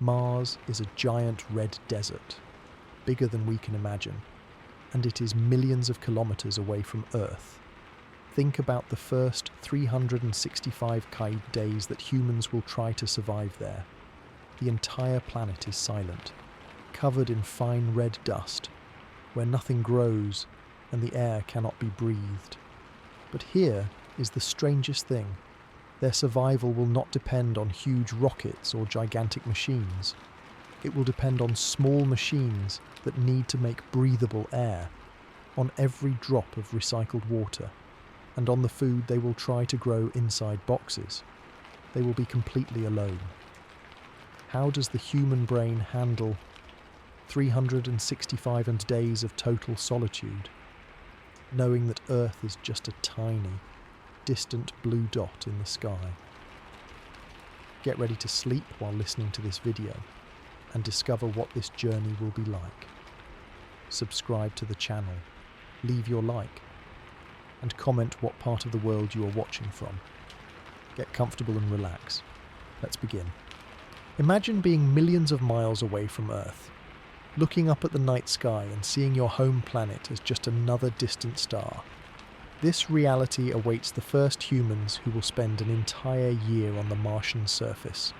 Mars is a giant red desert, bigger than we can imagine, and it is millions of kilometers away from Earth. Think about the first 365 days that humans will try to survive there. The entire planet is silent, covered in fine red dust, where nothing grows and the air cannot be breathed. But here is the strangest thing. Their survival will not depend on huge rockets or gigantic machines. It will depend on small machines that need to make breathable air, on every drop of recycled water, and on the food they will try to grow inside boxes. They will be completely alone. How does the human brain handle 365 days of total solitude, knowing that Earth is just a tiny, distant blue dot in the sky? Get ready to sleep while listening to this video and discover what this journey will be like. Subscribe to the channel, leave your like, and comment what part of the world you are watching from. Get comfortable and relax. Let's begin. Imagine being millions of miles away from Earth, looking up at the night sky and seeing your home planet as just another distant star. This reality awaits the first humans who will spend an entire year on the Martian surface.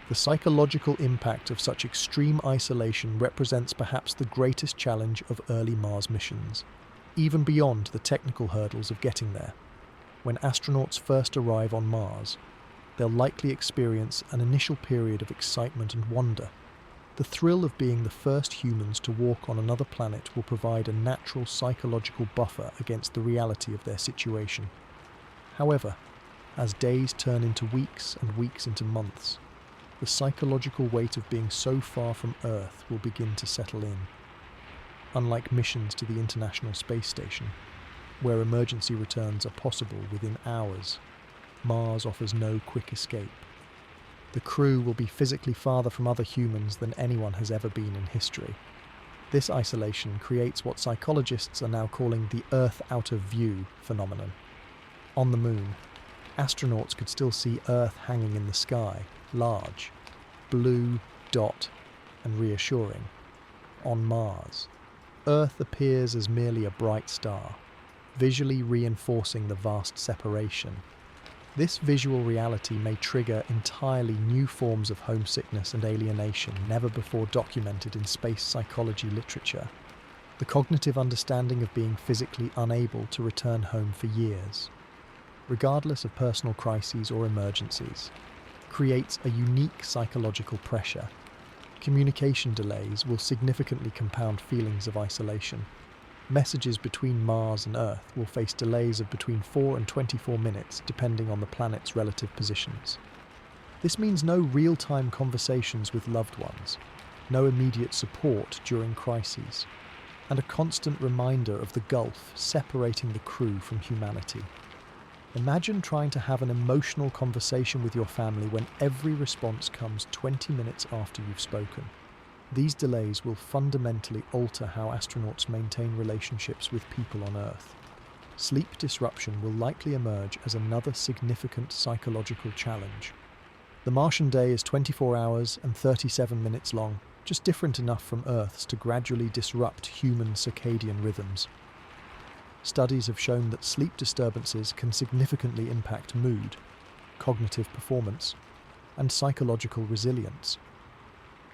The psychological impact of such extreme isolation represents perhaps the greatest challenge of early Mars missions, even beyond the technical hurdles of getting there. When astronauts first arrive on Mars, they'll likely experience an initial period of excitement and wonder. The thrill of being the first humans to walk on another planet will provide a natural psychological buffer against the reality of their situation. However, as days turn into weeks and weeks into months, the psychological weight of being so far from Earth will begin to settle in. Unlike missions to the International Space Station, where emergency returns are possible within hours, Mars offers no quick escape. The crew will be physically farther from other humans than anyone has ever been in history. This isolation creates what psychologists are now calling the Earth out of view phenomenon. On the Moon, astronauts could still see Earth hanging in the sky, large, blue, dot, and reassuring. On Mars, Earth appears as merely a bright star, visually reinforcing the vast separation. This visual reality may trigger entirely new forms of homesickness and alienation never before documented in space psychology literature. The cognitive understanding of being physically unable to return home for years, regardless of personal crises or emergencies, creates a unique psychological pressure. Communication delays will significantly compound feelings of isolation. Messages between Mars and Earth will face delays of between 4 and 24 minutes depending on the planet's relative positions. This means no real-time conversations with loved ones, no immediate support during crises, and a constant reminder of the gulf separating the crew from humanity. Imagine trying to have an emotional conversation with your family when every response comes 20 minutes after you've spoken. These delays will fundamentally alter how astronauts maintain relationships with people on Earth. Sleep disruption will likely emerge as another significant psychological challenge. The Martian day is 24 hours and 37 minutes long, just different enough from Earth's to gradually disrupt human circadian rhythms. Studies have shown that sleep disturbances can significantly impact mood, cognitive performance, and psychological resilience.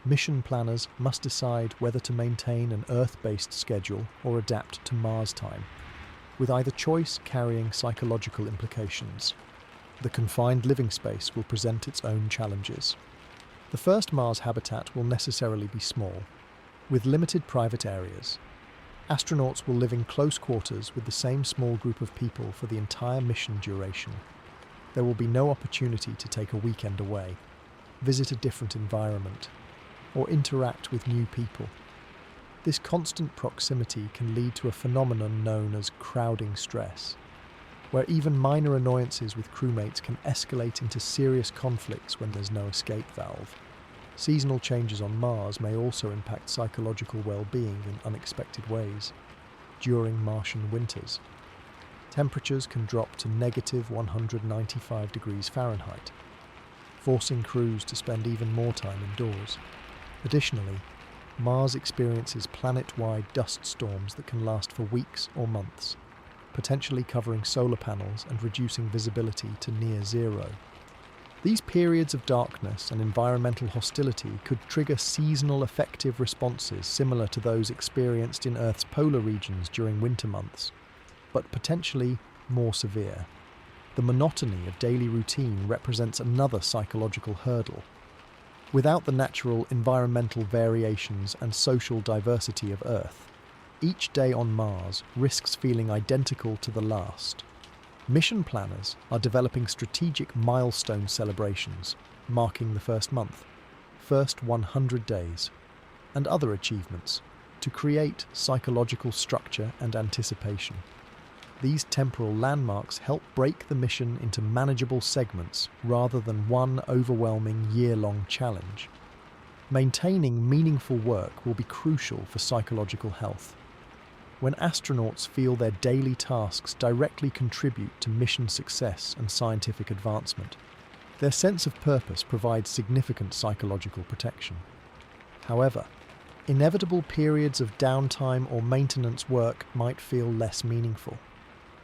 Mission planners must decide whether to maintain an Earth-based schedule or adapt to Mars time, with either choice carrying psychological implications. The confined living space will present its own challenges. The first Mars habitat will necessarily be small, with limited private areas. Astronauts will live in close quarters with the same small group of people for the entire mission duration. There will be no opportunity to take a weekend away, visit a different environment, or interact with new people. This constant proximity can lead to a phenomenon known as crowding stress, where even minor annoyances with crewmates can escalate into serious conflicts when there's no escape valve. Seasonal changes on Mars may also impact psychological well-being in unexpected ways. During Martian winters, temperatures can drop to -195 degrees Fahrenheit, forcing crews to spend even more time indoors. Additionally, Mars experiences planet-wide dust storms that can last for weeks or months, potentially covering solar panels and reducing visibility to near zero. These periods of darkness and environmental hostility could trigger seasonal affective responses similar to those experienced in Earth's polar regions during winter months, but potentially more severe. The monotony of daily routine represents another psychological hurdle. Without the natural environmental variations and social diversity of Earth, each day on Mars risks feeling identical to the last. Mission planners are developing strategic milestone celebrations, marking the first month, first 100 days, and other achievements to create psychological structure and anticipation. These temporal landmarks help break the mission into manageable segments rather than one overwhelming year-long challenge. Maintaining meaningful work will be crucial for psychological health. When astronauts feel their daily tasks directly contribute to mission success and scientific advancement, their sense of purpose provides significant psychological protection. However, inevitable periods of downtime or maintenance work might feel less meaningful,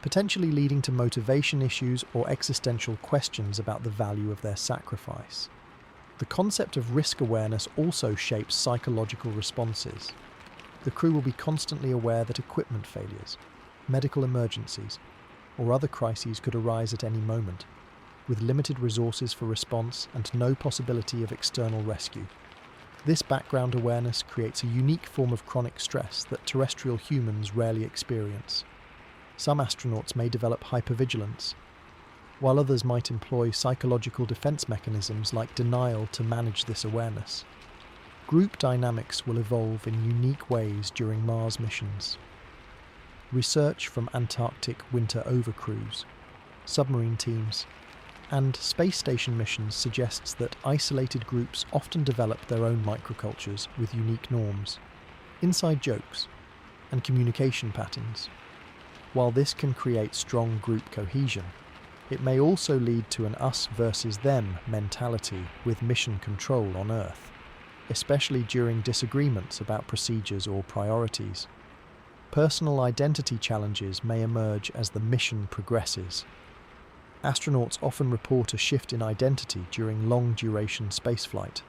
potentially leading to motivation issues or existential questions about the value of their sacrifice. The concept of risk awareness also shapes psychological responses. The crew will be constantly aware that equipment failures, medical emergencies, or other crises could arise at any moment, with limited resources for response and no possibility of external rescue. This background awareness creates a unique form of chronic stress that terrestrial humans rarely experience. Some astronauts may develop hypervigilance, while others might employ psychological defense mechanisms like denial to manage this awareness. Group dynamics will evolve in unique ways during Mars missions. Research from Antarctic winter overcrews, submarine teams, and space station missions suggests that isolated groups often develop their own microcultures with unique norms, inside jokes, and communication patterns. While this can create strong group cohesion, it may also lead to an us versus them mentality with mission control on Earth, especially during disagreements about procedures or priorities. Personal identity challenges may emerge as the mission progresses. Astronauts often report a shift in identity during long-duration spaceflight,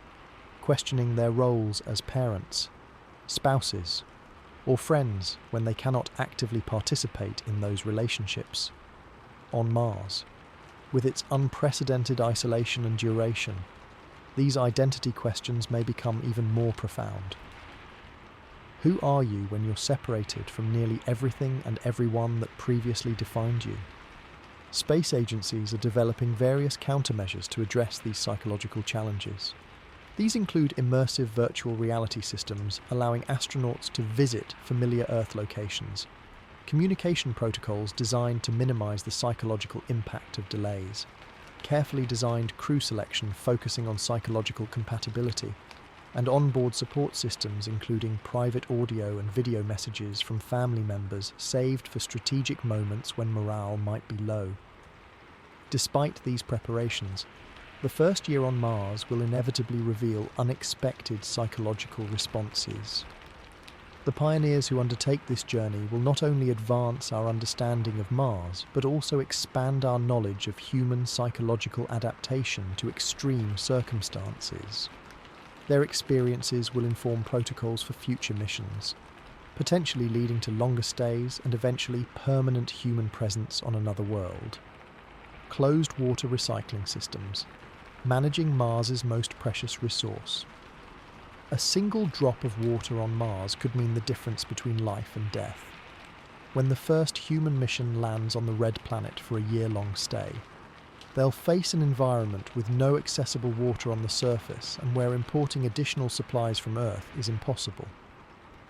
questioning their roles as parents, spouses, or friends when they cannot actively participate in those relationships. On Mars, with its unprecedented isolation and duration, these identity questions may become even more profound. Who are you when you're separated from nearly everything and everyone that previously defined you? Space agencies are developing various countermeasures to address these psychological challenges. These include immersive virtual reality systems allowing astronauts to visit familiar Earth locations, communication protocols designed to minimize the psychological impact of delays, carefully designed crew selection focusing on psychological compatibility, and onboard support systems including private audio and video messages from family members saved for strategic moments when morale might be low. Despite these preparations, the first year on Mars will inevitably reveal unexpected psychological responses. The pioneers who undertake this journey will not only advance our understanding of Mars, but also expand our knowledge of human psychological adaptation to extreme circumstances. Their experiences will inform protocols for future missions, potentially leading to longer stays and eventually permanent human presence on another world. Closed water recycling systems, managing Mars's most precious resource. A single drop of water on Mars could mean the difference between life and death. When the first human mission lands on the red planet for a year-long stay, they'll face an environment with no accessible water on the surface and where importing additional supplies from Earth is impossible.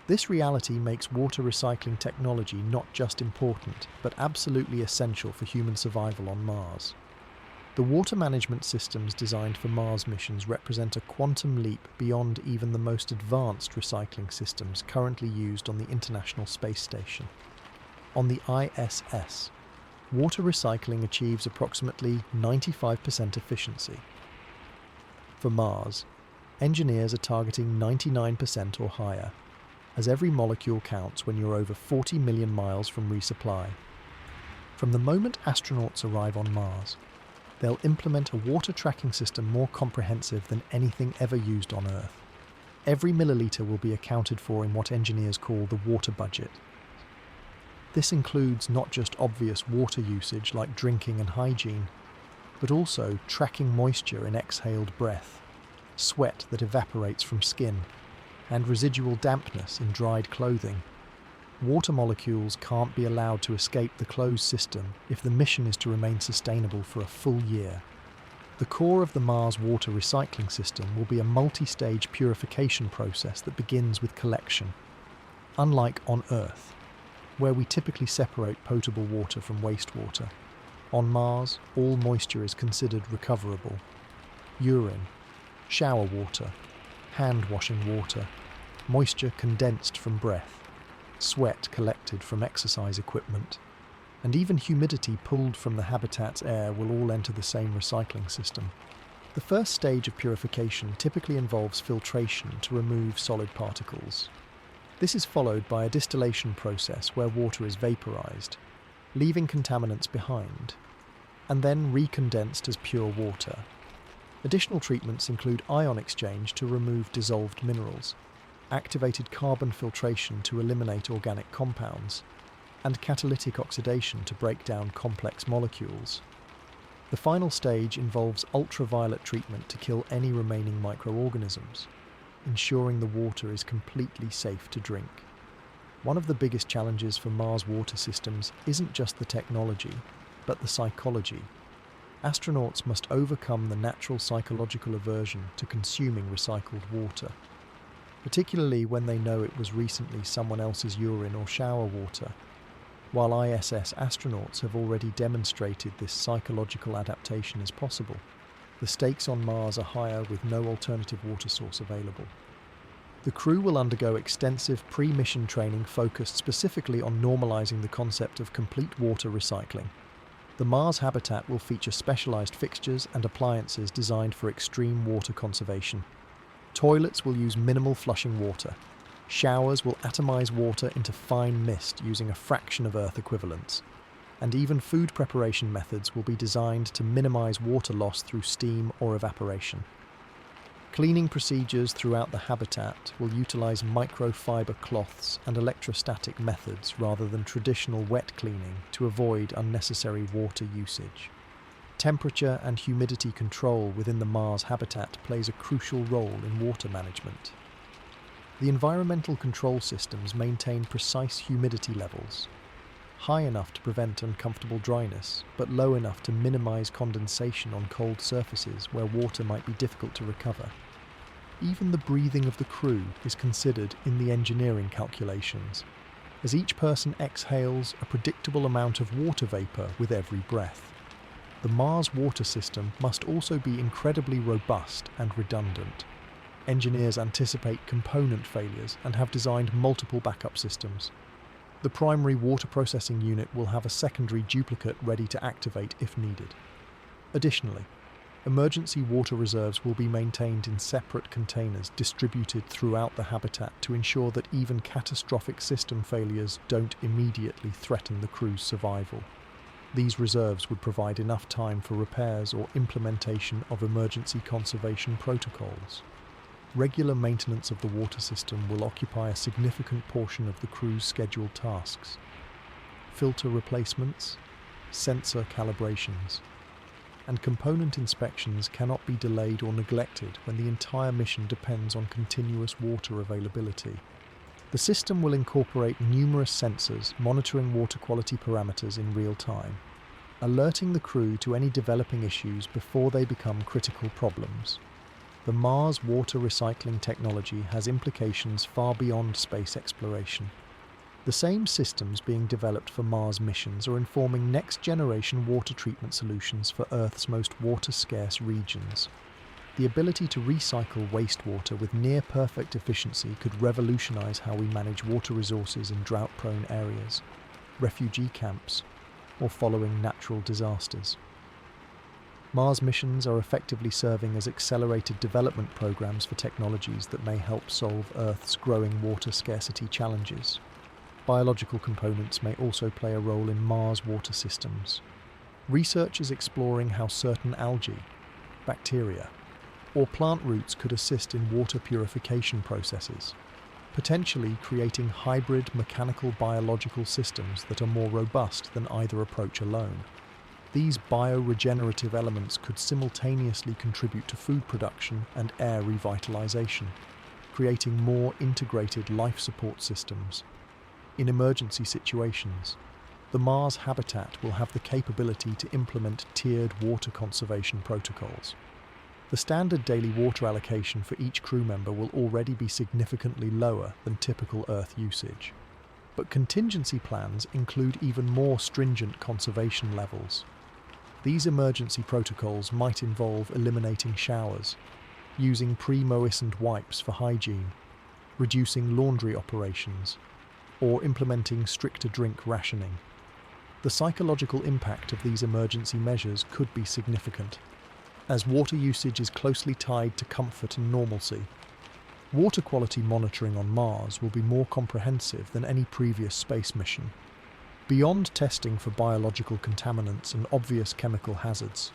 This reality makes water recycling technology not just important, but absolutely essential for human survival on Mars. The water management systems designed for Mars missions represent a quantum leap beyond even the most advanced recycling systems currently used on the International Space Station. On the ISS, water recycling achieves approximately 95% efficiency. For Mars, engineers are targeting 99% or higher, as every molecule counts when you're over 40 million miles from resupply. From the moment astronauts arrive on Mars, they'll implement a water tracking system more comprehensive than anything ever used on Earth. Every milliliter will be accounted for in what engineers call the water budget. This includes not just obvious water usage like drinking and hygiene, but also tracking moisture in exhaled breath, sweat that evaporates from skin, and residual dampness in dried clothing. Water molecules can't be allowed to escape the closed system if the mission is to remain sustainable for a full year. The core of the Mars water recycling system will be a multi-stage purification process that begins with collection. Unlike on Earth, where we typically separate potable water from wastewater, on Mars, all moisture is considered recoverable. Urine, shower water, hand-washing water, moisture condensed from breath, sweat collected from exercise equipment, and even humidity pulled from the habitat's air will all enter the same recycling system. The first stage of purification typically involves filtration to remove solid particles. This is followed by a distillation process where water is vaporized, leaving contaminants behind, and then recondensed as pure water. Additional treatments include ion exchange to remove dissolved minerals, activated carbon filtration to eliminate organic compounds, and catalytic oxidation to break down complex molecules. The final stage involves ultraviolet treatment to kill any remaining microorganisms, ensuring the water is completely safe to drink. One of the biggest challenges for Mars water systems isn't just the technology, but the psychology. Astronauts must overcome the natural psychological aversion to consuming recycled water, particularly when they know it was recently someone else's urine or shower water. While ISS astronauts have already demonstrated this psychological adaptation is possible, the stakes on Mars are higher with no alternative water source available. The crew will undergo extensive pre-mission training focused specifically on normalizing the concept of complete water recycling. The Mars habitat will feature specialized fixtures and appliances designed for extreme water conservation. Toilets will use minimal flushing water. Showers will atomize water into fine mist using a fraction of Earth equivalents. And even food preparation methods will be designed to minimize water loss through steam or evaporation. Cleaning procedures throughout the habitat will utilize microfiber cloths and electrostatic methods rather than traditional wet cleaning to avoid unnecessary water usage. Temperature and humidity control within the Mars habitat plays a crucial role in water management. The environmental control systems maintain precise humidity levels, high enough to prevent uncomfortable dryness, but low enough to minimize condensation on cold surfaces where water might be difficult to recover. Even the breathing of the crew is considered in the engineering calculations, as each person exhales a predictable amount of water vapor with every breath. The Mars water system must also be incredibly robust and redundant. Engineers anticipate component failures and have designed multiple backup systems. The primary water processing unit will have a secondary duplicate ready to activate if needed. Additionally, emergency water reserves will be maintained in separate containers distributed throughout the habitat to ensure that even catastrophic system failures don't immediately threaten the crew's survival. These reserves would provide enough time for repairs or implementation of emergency conservation protocols. Regular maintenance of the water system will occupy a significant portion of the crew's scheduled tasks. Filter replacements, sensor calibrations, and component inspections cannot be delayed or neglected when the entire mission depends on continuous water availability. The system will incorporate numerous sensors monitoring water quality parameters in real time, alerting the crew to any developing issues before they become critical problems. The Mars water recycling technology has implications far beyond space exploration. The same systems being developed for Mars missions are informing next-generation water treatment solutions for Earth's most water-scarce regions. The ability to recycle wastewater with near-perfect efficiency could revolutionize how we manage water resources in drought-prone areas, refugee camps, or following natural disasters. Mars missions are effectively serving as accelerated development programs for technologies that may help solve Earth's growing water scarcity challenges. Biological components may also play a role in Mars water systems. Research is exploring how certain algae, bacteria, or plant roots could assist in water purification processes, potentially creating hybrid mechanical biological systems that are more robust than either approach alone. These bioregenerative elements could simultaneously contribute to food production and air revitalization, creating more integrated life support systems. In emergency situations, the Mars habitat will have the capability to implement tiered water conservation protocols. The standard daily water allocation for each crew member will already be significantly lower than typical Earth usage. But contingency plans include even more stringent conservation levels. These emergency protocols might involve eliminating showers, using pre-moistened wipes for hygiene, reducing laundry operations, or implementing stricter drink rationing. The psychological impact of these emergency measures could be significant, as water usage is closely tied to comfort and normalcy. Water quality monitoring on Mars will be more comprehensive than any previous space mission. Beyond testing for biological contaminants and obvious chemical hazards,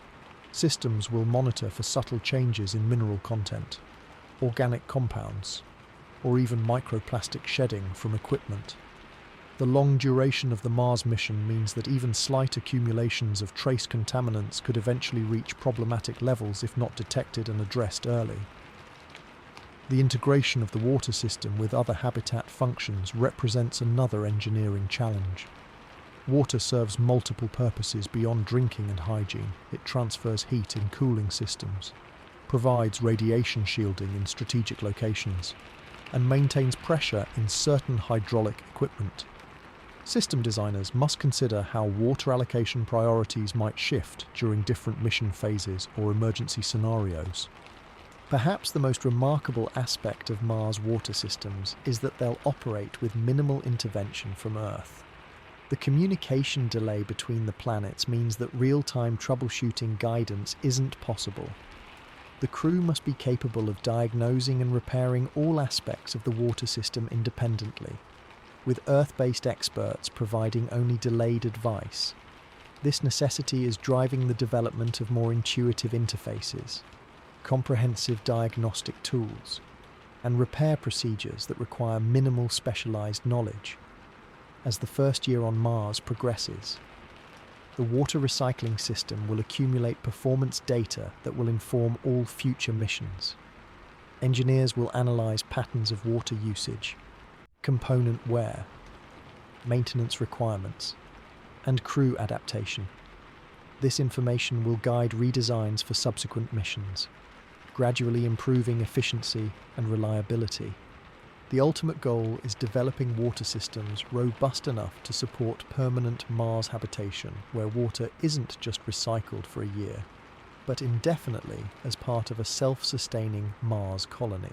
systems will monitor for subtle changes in mineral content, organic compounds, or even microplastic shedding from equipment. The long duration of the Mars mission means that even slight accumulations of trace contaminants could eventually reach problematic levels if not detected and addressed early. The integration of the water system with other habitat functions represents another engineering challenge. Water serves multiple purposes beyond drinking and hygiene. It transfers heat in cooling systems, provides radiation shielding in strategic locations, and maintains pressure in certain hydraulic equipment. System designers must consider how water allocation priorities might shift during different mission phases or emergency scenarios. Perhaps the most remarkable aspect of Mars water systems is that they'll operate with minimal intervention from Earth. The communication delay between the planets means that real-time troubleshooting guidance isn't possible. The crew must be capable of diagnosing and repairing all aspects of the water system independently, with Earth-based experts providing only delayed advice. This necessity is driving the development of more intuitive interfaces, comprehensive diagnostic tools, and repair procedures that require minimal specialized knowledge. As the first year on Mars progresses, the water recycling system will accumulate performance data that will inform all future missions. Engineers will analyze patterns of water usage, component wear, maintenance requirements, and crew adaptation. This information will guide redesigns for subsequent missions, gradually improving efficiency and reliability. The ultimate goal is developing water systems robust enough to support permanent Mars habitation, where water isn't just recycled for a year, but indefinitely as part of a self-sustaining Mars colony.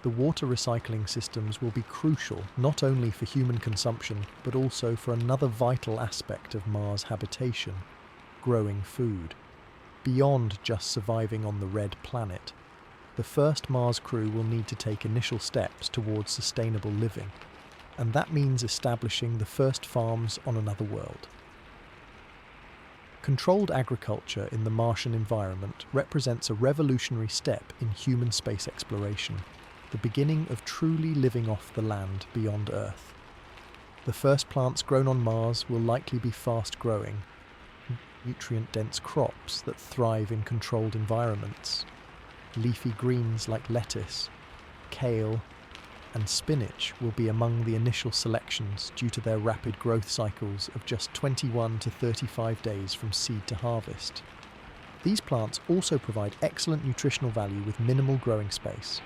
The water recycling systems will be crucial not only for human consumption, but also for another vital aspect of Mars habitation: growing food. Beyond just surviving on the red planet, the first Mars crew will need to take initial steps towards sustainable living, and that means establishing the first farms on another world. Controlled agriculture in the Martian environment represents a revolutionary step in human space exploration, the beginning of truly living off the land beyond Earth. The first plants grown on Mars will likely be fast-growing, nutrient-dense crops that thrive in controlled environments. Leafy greens like lettuce, kale, and spinach will be among the initial selections due to their rapid growth cycles of just 21 to 35 days from seed to harvest. These plants also provide excellent nutritional value with minimal growing space.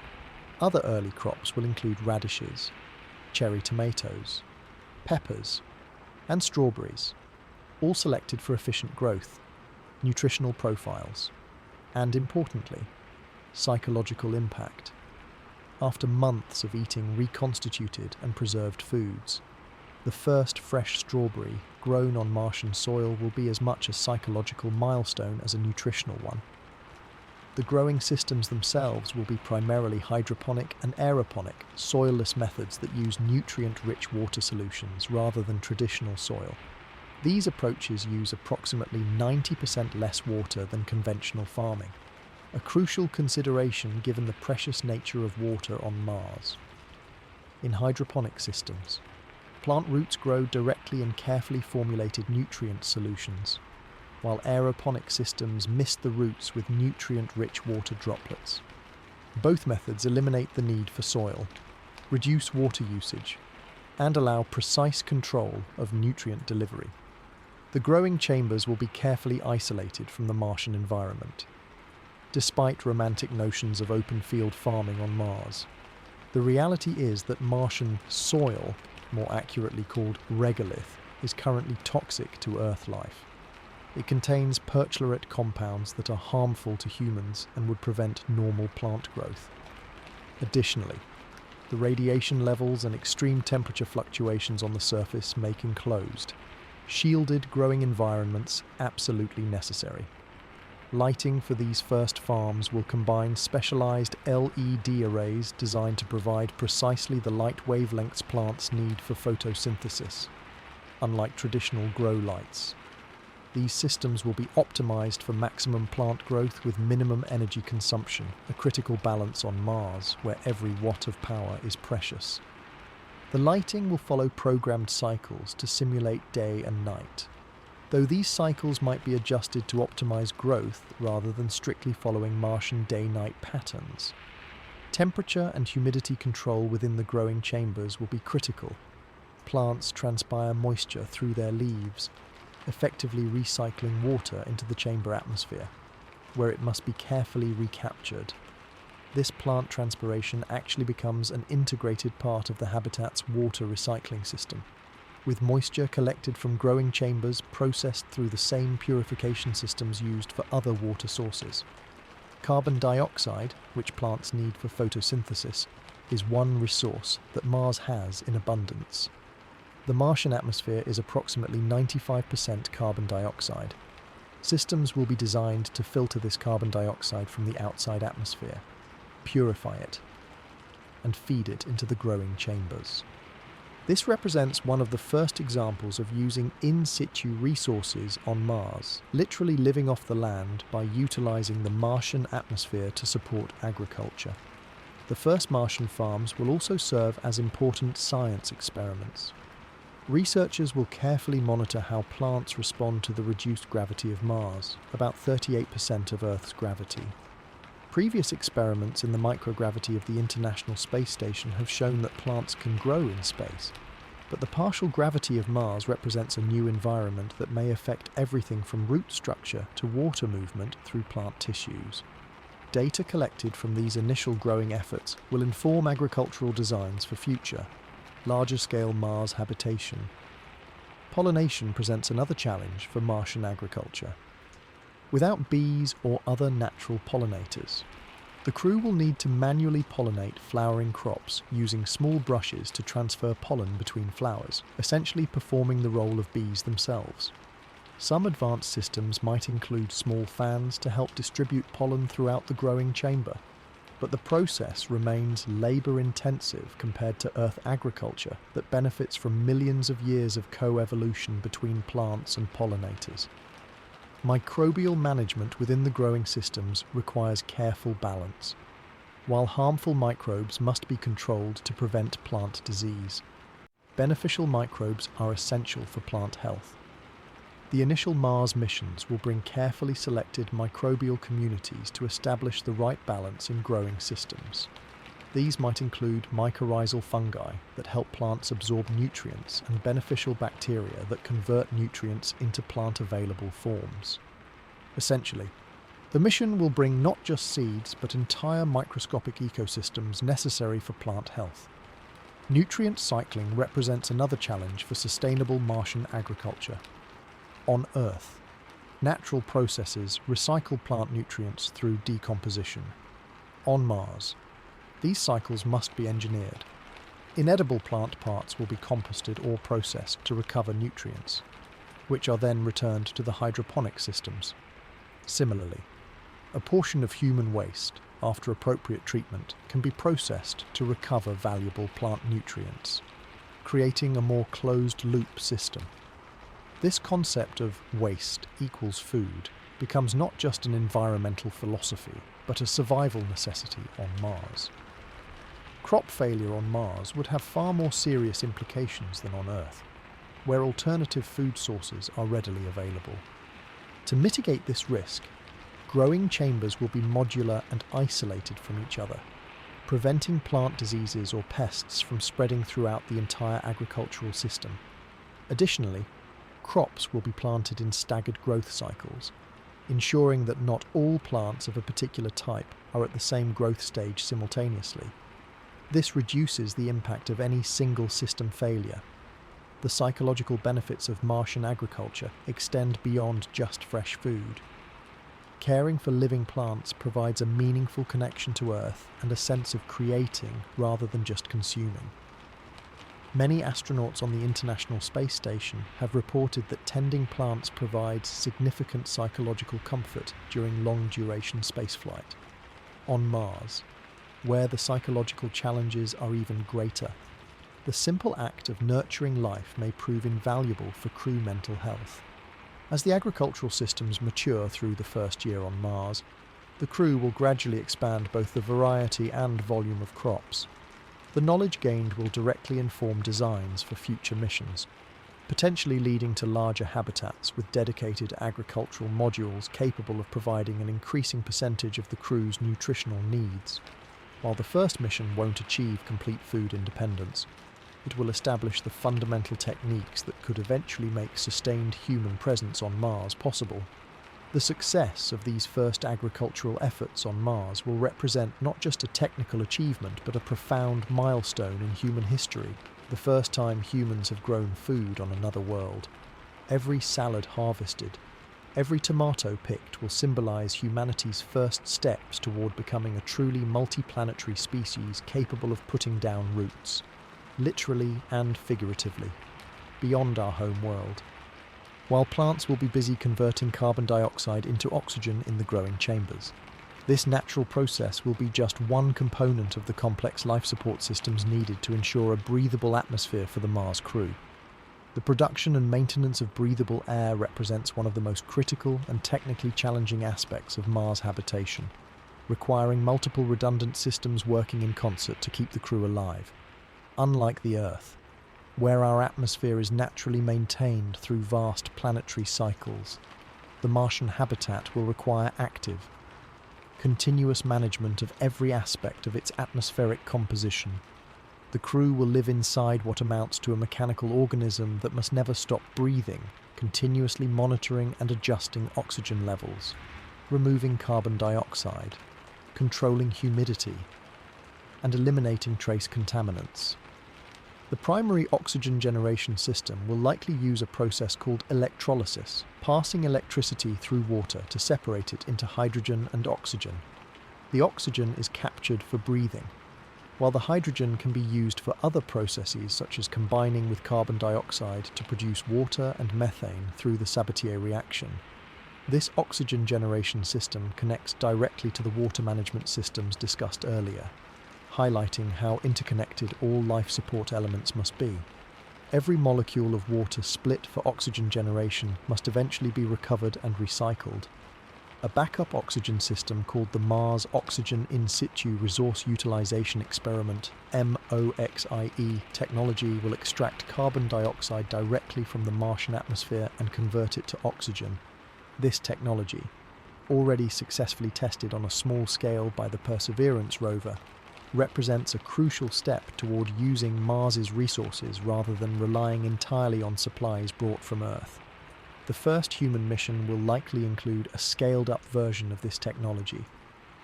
Other early crops will include radishes, cherry tomatoes, peppers, and strawberries, all selected for efficient growth, nutritional profiles, and importantly, psychological impact. After months of eating reconstituted and preserved foods, the first fresh strawberry grown on Martian soil will be as much a psychological milestone as a nutritional one. The growing systems themselves will be primarily hydroponic and aeroponic, soilless methods that use nutrient-rich water solutions rather than traditional soil. These approaches use approximately 90% less water than conventional farming, a crucial consideration given the precious nature of water on Mars. In hydroponic systems, plant roots grow directly in carefully formulated nutrient solutions, while aeroponic systems mist the roots with nutrient-rich water droplets. Both methods eliminate the need for soil, reduce water usage, and allow precise control of nutrient delivery. The growing chambers will be carefully isolated from the Martian environment. Despite romantic notions of open-field farming on Mars, the reality is that Martian soil, more accurately called regolith, is currently toxic to Earth life. It contains perchlorate compounds that are harmful to humans and would prevent normal plant growth. Additionally, the radiation levels and extreme temperature fluctuations on the surface make enclosed, shielded growing environments absolutely necessary. Lighting for these first farms will combine specialized LED arrays designed to provide precisely the light wavelengths plants need for photosynthesis. Unlike traditional grow lights, these systems will be optimized for maximum plant growth with minimum energy consumption, a critical balance on Mars where every watt of power is precious. The lighting will follow programmed cycles to simulate day and night, though these cycles might be adjusted to optimize growth rather than strictly following Martian day-night patterns. Temperature and humidity control within the growing chambers will be critical. Plants transpire moisture through their leaves, effectively recycling water into the chamber atmosphere, where it must be carefully recaptured. This plant transpiration actually becomes an integrated part of the habitat's water recycling system, with moisture collected from growing chambers processed through the same purification systems used for other water sources. Carbon dioxide, which plants need for photosynthesis, is one resource that Mars has in abundance. The Martian atmosphere is approximately 95% carbon dioxide. Systems will be designed to filter this carbon dioxide from the outside atmosphere, purify it, and feed it into the growing chambers. This represents one of the first examples of using in situ resources on Mars, literally living off the land by utilizing the Martian atmosphere to support agriculture. The first Martian farms will also serve as important science experiments. Researchers will carefully monitor how plants respond to the reduced gravity of Mars, about 38% of Earth's gravity. Previous experiments in the microgravity of the International Space Station have shown that plants can grow in space, but the partial gravity of Mars represents a new environment that may affect everything from root structure to water movement through plant tissues. Data collected from these initial growing efforts will inform agricultural designs for future, larger-scale Mars habitation. Pollination presents another challenge for Martian agriculture. Without bees or other natural pollinators, the crew will need to manually pollinate flowering crops using small brushes to transfer pollen between flowers, essentially performing the role of bees themselves. Some advanced systems might include small fans to help distribute pollen throughout the growing chamber, but the process remains labour-intensive compared to Earth agriculture that benefits from millions of years of co-evolution between plants and pollinators. Microbial management within the growing systems requires careful balance, while harmful microbes must be controlled to prevent plant disease. Beneficial microbes are essential for plant health. The initial Mars missions will bring carefully selected microbial communities to establish the right balance in growing systems. These might include mycorrhizal fungi that help plants absorb nutrients and beneficial bacteria that convert nutrients into plant-available forms. Essentially, the mission will bring not just seeds but entire microscopic ecosystems necessary for plant health. Nutrient cycling represents another challenge for sustainable Martian agriculture. On Earth, natural processes recycle plant nutrients through decomposition. On Mars, these cycles must be engineered. Inedible plant parts will be composted or processed to recover nutrients. which are then returned to the hydroponic systems. Similarly, a portion of human waste, after appropriate treatment, can be processed to recover valuable plant nutrients, creating a more closed-loop system. This concept of waste equals food becomes not just an environmental philosophy, but a survival necessity on Mars. Crop failure on Mars would have far more serious implications than on Earth, where alternative food sources are readily available. To mitigate this risk, growing chambers will be modular and isolated from each other, preventing plant diseases or pests from spreading throughout the entire agricultural system. Additionally, crops will be planted in staggered growth cycles, ensuring that not all plants of a particular type are at the same growth stage simultaneously. This reduces the impact of any single system failure. The psychological benefits of Martian agriculture extend beyond just fresh food. Caring for living plants provides a meaningful connection to Earth and a sense of creating rather than just consuming. Many astronauts on the International Space Station have reported that tending plants provides significant psychological comfort during long-duration spaceflight. On Mars, where the psychological challenges are even greater, the simple act of nurturing life may prove invaluable for crew mental health. As the agricultural systems mature through the first year on Mars, the crew will gradually expand both the variety and volume of crops. The knowledge gained will directly inform designs for future missions, potentially leading to larger habitats with dedicated agricultural modules capable of providing an increasing percentage of the crew's nutritional needs. While the first mission won't achieve complete food independence, it will establish the fundamental techniques that could eventually make sustained human presence on Mars possible. The success of these first agricultural efforts on Mars will represent not just a technical achievement, but a profound milestone in human history, the first time humans have grown food on another world. Every salad harvested, every tomato picked will symbolize humanity's first steps toward becoming a truly multiplanetary species capable of putting down roots, literally and figuratively, beyond our home world. While plants will be busy converting carbon dioxide into oxygen in the growing chambers. This natural process will be just one component of the complex life support systems needed to ensure a breathable atmosphere for the Mars crew. The production and maintenance of breathable air represents one of the most critical and technically challenging aspects of Mars habitation, requiring multiple redundant systems working in concert to keep the crew alive. Unlike the Earth, where our atmosphere is naturally maintained through vast planetary cycles, the Martian habitat will require active, continuous management of every aspect of its atmospheric composition. The crew will live inside what amounts to a mechanical organism that must never stop breathing, continuously monitoring and adjusting oxygen levels, removing carbon dioxide, controlling humidity, and eliminating trace contaminants. The primary oxygen generation system will likely use a process called electrolysis, passing electricity through water to separate it into hydrogen and oxygen. The oxygen is captured for breathing, while the hydrogen can be used for other processes such as combining with carbon dioxide to produce water and methane through the Sabatier reaction. This oxygen generation system connects directly to the water management systems discussed earlier, highlighting how interconnected all life support elements must be. Every molecule of water split for oxygen generation must eventually be recovered and recycled. A backup oxygen system called the Mars Oxygen In Situ Resource Utilization Experiment (MOXIE) technology will extract carbon dioxide directly from the Martian atmosphere and convert it to oxygen. This technology, already successfully tested on a small scale by the Perseverance rover, represents a crucial step toward using Mars's resources rather than relying entirely on supplies brought from Earth. The first human mission will likely include a scaled-up version of this technology,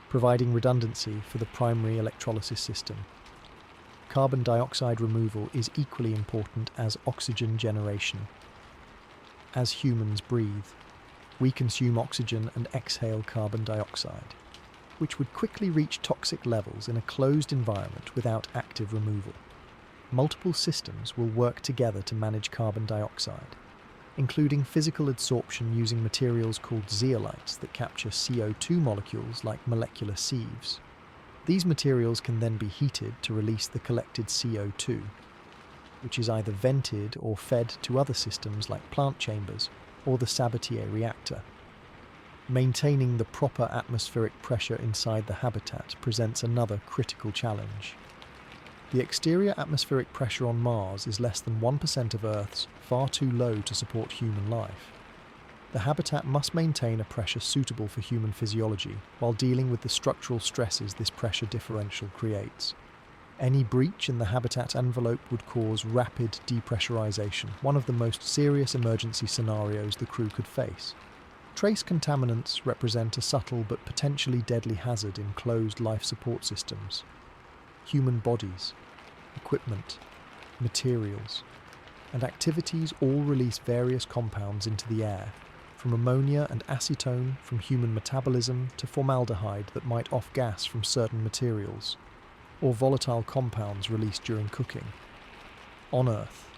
providing redundancy for the primary electrolysis system. Carbon dioxide removal is equally important as oxygen generation. As humans breathe, we consume oxygen and exhale carbon dioxide, which would quickly reach toxic levels in a closed environment without active removal. Multiple systems will work together to manage carbon dioxide. including physical adsorption using materials called zeolites that capture CO2 molecules like molecular sieves. These materials can then be heated to release the collected CO2, which is either vented or fed to other systems like plant chambers or the Sabatier reactor. Maintaining the proper atmospheric pressure inside the habitat presents another critical challenge. The exterior atmospheric pressure on Mars is less than 1% of Earth's, far too low to support human life. The habitat must maintain a pressure suitable for human physiology while dealing with the structural stresses this pressure differential creates. Any breach in the habitat envelope would cause rapid depressurization, one of the most serious emergency scenarios the crew could face. Trace contaminants represent a subtle but potentially deadly hazard in closed life support systems. Human bodies, equipment, materials, and activities all release various compounds into the air, from ammonia and acetone from human metabolism to formaldehyde that might off-gas from certain materials, or volatile compounds released during cooking. On Earth,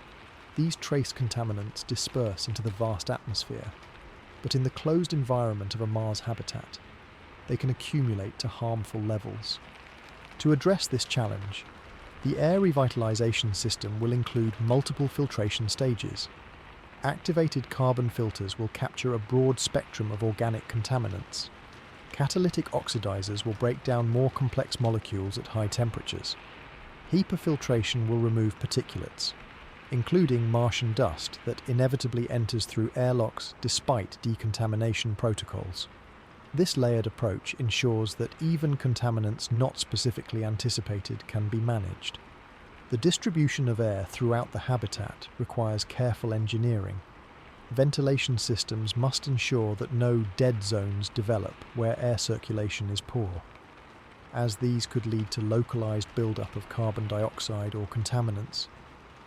these trace contaminants disperse into the vast atmosphere, but in the closed environment of a Mars habitat, they can accumulate to harmful levels. To address this challenge, the air revitalization system will include multiple filtration stages. Activated carbon filters will capture a broad spectrum of organic contaminants. Catalytic oxidizers will break down more complex molecules at high temperatures. HEPA filtration will remove particulates, including Martian dust that inevitably enters through airlocks despite decontamination protocols. This layered approach ensures that even contaminants not specifically anticipated can be managed. The distribution of air throughout the habitat requires careful engineering. Ventilation systems must ensure that no dead zones develop where air circulation is poor, as these could lead to localized buildup of carbon dioxide or contaminants.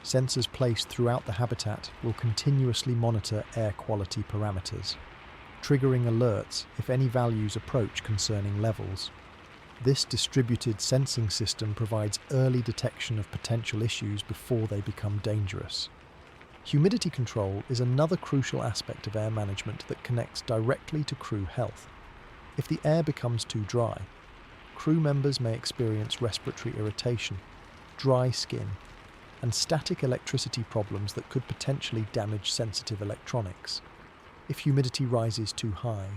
Sensors placed throughout the habitat will continuously monitor air quality parameters, triggering alerts if any values approach concerning levels. This distributed sensing system provides early detection of potential issues before they become dangerous. Humidity control is another crucial aspect of air management that connects directly to crew health. If the air becomes too dry, crew members may experience respiratory irritation, dry skin, and static electricity problems that could potentially damage sensitive electronics. If humidity rises too high,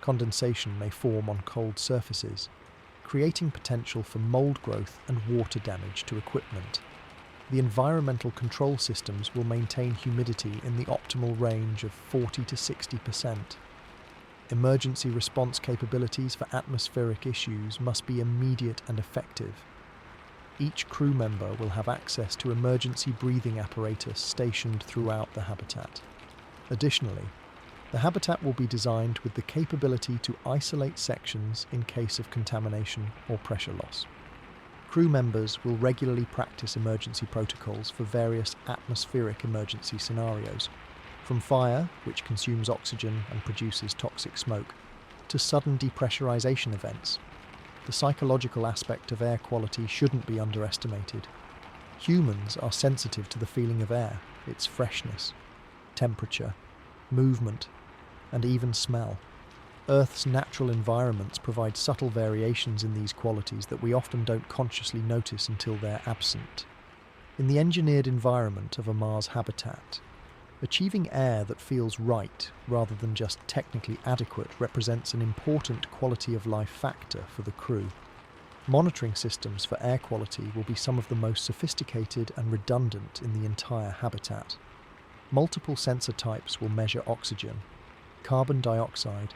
condensation may form on cold surfaces, creating potential for mold growth and water damage to equipment. The environmental control systems will maintain humidity in the optimal range of 40 to 60%. Emergency response capabilities for atmospheric issues must be immediate and effective. Each crew member will have access to emergency breathing apparatus stationed throughout the habitat. Additionally, the habitat will be designed with the capability to isolate sections in case of contamination or pressure loss. Crew members will regularly practice emergency protocols for various atmospheric emergency scenarios, from fire, which consumes oxygen and produces toxic smoke, to sudden depressurization events. The psychological aspect of air quality shouldn't be underestimated. Humans are sensitive to the feeling of air, its freshness, temperature, movement, and even smell. Earth's natural environments provide subtle variations in these qualities that we often don't consciously notice until they're absent. In the engineered environment of a Mars habitat, achieving air that feels right rather than just technically adequate represents an important quality of life factor for the crew. Monitoring systems for air quality will be some of the most sophisticated and redundant in the entire habitat. Multiple sensor types will measure oxygen, carbon dioxide,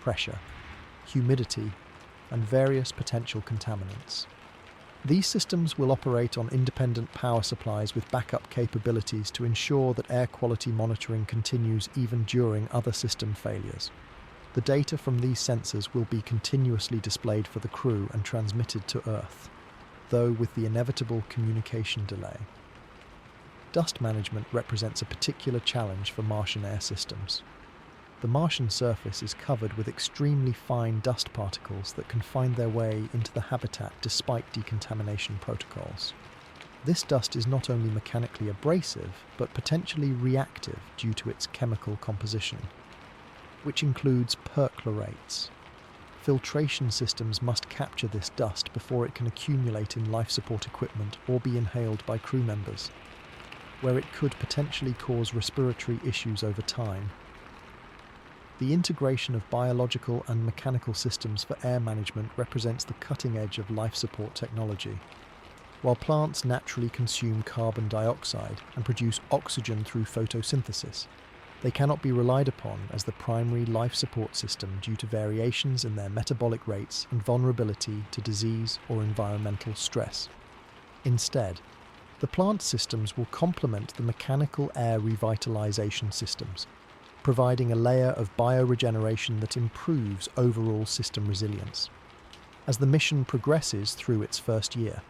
pressure, humidity, and various potential contaminants. These systems will operate on independent power supplies with backup capabilities to ensure that air quality monitoring continues even during other system failures. The data from these sensors will be continuously displayed for the crew and transmitted to Earth, though with the inevitable communication delay. Dust management represents a particular challenge for Martian air systems. The Martian surface is covered with extremely fine dust particles that can find their way into the habitat despite decontamination protocols. This dust is not only mechanically abrasive, but potentially reactive due to its chemical composition, which includes perchlorates. Filtration systems must capture this dust before it can accumulate in life support equipment or be inhaled by crew members, where it could potentially cause respiratory issues over time. The integration of biological and mechanical systems for air management represents the cutting edge of life support technology. While plants naturally consume carbon dioxide and produce oxygen through photosynthesis, they cannot be relied upon as the primary life support system due to variations in their metabolic rates and vulnerability to disease or environmental stress. Instead, the plant systems will complement the mechanical air revitalization systems, providing a layer of bioregeneration that improves overall system resilience. As the mission progresses through its first year,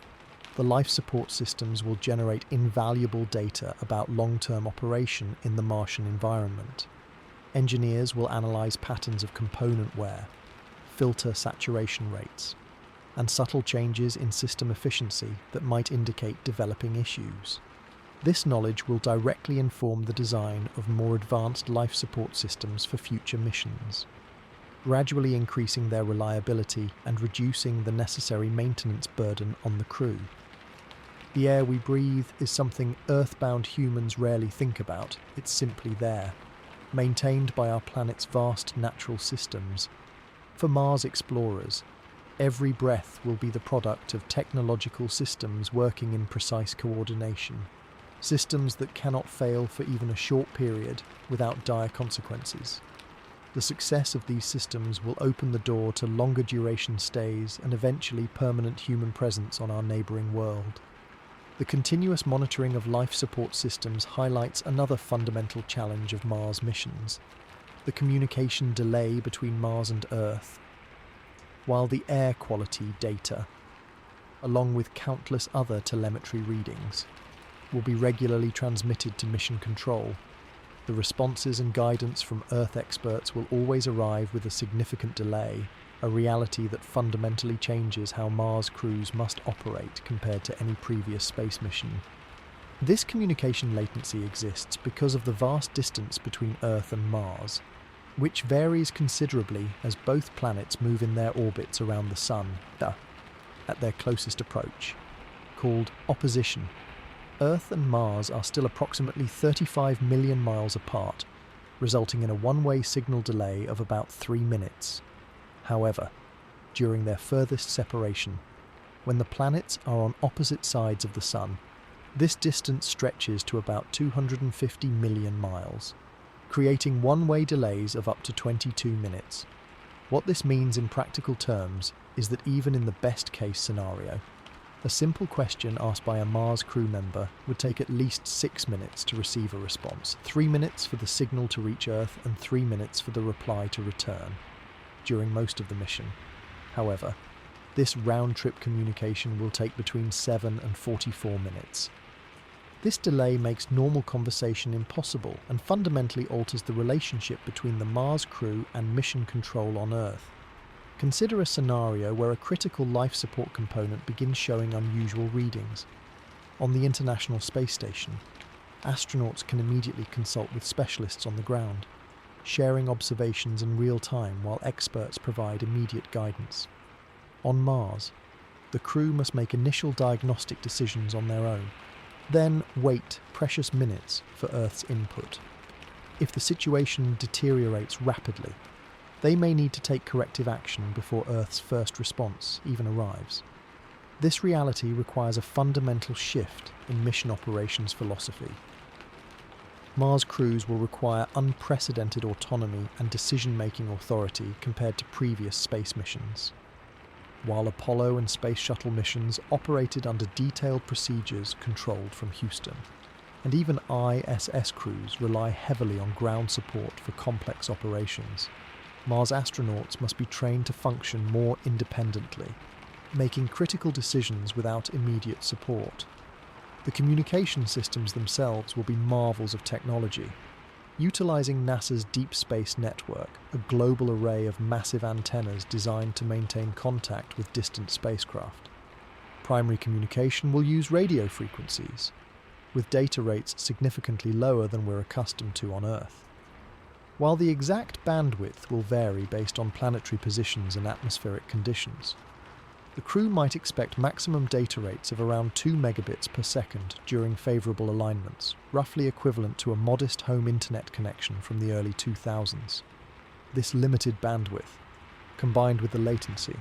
the life support systems will generate invaluable data about long-term operation in the Martian environment. Engineers will analyze patterns of component wear, filter saturation rates, and subtle changes in system efficiency that might indicate developing issues. This knowledge will directly inform the design of more advanced life support systems for future missions, gradually increasing their reliability and reducing the necessary maintenance burden on the crew. The air we breathe is something Earthbound humans rarely think about. It's simply there, maintained by our planet's vast natural systems. For Mars explorers, every breath will be the product of technological systems working in precise coordination, systems that cannot fail for even a short period without dire consequences. The success of these systems will open the door to longer duration stays and eventually permanent human presence on our neighbouring world. The continuous monitoring of life support systems highlights another fundamental challenge of Mars missions: the communication delay between Mars and Earth. While the air quality data, along with countless other telemetry readings, will be regularly transmitted to mission control, the responses and guidance from Earth experts will always arrive with a significant delay, a reality that fundamentally changes how Mars crews must operate compared to any previous space mission. This communication latency exists because of the vast distance between Earth and Mars, which varies considerably as both planets move in their orbits around the Sun, at their closest approach, called opposition. Earth and Mars are still approximately 35 million miles apart, resulting in a one-way signal delay of about 3 minutes. However, during their furthest separation, when the planets are on opposite sides of the Sun, this distance stretches to about 250 million miles, creating one-way delays of up to 22 minutes. What this means in practical terms is that even in the best-case scenario, a simple question asked by a Mars crew member would take at least 6 minutes to receive a response, 3 minutes for the signal to reach Earth and 3 minutes for the reply to return. During most of the mission, however, this round-trip communication will take between 7 and 44 minutes. This delay makes normal conversation impossible and fundamentally alters the relationship between the Mars crew and mission control on Earth. Consider a scenario where a critical life support component begins showing unusual readings. On the International Space Station, astronauts can immediately consult with specialists on the ground, sharing observations in real time while experts provide immediate guidance. On Mars, the crew must make initial diagnostic decisions on their own, then wait precious minutes for Earth's input. If the situation deteriorates rapidly, they may need to take corrective action before Earth's first response even arrives. This reality requires a fundamental shift in mission operations philosophy. Mars crews will require unprecedented autonomy and decision-making authority compared to previous space missions. While Apollo and Space Shuttle missions operated under detailed procedures controlled from Houston, and even ISS crews rely heavily on ground support for complex operations, Mars astronauts must be trained to function more independently, making critical decisions without immediate support. The communication systems themselves will be marvels of technology, utilizing NASA's Deep Space Network, a global array of massive antennas designed to maintain contact with distant spacecraft. Primary communication will use radio frequencies, with data rates significantly lower than we're accustomed to on Earth. While the exact bandwidth will vary based on planetary positions and atmospheric conditions, the crew might expect maximum data rates of around 2 megabits per second during favourable alignments, roughly equivalent to a modest home internet connection from the early 2000s. This limited bandwidth, combined with the latency,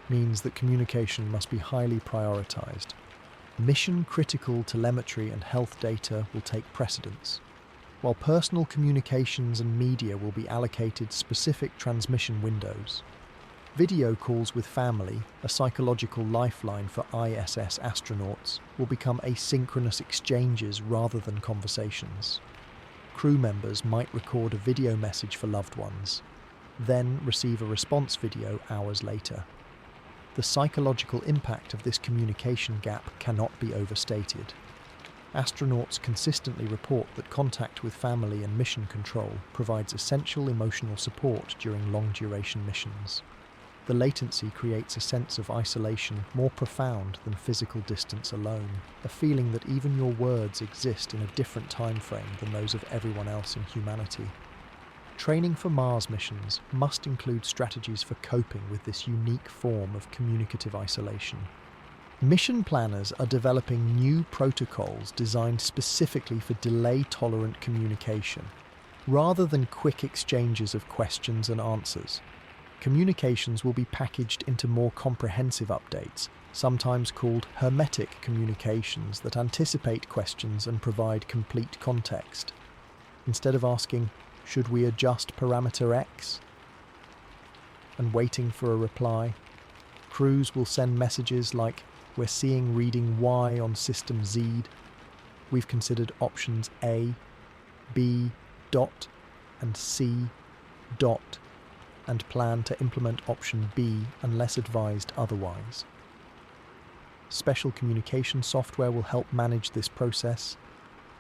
means that communication must be highly prioritised. Mission-critical telemetry and health data will take precedence, while personal communications and media will be allocated specific transmission windows. Video calls with family, a psychological lifeline for ISS astronauts, will become asynchronous exchanges rather than conversations. Crew members might record a video message for loved ones, then receive a response video hours later. The psychological impact of this communication gap cannot be overstated. Astronauts consistently report that contact with family and mission control provides essential emotional support during long-duration missions. The latency creates a sense of isolation more profound than physical distance alone, a feeling that even your words exist in a different time frame than those of everyone else in humanity. Training for Mars missions must include strategies for coping with this unique form of communicative isolation. Mission planners are developing new protocols designed specifically for delay-tolerant communication. Rather than quick exchanges of questions and answers, communications will be packaged into more comprehensive updates, sometimes called hermetic communications that anticipate questions and provide complete context. Instead of asking, "Should we adjust parameter X?" and waiting for a reply, crews will send messages like, "We're seeing reading Y on system Z. We've considered options A, B, dot, and C, dot, and plan to implement option B unless advised otherwise." Special communication software will help manage this process,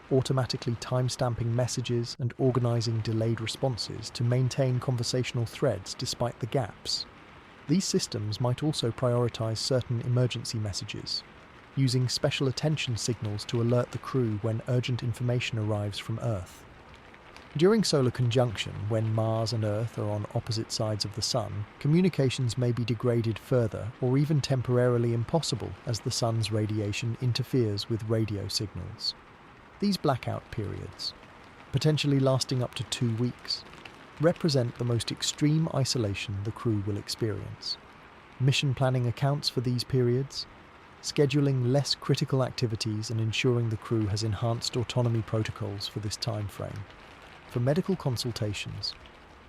automatically timestamping messages and organizing delayed responses to maintain conversational threads despite the gaps. These systems might also prioritize certain emergency messages, using special attention signals to alert the crew when urgent information arrives from Earth. During solar conjunction, when Mars and Earth are on opposite sides of the Sun, communications may be degraded further or even temporarily impossible as the Sun's radiation interferes with radio signals. These blackout periods, potentially lasting up to 2 weeks, represent the most extreme isolation the crew will experience. Mission planning accounts for these periods, scheduling less critical activities and ensuring the crew has enhanced autonomy protocols for this time frame. For medical consultations,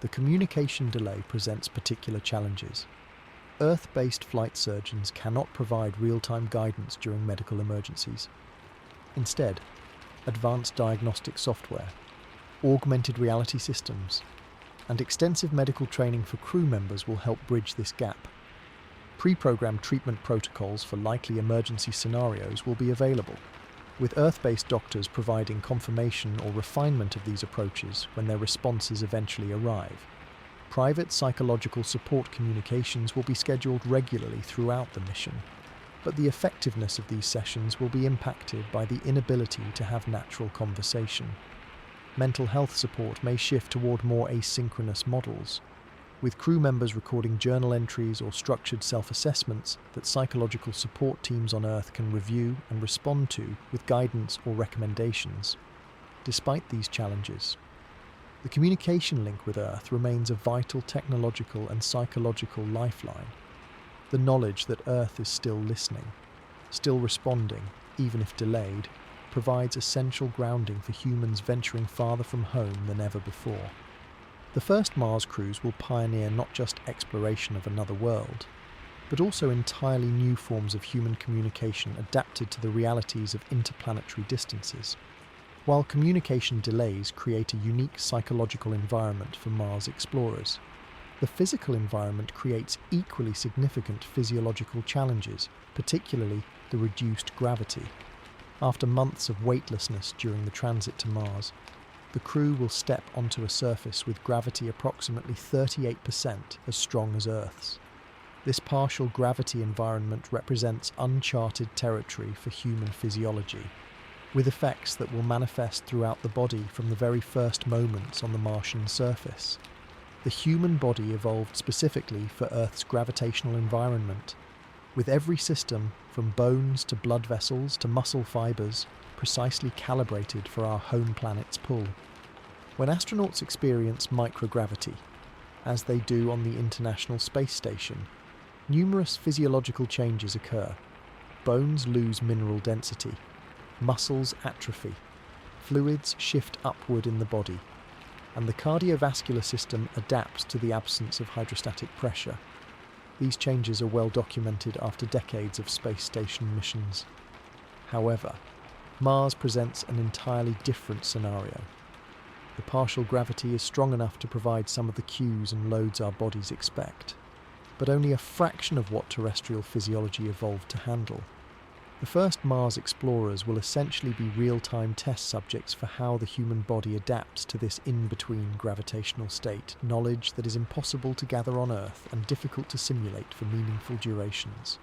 the communication delay presents particular challenges. Earth-based flight surgeons cannot provide real-time guidance during medical emergencies. Instead, advanced diagnostic software, augmented reality systems, and extensive medical training for crew members will help bridge this gap. Pre-programmed treatment protocols for likely emergency scenarios will be available, with Earth-based doctors providing confirmation or refinement of these approaches when their responses eventually arrive. Private psychological support communications will be scheduled regularly throughout the mission, but the effectiveness of these sessions will be impacted by the inability to have natural conversation. Mental health support may shift toward more asynchronous models, with crew members recording journal entries or structured self-assessments that psychological support teams on Earth can review and respond to with guidance or recommendations. Despite these challenges, the communication link with Earth remains a vital technological and psychological lifeline. The knowledge that Earth is still listening, still responding, even if delayed, provides essential grounding for humans venturing farther from home than ever before. The first Mars crews will pioneer not just exploration of another world, but also entirely new forms of human communication adapted to the realities of interplanetary distances. While communication delays create a unique psychological environment for Mars explorers, the physical environment creates equally significant physiological challenges, particularly the reduced gravity. After months of weightlessness during the transit to Mars, the crew will step onto a surface with gravity approximately 38% as strong as Earth's. This partial gravity environment represents uncharted territory for human physiology, with effects that will manifest throughout the body from the very first moments on the Martian surface. The human body evolved specifically for Earth's gravitational environment, with every system, from bones to blood vessels to muscle fibers, precisely calibrated for our home planet's pull. When astronauts experience microgravity, as they do on the International Space Station, numerous physiological changes occur. Bones lose mineral density, muscles atrophy, fluids shift upward in the body, and the cardiovascular system adapts to the absence of hydrostatic pressure. These changes are well documented after decades of space station missions. However, Mars presents an entirely different scenario. The partial gravity is strong enough to provide some of the cues and loads our bodies expect, but only a fraction of what terrestrial physiology evolved to handle. The first Mars explorers will essentially be real-time test subjects for how the human body adapts to this in-between gravitational state, knowledge that is impossible to gather on Earth and difficult to simulate for meaningful durations.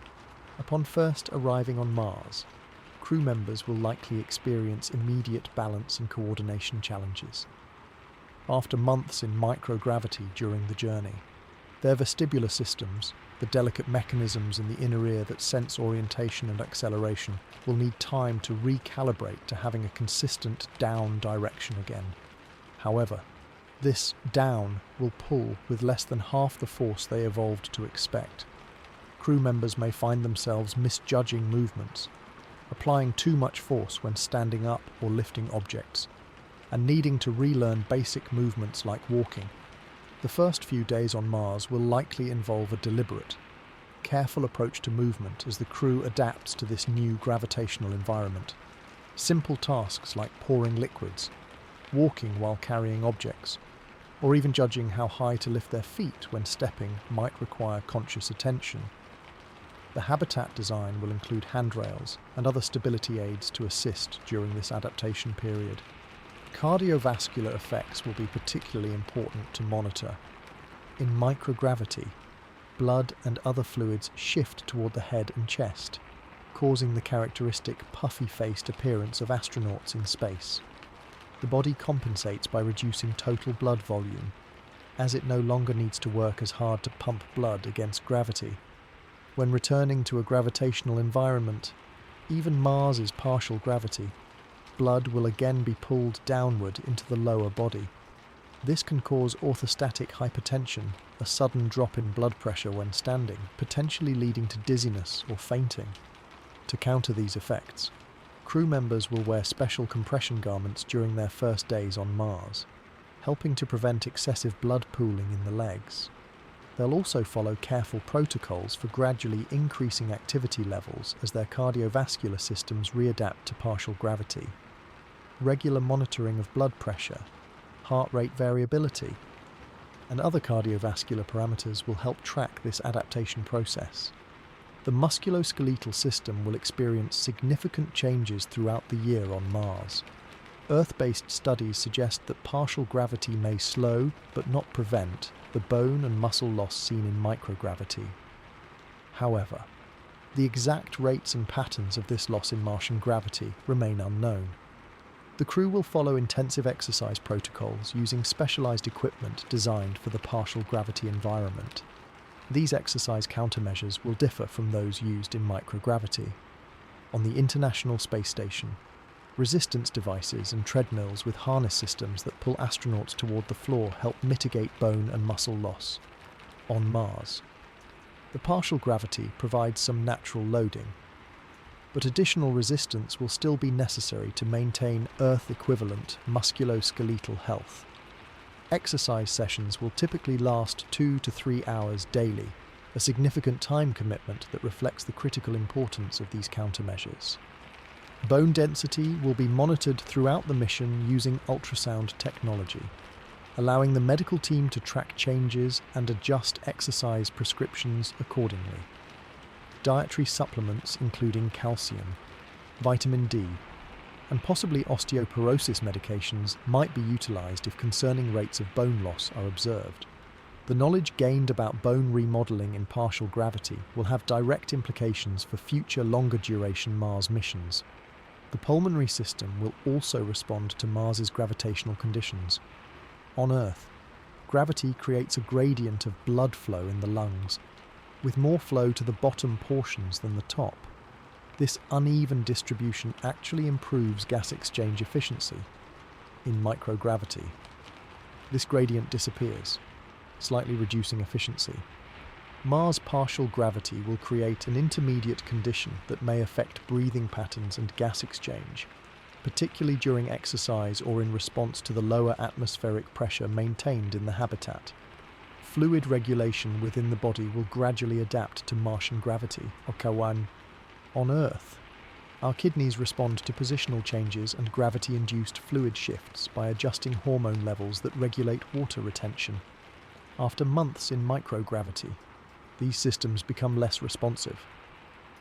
Upon first arriving on Mars, crew members will likely experience immediate balance and coordination challenges. After months in microgravity during the journey, their vestibular systems, the delicate mechanisms in the inner ear that sense orientation and acceleration, will need time to recalibrate to having a consistent down direction again. However, this down will pull with less than half the force they evolved to expect. Crew members may find themselves misjudging movements, applying too much force when standing up or lifting objects, and needing to relearn basic movements like walking. The first few days on Mars will likely involve a deliberate, careful approach to movement as the crew adapts to this new gravitational environment. Simple tasks like pouring liquids, walking while carrying objects, or even judging how high to lift their feet when stepping might require conscious attention. The habitat design will include handrails and other stability aids to assist during this adaptation period. Cardiovascular effects will be particularly important to monitor. In microgravity, blood and other fluids shift toward the head and chest, causing the characteristic puffy-faced appearance of astronauts in space. The body compensates by reducing total blood volume, as it no longer needs to work as hard to pump blood against gravity. When returning to a gravitational environment, even Mars's partial gravity, blood will again be pulled downward into the lower body. This can cause orthostatic hypertension, a sudden drop in blood pressure when standing, potentially leading to dizziness or fainting. To counter these effects, crew members will wear special compression garments during their first days on Mars, helping to prevent excessive blood pooling in the legs. They'll also follow careful protocols for gradually increasing activity levels as their cardiovascular systems readapt to partial gravity. Regular monitoring of blood pressure, heart rate variability, and other cardiovascular parameters will help track this adaptation process. The musculoskeletal system will experience significant changes throughout the year on Mars. Earth-based studies suggest that partial gravity may slow, but not prevent, the bone and muscle loss seen in microgravity. However, the exact rates and patterns of this loss in Martian gravity remain unknown. The crew will follow intensive exercise protocols using specialized equipment designed for the partial gravity environment. These exercise countermeasures will differ from those used in microgravity. On the International Space Station, resistance devices and treadmills with harness systems that pull astronauts toward the floor help mitigate bone and muscle loss. On Mars, the partial gravity provides some natural loading, but additional resistance will still be necessary to maintain Earth-equivalent musculoskeletal health. Exercise sessions will typically last 2 to 3 hours daily, a significant time commitment that reflects the critical importance of these countermeasures. Bone density will be monitored throughout the mission using ultrasound technology, allowing the medical team to track changes and adjust exercise prescriptions accordingly. Dietary supplements including calcium, vitamin D, and possibly osteoporosis medications might be utilized if concerning rates of bone loss are observed. The knowledge gained about bone remodeling in partial gravity will have direct implications for future longer-duration Mars missions. The pulmonary system will also respond to Mars's gravitational conditions. On Earth, gravity creates a gradient of blood flow in the lungs, with more flow to the bottom portions than the top. This uneven distribution actually improves gas exchange efficiency. In microgravity, this gradient disappears, slightly reducing efficiency. Mars' partial gravity will create an intermediate condition that may affect breathing patterns and gas exchange, particularly during exercise or in response to the lower atmospheric pressure maintained in the habitat. Fluid regulation within the body will gradually adapt to Martian gravity, or Kawan. On Earth, our kidneys respond to positional changes and gravity-induced fluid shifts by adjusting hormone levels that regulate water retention. After months in microgravity, these systems become less responsive.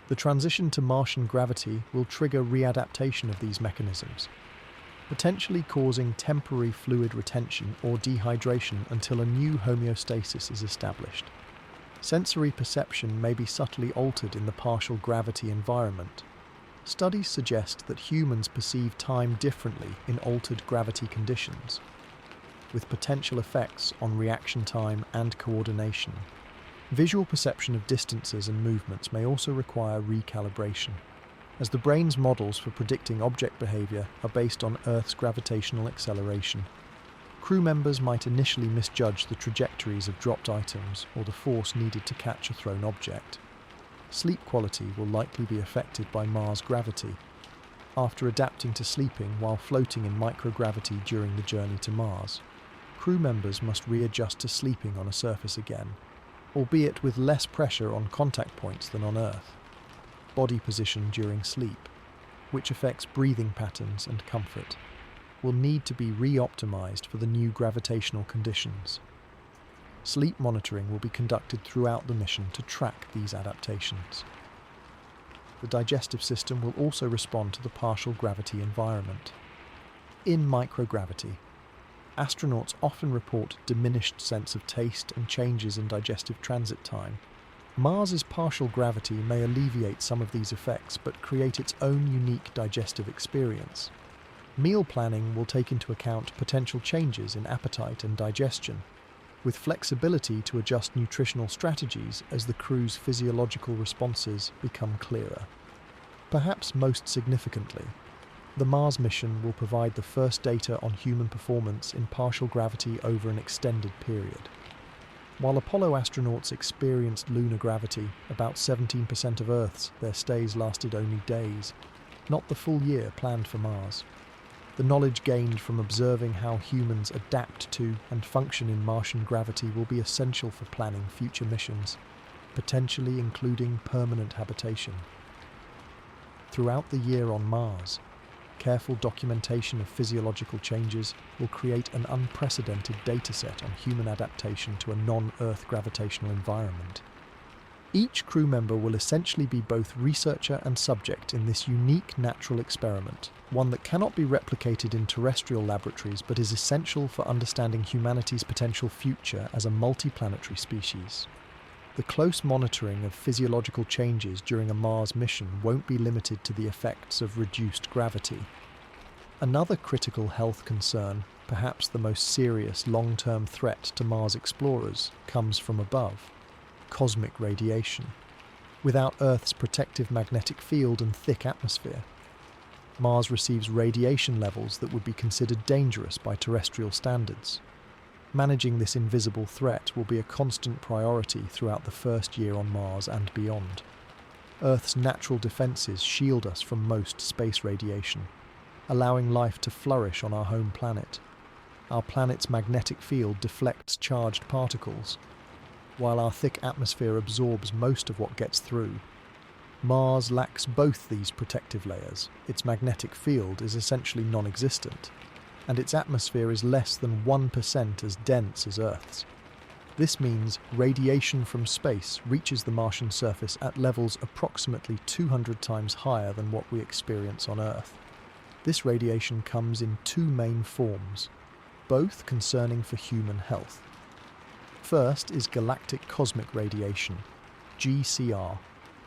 The transition to Martian gravity will trigger readaptation of these mechanisms, potentially causing temporary fluid retention or dehydration until a new homeostasis is established. Sensory perception may be subtly altered in the partial gravity environment. Studies suggest that humans perceive time differently in altered gravity conditions, with potential effects on reaction time and coordination. Visual perception of distances and movements may also require recalibration, as the brain's models for predicting object behavior are based on Earth's gravitational acceleration. Crew members might initially misjudge the trajectories of dropped items or the force needed to catch a thrown object. Sleep quality will likely be affected by Mars gravity. After adapting to sleeping while floating in microgravity during the journey to Mars, crew members must readjust to sleeping on a surface again, albeit with less pressure on contact points than on Earth. Body position during sleep, which affects breathing patterns and comfort, will need to be re-optimized for the new gravitational conditions. Sleep monitoring will be conducted throughout the mission to track these adaptations. The digestive system will also respond to the partial gravity environment. In microgravity, astronauts often report diminished sense of taste and changes in digestive transit time. Mars's partial gravity may alleviate some of these effects but create its own unique digestive experience. Meal planning will take into account potential changes in appetite and digestion, with flexibility to adjust nutritional strategies as the crew's physiological responses become clearer. Perhaps most significantly, the Mars mission will provide the first data on human performance in partial gravity over an extended period. While Apollo astronauts experienced lunar gravity, about 17% of Earth's, their stays lasted only days, not the full year planned for Mars. The knowledge gained from observing how humans adapt to and function in Martian gravity will be essential for planning future missions, potentially including permanent habitation. Throughout the year on Mars, careful documentation of physiological changes will create an unprecedented dataset on human adaptation to a non-Earth gravitational environment. Each crew member will essentially be both researcher and subject in this unique natural experiment, one that cannot be replicated in terrestrial laboratories but is essential for understanding humanity's potential future as a multiplanetary species. The close monitoring of physiological changes during a Mars mission won't be limited to the effects of reduced gravity. Another critical health concern, perhaps the most serious long-term threat to Mars explorers, comes from above: cosmic radiation. Without Earth's protective magnetic field and thick atmosphere, Mars receives radiation levels that would be considered dangerous by terrestrial standards. Managing this invisible threat will be a constant priority throughout the first year on Mars and beyond. Earth's natural defenses shield us from most space radiation, allowing life to flourish on our home planet. Our planet's magnetic field deflects charged particles, while our thick atmosphere absorbs most of what gets through. Mars lacks both these protective layers. Its magnetic field is essentially non-existent, and its atmosphere is less than 1% as dense as Earth's. This means radiation from space reaches the Martian surface at levels approximately 200 times higher than what we experience on Earth. This radiation comes in two main forms, both concerning for human health. First is galactic cosmic radiation, GCR,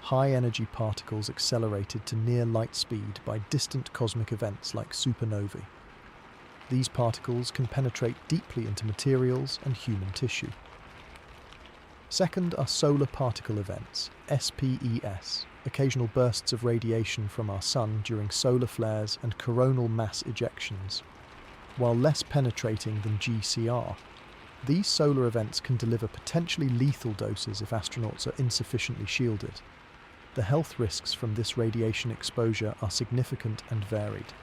high-energy particles accelerated to near light speed by distant cosmic events like supernovae. These particles can penetrate deeply into materials and human tissue. Second are solar particle events, SPES, occasional bursts of radiation from our Sun during solar flares and coronal mass ejections. While less penetrating than GCR, these solar events can deliver potentially lethal doses if astronauts are insufficiently shielded. The health risks from this radiation exposure are significant and varied.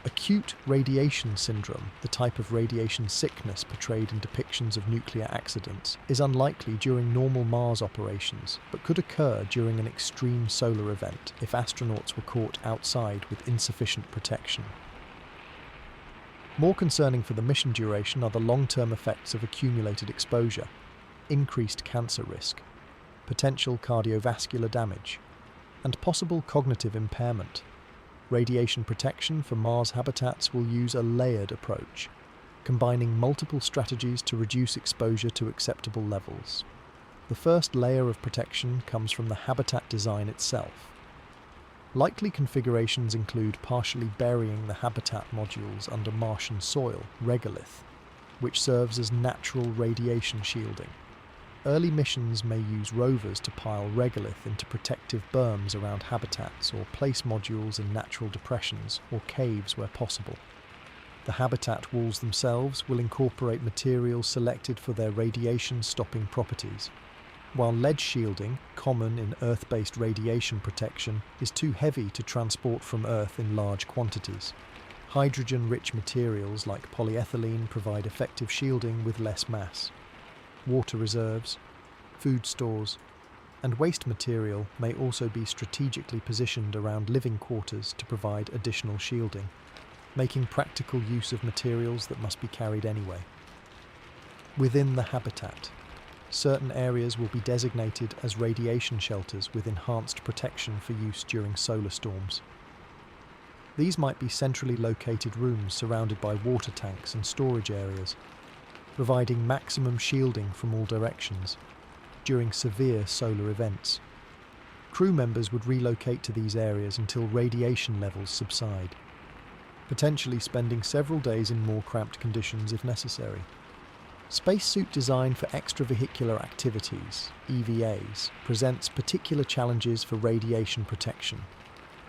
Acute radiation syndrome, the type of radiation sickness portrayed in depictions of nuclear accidents, is unlikely during normal Mars operations, but could occur during an extreme solar event if astronauts were caught outside with insufficient protection. More concerning for the mission duration are the long-term effects of accumulated exposure, increased cancer risk, potential cardiovascular damage, and possible cognitive impairment. Radiation protection for Mars habitats will use a layered approach, combining multiple strategies to reduce exposure to acceptable levels. The first layer of protection comes from the habitat design itself. Likely configurations include partially burying the habitat modules under Martian soil, regolith, which serves as natural radiation shielding. Early missions may use rovers to pile regolith into protective berms around habitats or place modules in natural depressions or caves where possible. The habitat walls themselves will incorporate materials selected for their radiation-stopping properties. While lead shielding, common in Earth-based radiation protection, is too heavy to transport from Earth in large quantities. Hydrogen-rich materials like polyethylene provide effective shielding with less mass. Water reserves, food stores, and waste material may also be strategically positioned around living quarters to provide additional shielding, making practical use of materials that must be carried anyway. Within the habitat, certain areas will be designated as radiation shelters with enhanced protection for use during solar storms. These might be centrally located rooms surrounded by water tanks and storage areas, providing maximum shielding from all directions during severe solar events. Crew members would relocate to these areas until radiation levels subside, potentially spending several days in more cramped conditions if necessary. Spacesuit design for extravehicular activities, EVAs, presents particular challenges for radiation protection.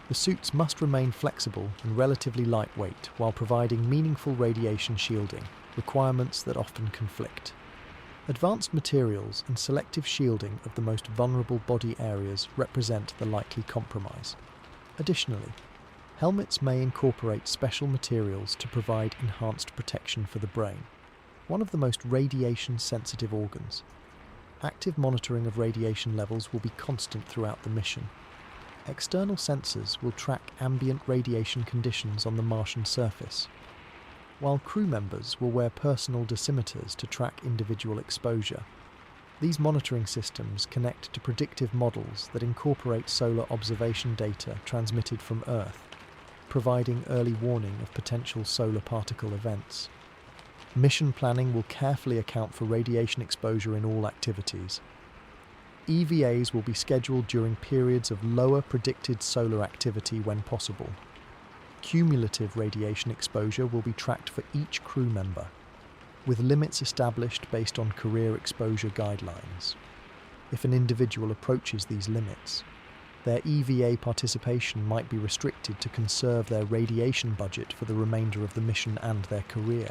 The suits must remain flexible and relatively lightweight while providing meaningful radiation shielding, requirements that often conflict. Advanced materials and selective shielding of the most vulnerable body areas represent the likely compromise. Additionally, helmets may incorporate special materials to provide enhanced protection for the brain, one of the most radiation-sensitive organs. Active monitoring of radiation levels will be constant throughout the mission. External sensors will track ambient radiation conditions on the Martian surface, while crew members will wear personal dosimeters to track individual exposure. These monitoring systems connect to predictive models that incorporate solar observation data transmitted from Earth, providing early warning of potential solar particle events. Mission planning will carefully account for radiation exposure in all activities. EVAs will be scheduled during periods of lower predicted solar activity when possible. Cumulative radiation exposure will be tracked for each crew member, with limits established based on career exposure guidelines. If an individual approaches these limits, their EVA participation might be restricted to conserve their radiation budget for the remainder of the mission and their career.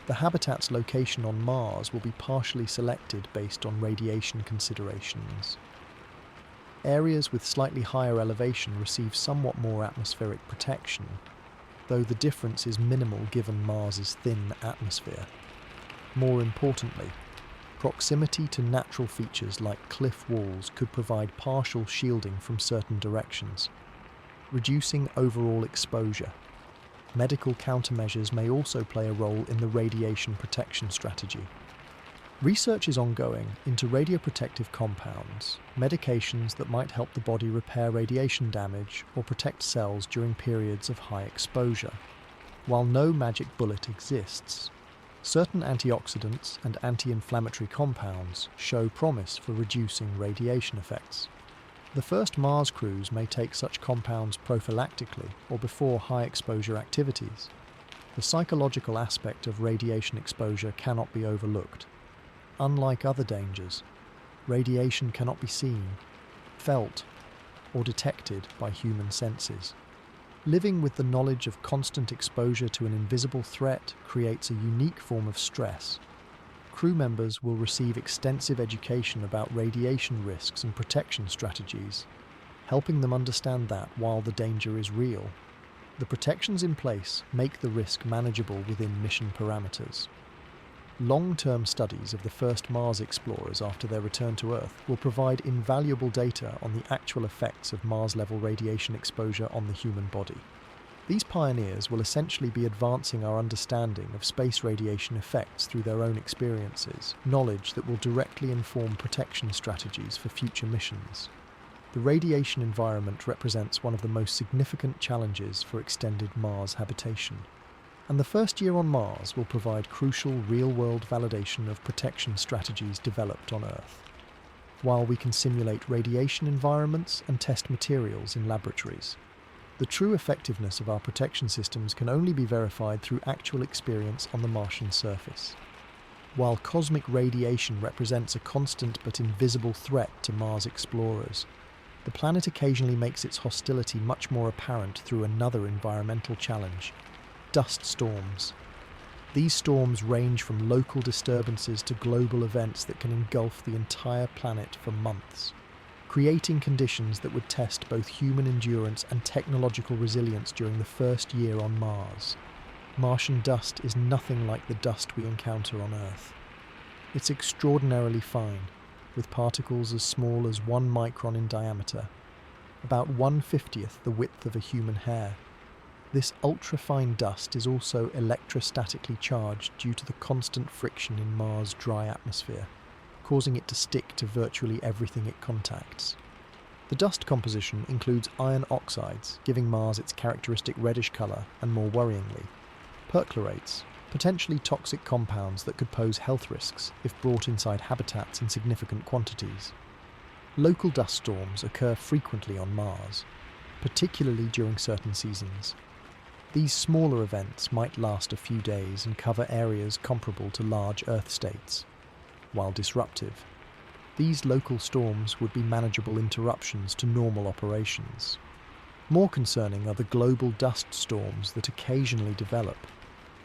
The habitat's location on Mars will be partially selected based on radiation considerations. Areas with slightly higher elevation receive somewhat more atmospheric protection, though the difference is minimal given Mars's thin atmosphere. More importantly, proximity to natural features like cliff walls could provide partial shielding from certain directions, reducing overall exposure. Medical countermeasures may also play a role in the radiation protection strategy. Research is ongoing into radioprotective compounds, medications that might help the body repair radiation damage or protect cells during periods of high exposure. While no magic bullet exists, Certain antioxidants and anti-inflammatory compounds show promise for reducing radiation effects. The first Mars crews may take such compounds prophylactically or before high-exposure activities. The psychological aspect of radiation exposure cannot be overlooked. Unlike other dangers, radiation cannot be seen, felt, or detected by human senses. Living with the knowledge of constant exposure to an invisible threat creates a unique form of stress. Crew members will receive extensive education about radiation risks and protection strategies, helping them understand that while the danger is real, the protections in place make the risk manageable within mission parameters. Long-term studies of the first Mars explorers after their return to Earth will provide invaluable data on the actual effects of Mars-level radiation exposure on the human body. These pioneers will essentially be advancing our understanding of space radiation effects through their own experiences, knowledge that will directly inform protection strategies for future missions. The radiation environment represents one of the most significant challenges for extended Mars habitation, and the first year on Mars will provide crucial real-world validation of protection strategies developed on Earth. While we can simulate radiation environments and test materials in laboratories, the true effectiveness of our protection systems can only be verified through actual experience on the Martian surface. While cosmic radiation represents a constant but invisible threat to Mars explorers, the planet occasionally makes its hostility much more apparent through another environmental challenge: dust storms. These storms range from local disturbances to global events that can engulf the entire planet for months, creating conditions that would test both human endurance and technological resilience during the first year on Mars. Martian dust is nothing like the dust we encounter on Earth. It's extraordinarily fine, with particles as small as 1 micron in diameter, about 1/50th the width of a human hair. This ultra-fine dust is also electrostatically charged due to the constant friction in Mars' dry atmosphere, causing it to stick to virtually everything it contacts. The dust composition includes iron oxides, giving Mars its characteristic reddish colour, and more worryingly, perchlorates, potentially toxic compounds that could pose health risks if brought inside habitats in significant quantities. Local dust storms occur frequently on Mars, particularly during certain seasons. These smaller events might last a few days and cover areas comparable to large Earth states. While disruptive, these local storms would be manageable interruptions to normal operations. More concerning are the global dust storms that occasionally develop,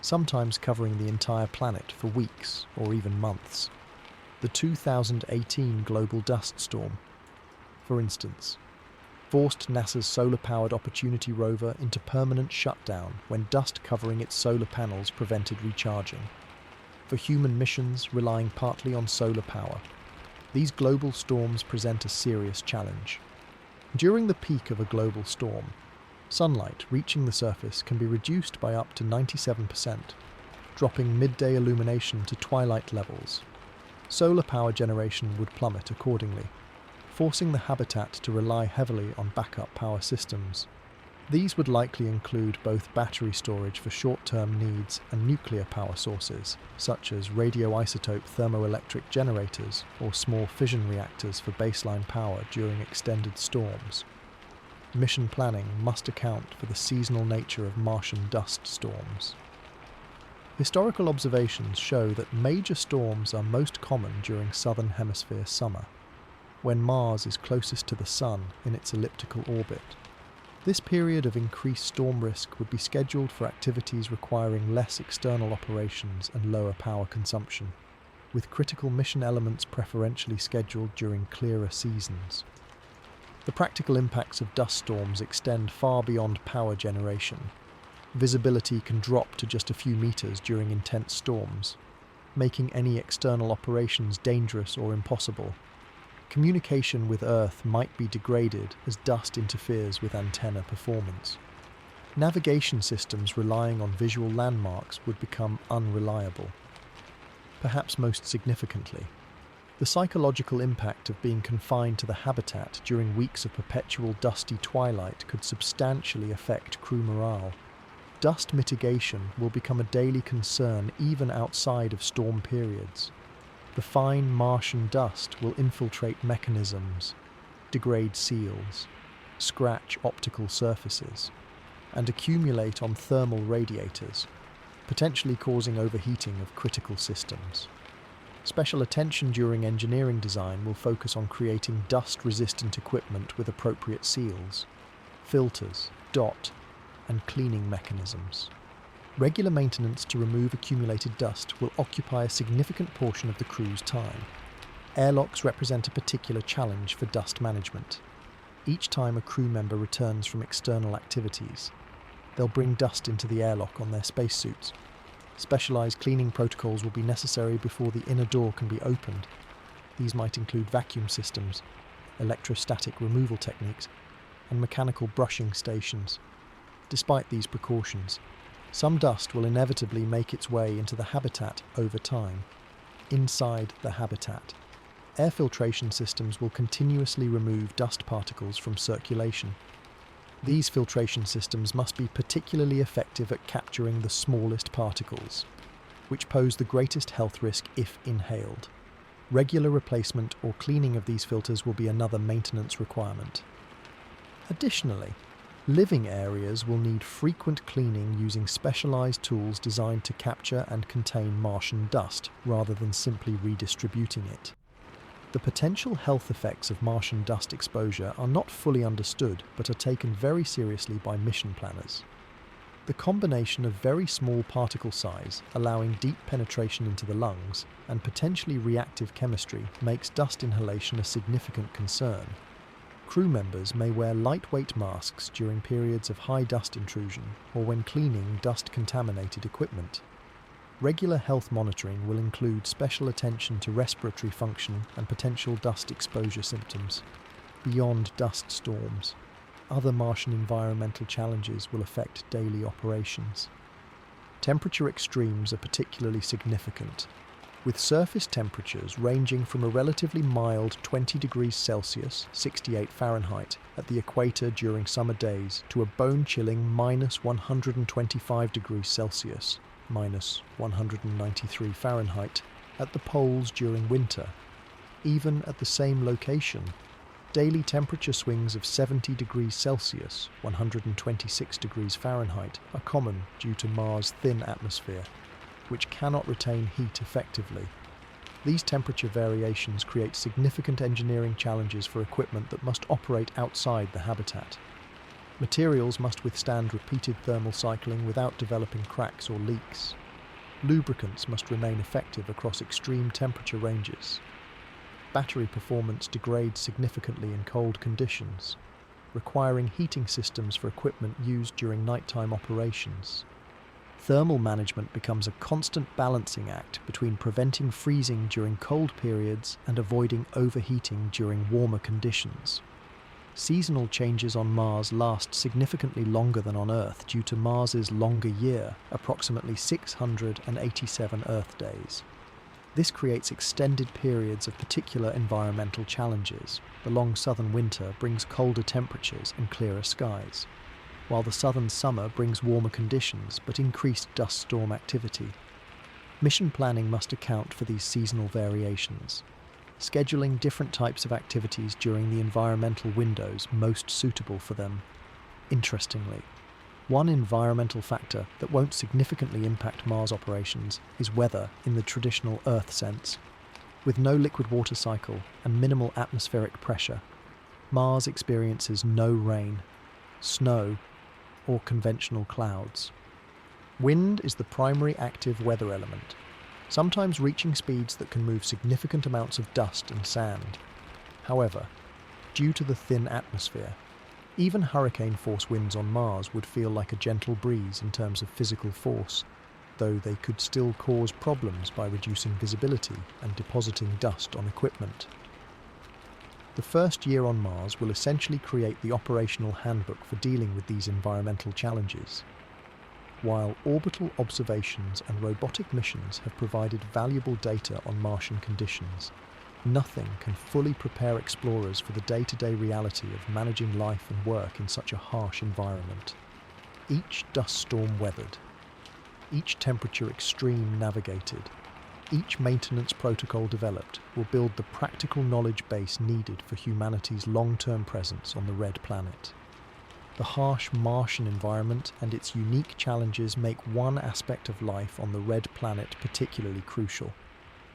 sometimes covering the entire planet for weeks or even months. The 2018 global dust storm, for instance, forced NASA's solar-powered Opportunity rover into permanent shutdown when dust covering its solar panels prevented recharging. For human missions relying partly on solar power, these global storms present a serious challenge. During the peak of a global storm, sunlight reaching the surface can be reduced by up to 97%, dropping midday illumination to twilight levels. Solar power generation would plummet accordingly, forcing the habitat to rely heavily on backup power systems. These would likely include both battery storage for short-term needs and nuclear power sources, such as radioisotope thermoelectric generators or small fission reactors for baseline power during extended storms. Mission planning must account for the seasonal nature of Martian dust storms. Historical observations show that major storms are most common during southern hemisphere summer, when Mars is closest to the Sun in its elliptical orbit. This period of increased storm risk would be scheduled for activities requiring less external operations and lower power consumption, with critical mission elements preferentially scheduled during clearer seasons. The practical impacts of dust storms extend far beyond power generation. Visibility can drop to just a few meters during intense storms, making any external operations dangerous or impossible. Communication with Earth might be degraded as dust interferes with antenna performance. Navigation systems relying on visual landmarks would become unreliable. Perhaps most significantly, the psychological impact of being confined to the habitat during weeks of perpetual dusty twilight could substantially affect crew morale. Dust mitigation will become a daily concern even outside of storm periods. The fine Martian dust will infiltrate mechanisms, degrade seals, scratch optical surfaces, and accumulate on thermal radiators, potentially causing overheating of critical systems. Special attention during engineering design will focus on creating dust-resistant equipment with appropriate seals, filters, dot, and cleaning mechanisms. Regular maintenance to remove accumulated dust will occupy a significant portion of the crew's time. Airlocks represent a particular challenge for dust management. Each time a crew member returns from external activities, they'll bring dust into the airlock on their spacesuits. Specialized cleaning protocols will be necessary before the inner door can be opened. These might include vacuum systems, electrostatic removal techniques, and mechanical brushing stations. Despite these precautions, some dust will inevitably make its way into the habitat over time. Inside the habitat, air filtration systems will continuously remove dust particles from circulation. These filtration systems must be particularly effective at capturing the smallest particles, which pose the greatest health risk if inhaled. Regular replacement or cleaning of these filters will be another maintenance requirement. Additionally, living areas will need frequent cleaning using specialized tools designed to capture and contain Martian dust rather than simply redistributing it. The potential health effects of Martian dust exposure are not fully understood but are taken very seriously by mission planners. The combination of very small particle size, allowing deep penetration into the lungs, and potentially reactive chemistry makes dust inhalation a significant concern. Crew members may wear lightweight masks during periods of high dust intrusion or when cleaning dust-contaminated equipment. Regular health monitoring will include special attention to respiratory function and potential dust exposure symptoms. Beyond dust storms, other Martian environmental challenges will affect daily operations. Temperature extremes are particularly significant, with surface temperatures ranging from a relatively mild 20 degrees Celsius (68 Fahrenheit) at the equator during summer days to a bone-chilling minus 125 degrees Celsius minus 193 Fahrenheit at the poles during winter. Even at the same location, daily temperature swings of 70 degrees Celsius, 126 degrees Fahrenheit, are common due to Mars' thin atmosphere, which cannot retain heat effectively. These temperature variations create significant engineering challenges for equipment that must operate outside the habitat. Materials must withstand repeated thermal cycling without developing cracks or leaks. Lubricants must remain effective across extreme temperature ranges. Battery performance degrades significantly in cold conditions, requiring heating systems for equipment used during nighttime operations. Thermal management becomes a constant balancing act between preventing freezing during cold periods and avoiding overheating during warmer conditions. Seasonal changes on Mars last significantly longer than on Earth due to Mars's longer year, approximately 687 Earth days. This creates extended periods of particular environmental challenges. The long southern winter brings colder temperatures and clearer skies, while the southern summer brings warmer conditions but increased dust storm activity. Mission planning must account for these seasonal variations, scheduling different types of activities during the environmental windows most suitable for them. Interestingly, one environmental factor that won't significantly impact Mars operations is weather in the traditional Earth sense. With no liquid water cycle and minimal atmospheric pressure, Mars experiences no rain, snow, or conventional clouds. Wind is the primary active weather element, sometimes reaching speeds that can move significant amounts of dust and sand. However, due to the thin atmosphere, even hurricane-force winds on Mars would feel like a gentle breeze in terms of physical force, though they could still cause problems by reducing visibility and depositing dust on equipment. The first year on Mars will essentially create the operational handbook for dealing with these environmental challenges. While orbital observations and robotic missions have provided valuable data on Martian conditions, nothing can fully prepare explorers for the day-to-day reality of managing life and work in such a harsh environment. each dust storm weathered, each temperature extreme navigated, each maintenance protocol developed will build the practical knowledge base needed for humanity's long-term presence on the Red Planet. The harsh Martian environment and its unique challenges make one aspect of life on the Red Planet particularly crucial: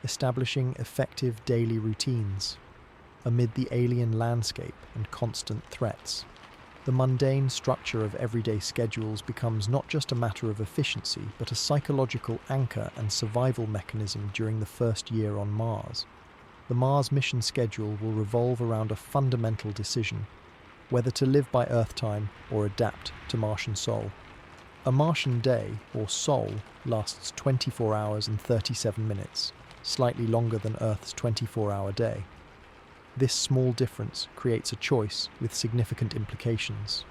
establishing effective daily routines amid the alien landscape and constant threats. The mundane structure of everyday schedules becomes not just a matter of efficiency, but a psychological anchor and survival mechanism during the first year on Mars. The Mars mission schedule will revolve around a fundamental decision: whether to live by Earth time or adapt to Martian Sol. A Martian day, or Sol, lasts 24 hours and 37 minutes, slightly longer than Earth's 24-hour day. This small difference creates a choice with significant implications.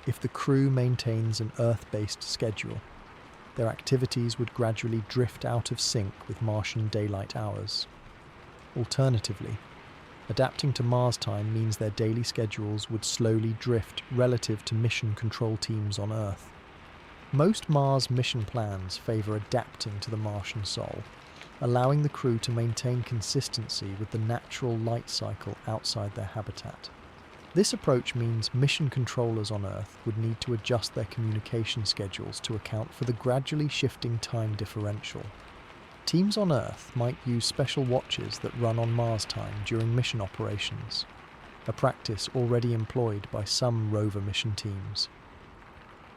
If the crew maintains an Earth-based schedule, their activities would gradually drift out of sync with Martian daylight hours. Alternatively, adapting to Mars time means their daily schedules would slowly drift relative to mission control teams on Earth. Most Mars mission plans favor adapting to the Martian Sol, allowing the crew to maintain consistency with the natural light cycle outside their habitat. This approach means mission controllers on Earth would need to adjust their communication schedules to account for the gradually shifting time differential. Teams on Earth might use special watches that run on Mars time during mission operations, a practice already employed by some rover mission teams.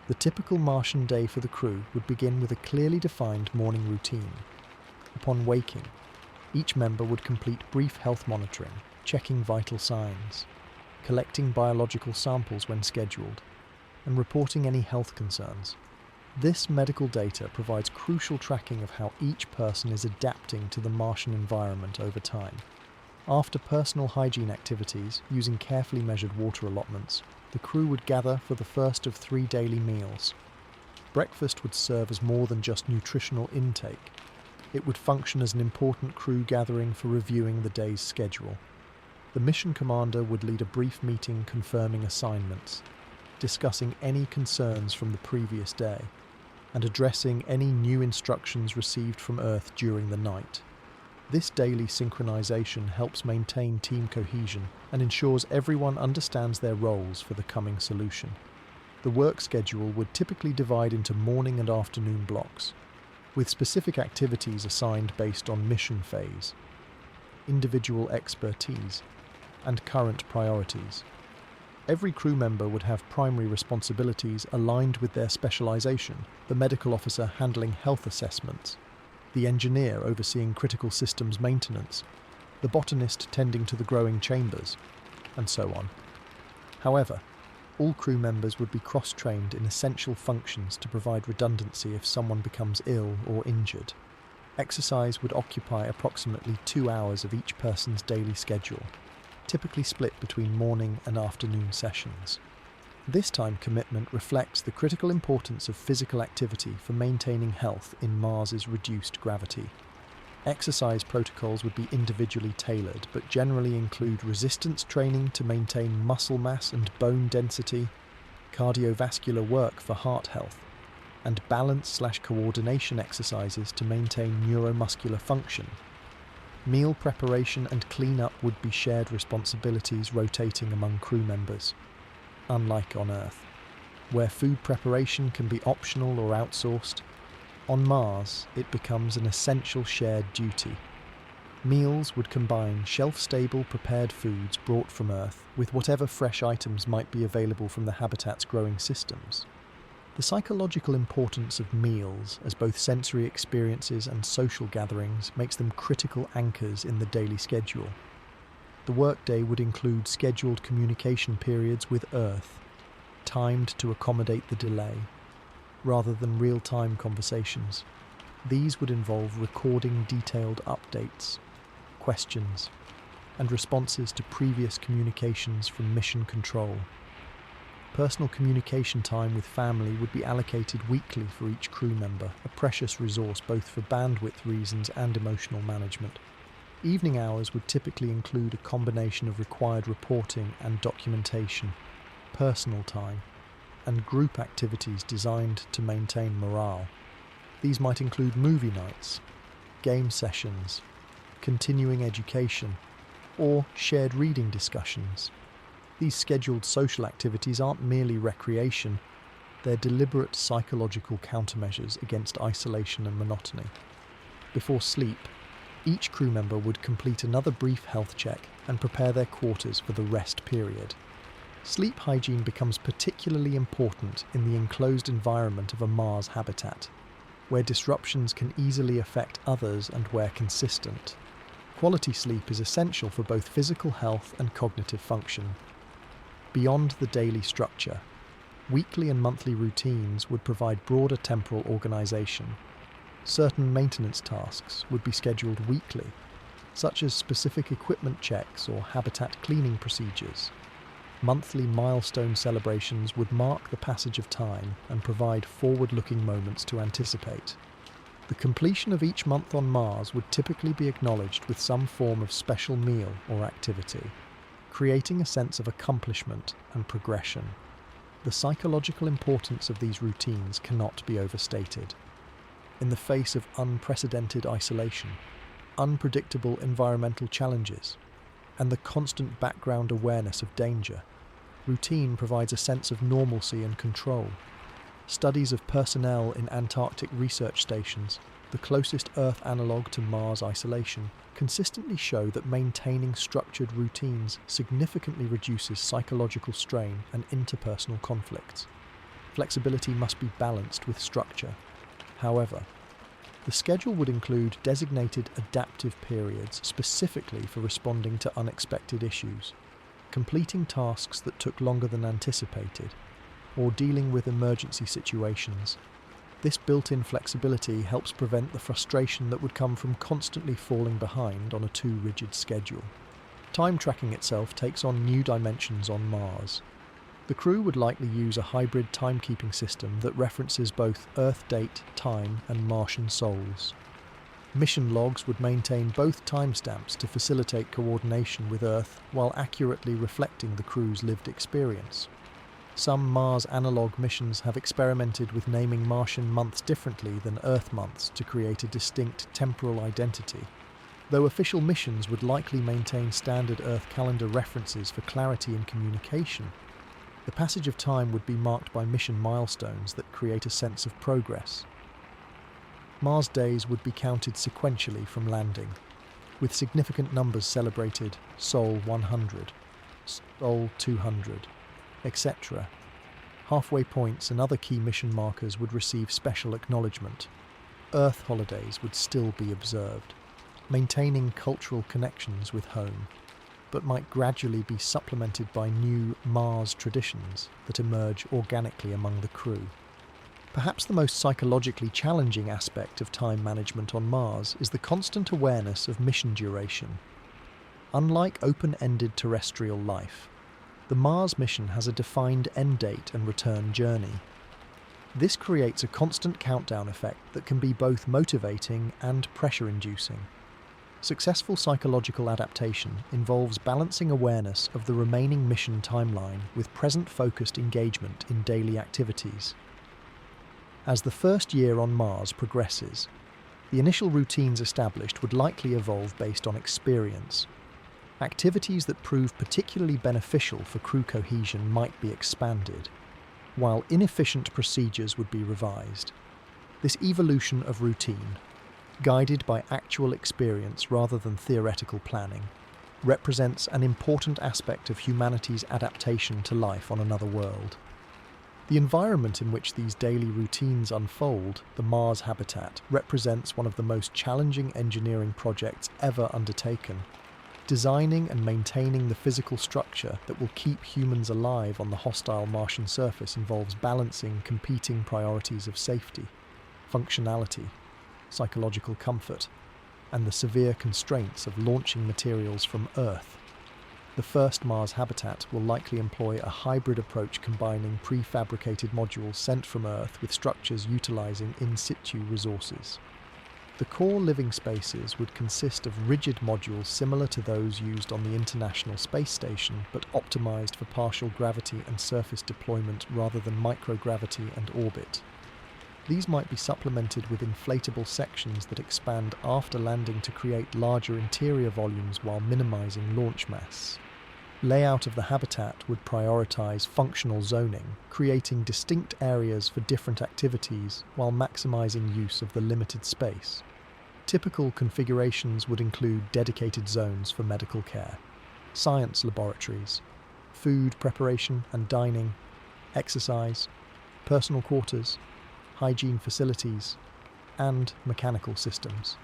The typical Martian day for the crew would begin with a clearly defined morning routine. Upon waking, each member would complete brief health monitoring, checking vital signs, collecting biological samples when scheduled, and reporting any health concerns. This medical data provides crucial tracking of how each person is adapting to the Martian environment over time. After personal hygiene activities, using carefully measured water allotments, the crew would gather for the first of 3 daily meals. Breakfast would serve as more than just nutritional intake. It would function as an important crew gathering for reviewing the day's schedule. The mission commander would lead a brief meeting confirming assignments, discussing any concerns from the previous day, and addressing any new instructions received from Earth during the night. This daily synchronization helps maintain team cohesion and ensures everyone understands their roles for the coming solution. The work schedule would typically divide into morning and afternoon blocks, with specific activities assigned based on mission phase, individual expertise, and current priorities. Every crew member would have primary responsibilities aligned with their specialization: the medical officer handling health assessments, the engineer overseeing critical systems maintenance, the botanist tending to the growing chambers, and so on. However, all crew members would be cross-trained in essential functions to provide redundancy if someone becomes ill or injured. Exercise would occupy approximately 2 hours of each person's daily schedule, typically split between morning and afternoon sessions. This time commitment reflects the critical importance of physical activity for maintaining health in Mars's reduced gravity. Exercise protocols would be individually tailored, but generally include resistance training to maintain muscle mass and bone density, cardiovascular work for heart health, and balance/coordination exercises to maintain neuromuscular function. Meal preparation and cleanup would be shared responsibilities rotating among crew members. Unlike on Earth, where food preparation can be optional or outsourced, on Mars it becomes an essential shared duty. Meals would combine shelf-stable prepared foods brought from Earth with whatever fresh items might be available from the habitat's growing systems. The psychological importance of meals as both sensory experiences and social gatherings makes them critical anchors in the daily schedule. The workday would include scheduled communication periods with Earth, timed to accommodate the delay, rather than real-time conversations. These would involve recording detailed updates, questions, and responses to previous communications from mission control. Personal communication time with family would be allocated weekly for each crew member, a precious resource both for bandwidth reasons and emotional management. Evening hours would typically include a combination of required reporting and documentation, personal time, and group activities designed to maintain morale. These might include movie nights, game sessions, continuing education, or shared reading discussions. These scheduled social activities aren't merely recreation, they're deliberate psychological countermeasures against isolation and monotony. Before sleep, each crew member would complete another brief health check and prepare their quarters for the rest period. Sleep hygiene becomes particularly important in the enclosed environment of a Mars habitat, where disruptions can easily affect others and where consistent. Quality sleep is essential for both physical health and cognitive function. Beyond the daily structure, weekly and monthly routines would provide broader temporal organization. Certain maintenance tasks would be scheduled weekly, such as specific equipment checks or habitat cleaning procedures. Monthly milestone celebrations would mark the passage of time and provide forward-looking moments to anticipate. The completion of each month on Mars would typically be acknowledged with some form of special meal or activity, creating a sense of accomplishment and progression. The psychological importance of these routines cannot be overstated. In the face of unprecedented isolation, unpredictable environmental challenges, and the constant background awareness of danger, routine provides a sense of normalcy and control. Studies of personnel in Antarctic research stations, the closest Earth analogue to Mars isolation, consistently show that maintaining structured routines significantly reduces psychological strain and interpersonal conflicts. Flexibility must be balanced with structure. However, the schedule would include designated adaptive periods specifically for responding to unexpected issues, completing tasks that took longer than anticipated, or dealing with emergency situations. This built-in flexibility helps prevent the frustration that would come from constantly falling behind on a too rigid schedule. Time tracking itself takes on new dimensions on Mars. The crew would likely use a hybrid timekeeping system that references both Earth date, time, and Martian sols. Mission logs would maintain both timestamps to facilitate coordination with Earth while accurately reflecting the crew's lived experience. Some Mars analog missions have experimented with naming Martian months differently than Earth months to create a distinct temporal identity. Though official missions would likely maintain standard Earth calendar references for clarity in communication, the passage of time would be marked by mission milestones that create a sense of progress. Mars days would be counted sequentially from landing, with significant numbers celebrated: Sol 100, Sol 200, etc. Halfway points and other key mission markers would receive special acknowledgement. Earth holidays would still be observed, maintaining cultural connections with home, but might gradually be supplemented by new Mars traditions that emerge organically among the crew. Perhaps the most psychologically challenging aspect of time management on Mars is the constant awareness of mission duration. Unlike open-ended terrestrial life, the Mars mission has a defined end date and return journey. This creates a constant countdown effect that can be both motivating and pressure-inducing. Successful psychological adaptation involves balancing awareness of the remaining mission timeline with present-focused engagement in daily activities. As the first year on Mars progresses, the initial routines established would likely evolve based on experience. Activities that prove particularly beneficial for crew cohesion might be expanded, while inefficient procedures would be revised. This evolution of routine, guided by actual experience rather than theoretical planning, represents an important aspect of humanity's adaptation to life on another world. The environment in which these daily routines unfold, the Mars habitat, represents one of the most challenging engineering projects ever undertaken. Designing and maintaining the physical structure that will keep humans alive on the hostile Martian surface involves balancing competing priorities of safety, functionality, psychological comfort, and the severe constraints of launching materials from Earth. The first Mars habitat will likely employ a hybrid approach combining prefabricated modules sent from Earth with structures utilizing in situ resources. The core living spaces would consist of rigid modules similar to those used on the International Space Station, but optimized for partial gravity and surface deployment rather than microgravity and orbit. These might be supplemented with inflatable sections that expand after landing to create larger interior volumes while minimizing launch mass. Layout of the habitat would prioritize functional zoning, creating distinct areas for different activities while maximizing use of the limited space. Typical configurations would include dedicated zones for medical care, science laboratories, food preparation and dining, exercise, personal quarters, hygiene facilities, and mechanical systems.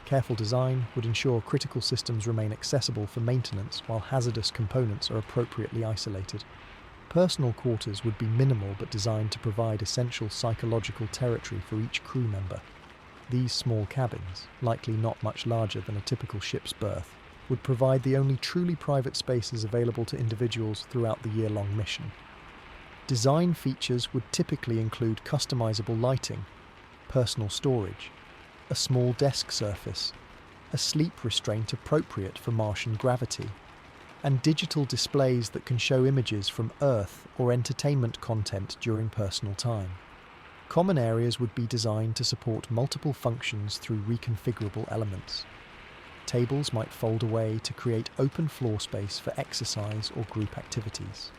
Careful design would ensure critical systems remain accessible for maintenance while hazardous components are appropriately isolated. Personal quarters would be minimal but designed to provide essential psychological territory for each crew member. These small cabins, likely not much larger than a typical ship's berth, would provide the only truly private spaces available to individuals throughout the year-long mission. Design features would typically include customizable lighting, personal storage, a small desk surface, a sleep restraint appropriate for Martian gravity, and digital displays that can show images from Earth or entertainment content during personal time. Common areas would be designed to support multiple functions through reconfigurable elements. Tables might fold away to create open floor space for exercise or group activities.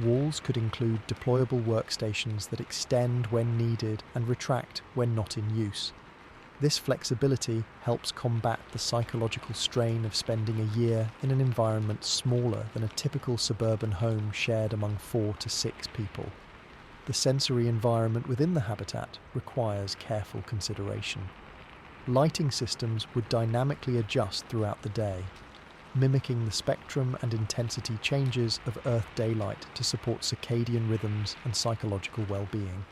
Walls could include deployable workstations that extend when needed and retract when not in use. This flexibility helps combat the psychological strain of spending a year in an environment smaller than a typical suburban home shared among 4 to 6 people. The sensory environment within the habitat requires careful consideration. Lighting systems would dynamically adjust throughout the day, mimicking the spectrum and intensity changes of Earth daylight to support circadian rhythms and psychological well-being.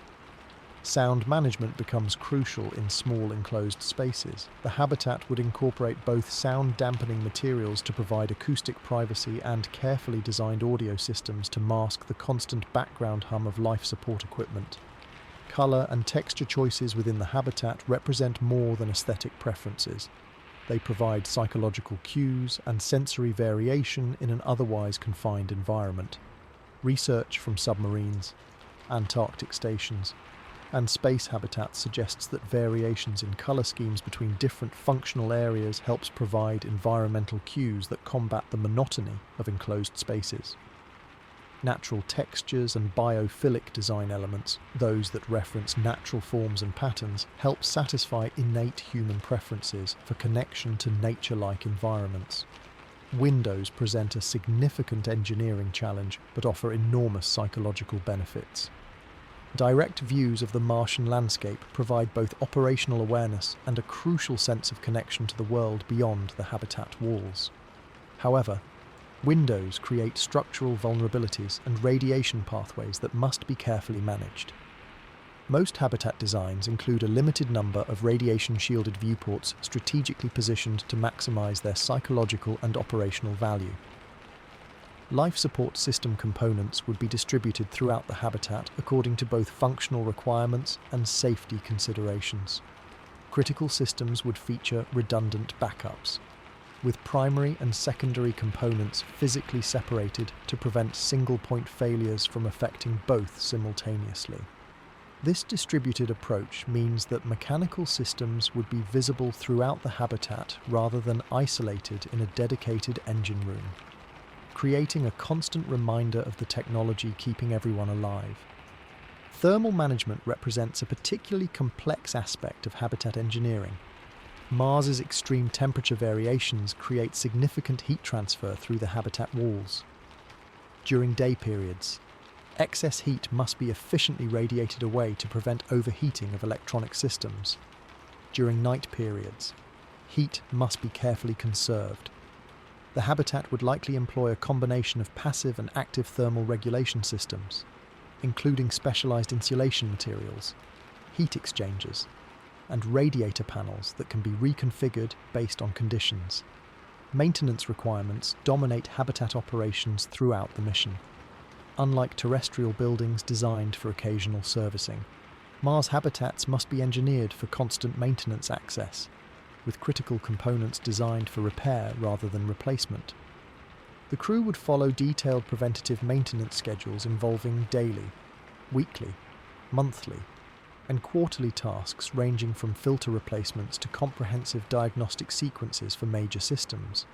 Sound management becomes crucial in small enclosed spaces. The habitat would incorporate both sound dampening materials to provide acoustic privacy and carefully designed audio systems to mask the constant background hum of life support equipment. Colour and texture choices within the habitat represent more than aesthetic preferences. They provide psychological cues and sensory variation in an otherwise confined environment. Research from submarines, Antarctic stations, and space habitats suggests that variations in colour schemes between different functional areas helps provide environmental cues that combat the monotony of enclosed spaces. Natural textures and biophilic design elements, those that reference natural forms and patterns, help satisfy innate human preferences for connection to nature-like environments. Windows present a significant engineering challenge but offer enormous psychological benefits. Direct views of the Martian landscape provide both operational awareness and a crucial sense of connection to the world beyond the habitat walls. However, windows create structural vulnerabilities and radiation pathways that must be carefully managed. Most habitat designs include a limited number of radiation-shielded viewports strategically positioned to maximize their psychological and operational value. Life support system components would be distributed throughout the habitat according to both functional requirements and safety considerations. Critical systems would feature redundant backups, with primary and secondary components physically separated to prevent single-point failures from affecting both simultaneously. This distributed approach means that mechanical systems would be visible throughout the habitat rather than isolated in a dedicated engine room, creating a constant reminder of the technology keeping everyone alive. Thermal management represents a particularly complex aspect of habitat engineering. Mars's extreme temperature variations create significant heat transfer through the habitat walls. During day periods, excess heat must be efficiently radiated away to prevent overheating of electronic systems. During night periods, heat must be carefully conserved. The habitat would likely employ a combination of passive and active thermal regulation systems, including specialized insulation materials, heat exchangers, and radiator panels that can be reconfigured based on conditions. Maintenance requirements dominate habitat operations throughout the mission. Unlike terrestrial buildings designed for occasional servicing, Mars habitats must be engineered for constant maintenance access, with critical components designed for repair rather than replacement. The crew would follow detailed preventative maintenance schedules involving daily, weekly, monthly, and quarterly tasks ranging from filter replacements to comprehensive diagnostic sequences for major systems.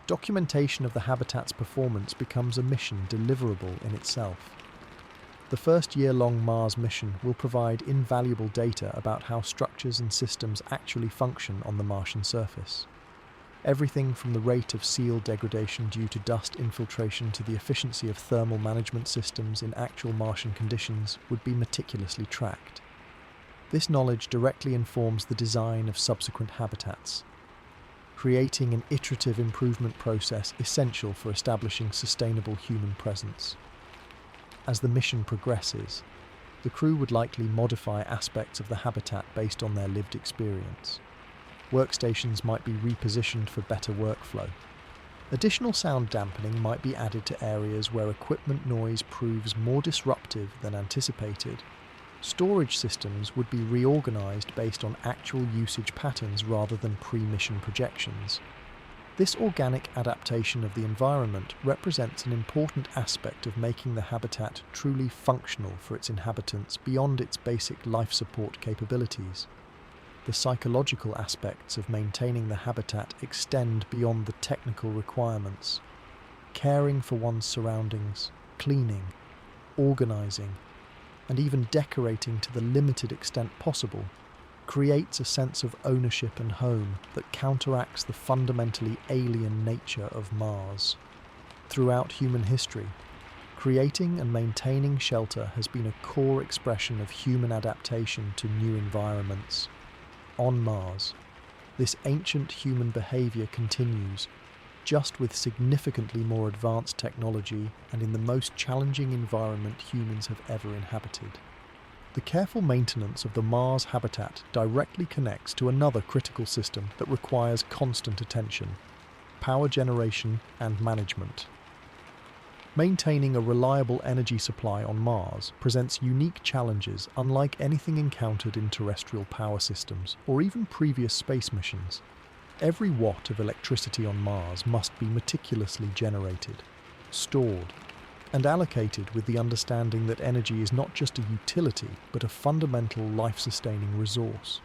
Documentation of the habitat's performance becomes a mission deliverable in itself. The first year-long Mars mission will provide invaluable data about how structures and systems actually function on the Martian surface. Everything from the rate of seal degradation due to dust infiltration to the efficiency of thermal management systems in actual Martian conditions would be meticulously tracked. This knowledge directly informs the design of subsequent habitats, creating an iterative improvement process essential for establishing sustainable human presence. As the mission progresses, the crew would likely modify aspects of the habitat based on their lived experience. Workstations might be repositioned for better workflow. Additional sound dampening might be added to areas where equipment noise proves more disruptive than anticipated. Storage systems would be reorganized based on actual usage patterns rather than pre-mission projections. This organic adaptation of the environment represents an important aspect of making the habitat truly functional for its inhabitants beyond its basic life support capabilities. The psychological aspects of maintaining the habitat extend beyond the technical requirements. Caring for one's surroundings, cleaning, organizing, and even decorating to the limited extent possible creates a sense of ownership and home that counteracts the fundamentally alien nature of Mars. Throughout human history, creating and maintaining shelter has been a core expression of human adaptation to new environments. On Mars, this ancient human behavior continues, just with significantly more advanced technology and in the most challenging environment humans have ever inhabited. The careful maintenance of the Mars habitat directly connects to another critical system that requires constant attention: power generation and management. Maintaining a reliable energy supply on Mars presents unique challenges unlike anything encountered in terrestrial power systems or even previous space missions. Every watt of electricity on Mars must be meticulously generated, stored, and allocated with the understanding that energy is not just a utility but a fundamental life-sustaining resource.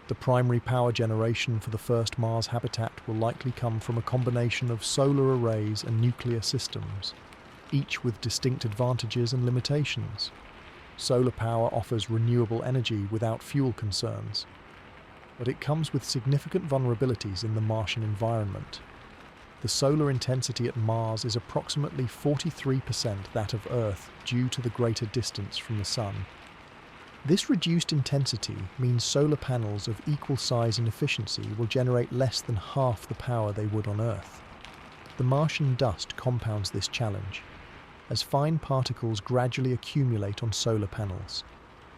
The primary power generation for the first Mars habitat will likely come from a combination of solar arrays and nuclear systems, each with distinct advantages and limitations. Solar power offers renewable energy without fuel concerns, but it comes with significant vulnerabilities in the Martian environment. The solar intensity at Mars is approximately 43% that of Earth due to the greater distance from the Sun. This reduced intensity means solar panels of equal size and efficiency will generate less than half the power they would on Earth. The Martian dust compounds this challenge, as fine particles gradually accumulate on solar panels.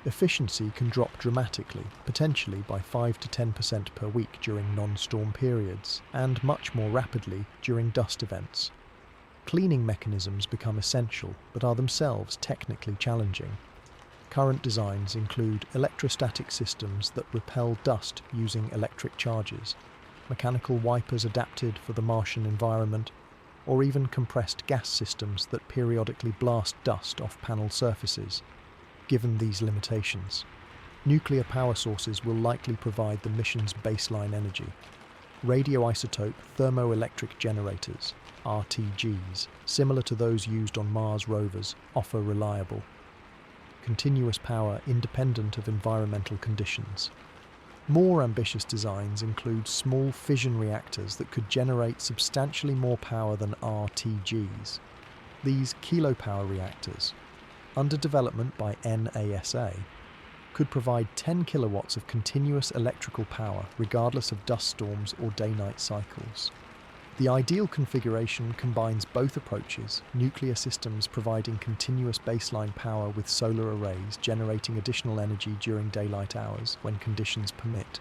Efficiency can drop dramatically, potentially by 5 to 10% per week during non-storm periods, and much more rapidly during dust events. Cleaning mechanisms become essential, but are themselves technically challenging. Current designs include electrostatic systems that repel dust using electric charges, mechanical wipers adapted for the Martian environment, or even compressed gas systems that periodically blast dust off panel surfaces. Given these limitations, nuclear power sources will likely provide the mission's baseline energy. Radioisotope thermoelectric generators, RTGs, similar to those used on Mars rovers, offer reliable, continuous power independent of environmental conditions. More ambitious designs include small fission reactors that could generate substantially more power than RTGs. These kilopower reactors, under development by NASA, could provide 10 kilowatts of continuous electrical power regardless of dust storms or day-night cycles. The ideal configuration combines both approaches, nuclear systems providing continuous baseline power with solar arrays generating additional energy during daylight hours when conditions permit.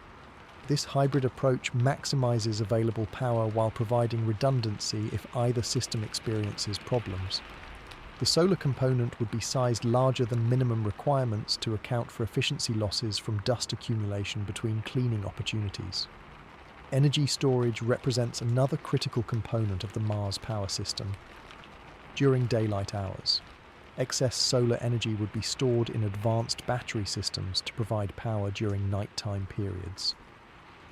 This hybrid approach maximizes available power while providing redundancy if either system experiences problems. The solar component would be sized larger than minimum requirements to account for efficiency losses from dust accumulation between cleaning opportunities. Energy storage represents another critical component of the Mars power system. During daylight hours, excess solar energy would be stored in advanced battery systems to provide power during nighttime periods.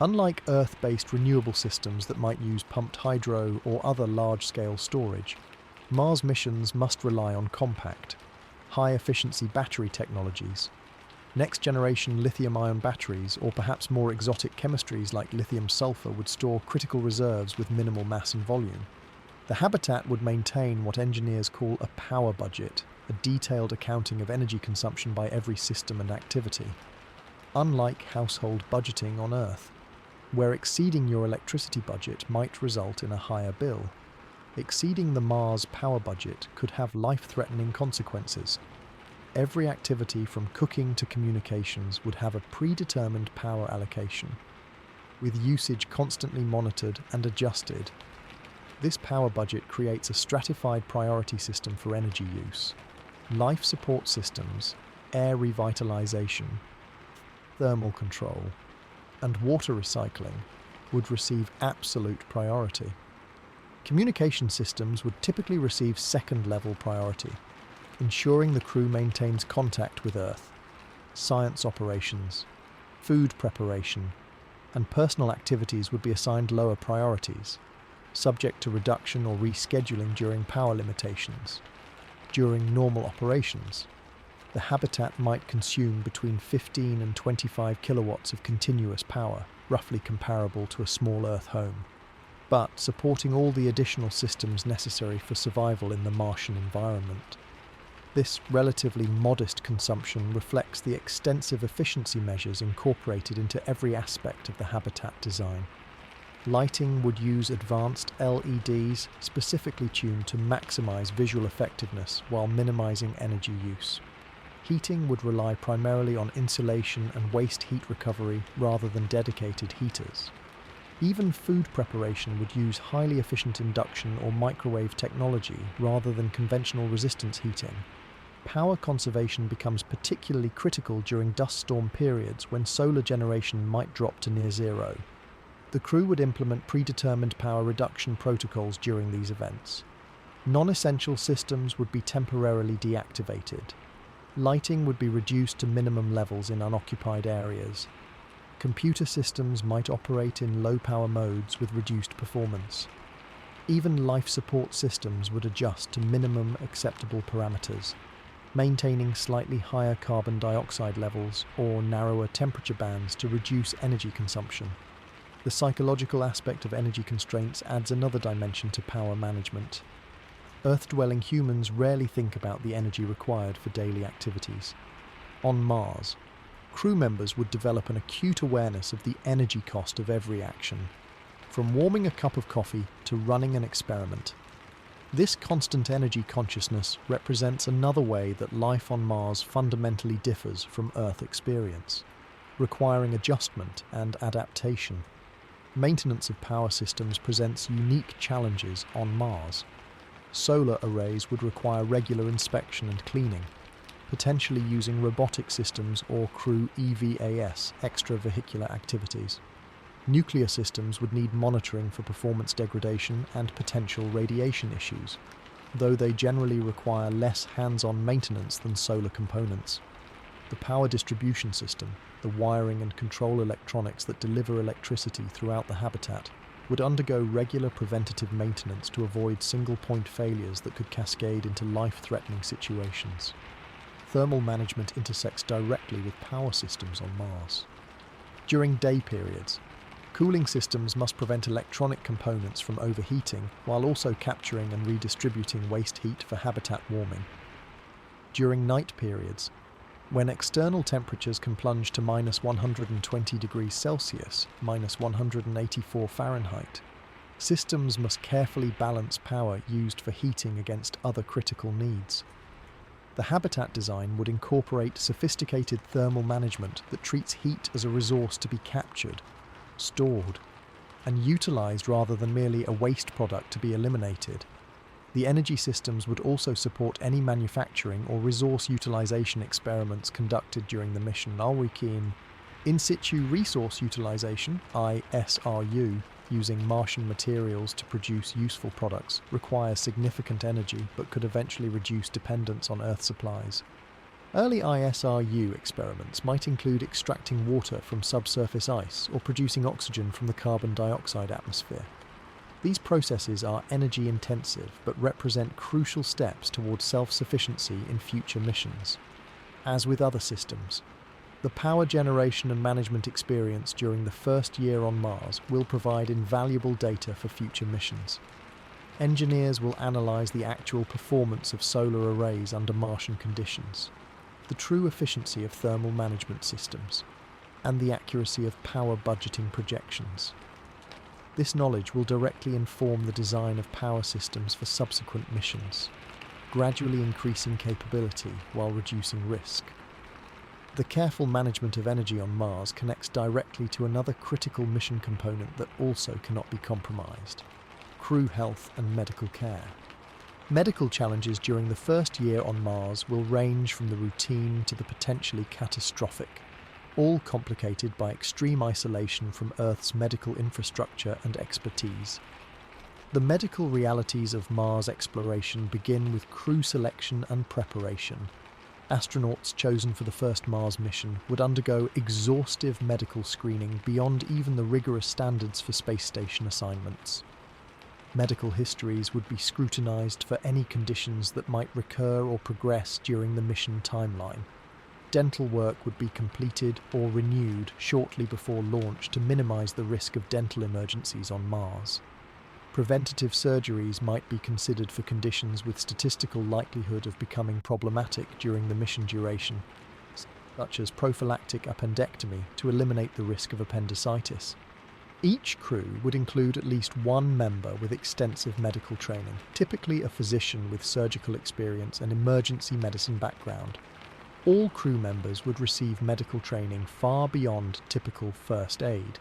Unlike Earth-based renewable systems that might use pumped hydro or other large-scale storage, Mars missions must rely on compact, high-efficiency battery technologies. Next-generation lithium-ion batteries, or perhaps more exotic chemistries like lithium-sulfur, would store critical reserves with minimal mass and volume. The habitat would maintain what engineers call a power budget, a detailed accounting of energy consumption by every system and activity. Unlike household budgeting on Earth, where exceeding your electricity budget might result in a higher bill, exceeding the Mars power budget could have life-threatening consequences. Every activity from cooking to communications would have a predetermined power allocation, with usage constantly monitored and adjusted. This power budget creates a stratified priority system for energy use. Life support systems, air revitalization, thermal control, and water recycling would receive absolute priority. Communication systems would typically receive second-level priority, ensuring the crew maintains contact with Earth. Science operations, food preparation, and personal activities would be assigned lower priorities, subject to reduction or rescheduling during power limitations. During normal operations, the habitat might consume between 15 and 25 kilowatts of continuous power, roughly comparable to a small Earth home, but supporting all the additional systems necessary for survival in the Martian environment. This relatively modest consumption reflects the extensive efficiency measures incorporated into every aspect of the habitat design. Lighting would use advanced LEDs specifically tuned to maximize visual effectiveness while minimizing energy use. Heating would rely primarily on insulation and waste heat recovery rather than dedicated heaters. Even food preparation would use highly efficient induction or microwave technology rather than conventional resistance heating. Power conservation becomes particularly critical during dust storm periods when solar generation might drop to near zero. The crew would implement predetermined power reduction protocols during these events. Non-essential systems would be temporarily deactivated. Lighting would be reduced to minimum levels in unoccupied areas. Computer systems might operate in low-power modes with reduced performance. Even life support systems would adjust to minimum acceptable parameters, maintaining slightly higher carbon dioxide levels or narrower temperature bands to reduce energy consumption. The psychological aspect of energy constraints adds another dimension to power management. Earth-dwelling humans rarely think about the energy required for daily activities. On Mars, crew members would develop an acute awareness of the energy cost of every action, from warming a cup of coffee to running an experiment. This constant energy consciousness represents another way that life on Mars fundamentally differs from Earth experience, requiring adjustment and adaptation. Maintenance of power systems presents unique challenges on Mars. Solar arrays would require regular inspection and cleaning, potentially using robotic systems or crew EVAS, extravehicular activities. Nuclear systems would need monitoring for performance degradation and potential radiation issues, though they generally require less hands-on maintenance than solar components. The power distribution system, the wiring and control electronics that deliver electricity throughout the habitat, would undergo regular preventative maintenance to avoid single-point failures that could cascade into life-threatening situations. Thermal management intersects directly with power systems on Mars. During day periods, cooling systems must prevent electronic components from overheating while also capturing and redistributing waste heat for habitat warming. During night periods, when external temperatures can plunge to minus 120 degrees Celsius, minus 184 Fahrenheit, systems must carefully balance power used for heating against other critical needs. The habitat design would incorporate sophisticated thermal management that treats heat as a resource to be captured, stored, and utilized rather than merely a waste product to be eliminated. The energy systems would also support any manufacturing or resource utilization experiments conducted during the mission. In situ resource utilization, ISRU, using Martian materials to produce useful products, requires significant energy but could eventually reduce dependence on Earth supplies. Early ISRU experiments might include extracting water from subsurface ice or producing oxygen from the carbon dioxide atmosphere. These processes are energy intensive but represent crucial steps towards self-sufficiency in future missions. As with other systems, the power generation and management experience during the first year on Mars will provide invaluable data for future missions. Engineers will analyze the actual performance of solar arrays under Martian conditions, the true efficiency of thermal management systems, and the accuracy of power budgeting projections. This knowledge will directly inform the design of power systems for subsequent missions, gradually increasing capability while reducing risk. The careful management of energy on Mars connects directly to another critical mission component that also cannot be compromised: crew health and medical care. Medical challenges during the first year on Mars will range from the routine to the potentially catastrophic, all complicated by extreme isolation from Earth's medical infrastructure and expertise. The medical realities of Mars exploration begin with crew selection and preparation. Astronauts chosen for the first Mars mission would undergo exhaustive medical screening beyond even the rigorous standards for space station assignments. Medical histories would be scrutinized for any conditions that might recur or progress during the mission timeline. Dental work would be completed or renewed shortly before launch to minimize the risk of dental emergencies on Mars. Preventative surgeries might be considered for conditions with statistical likelihood of becoming problematic during the mission duration, such as prophylactic appendectomy to eliminate the risk of appendicitis. Each crew would include at least one member with extensive medical training, typically a physician with surgical experience and emergency medicine background. All crew members would receive medical training far beyond typical first aid,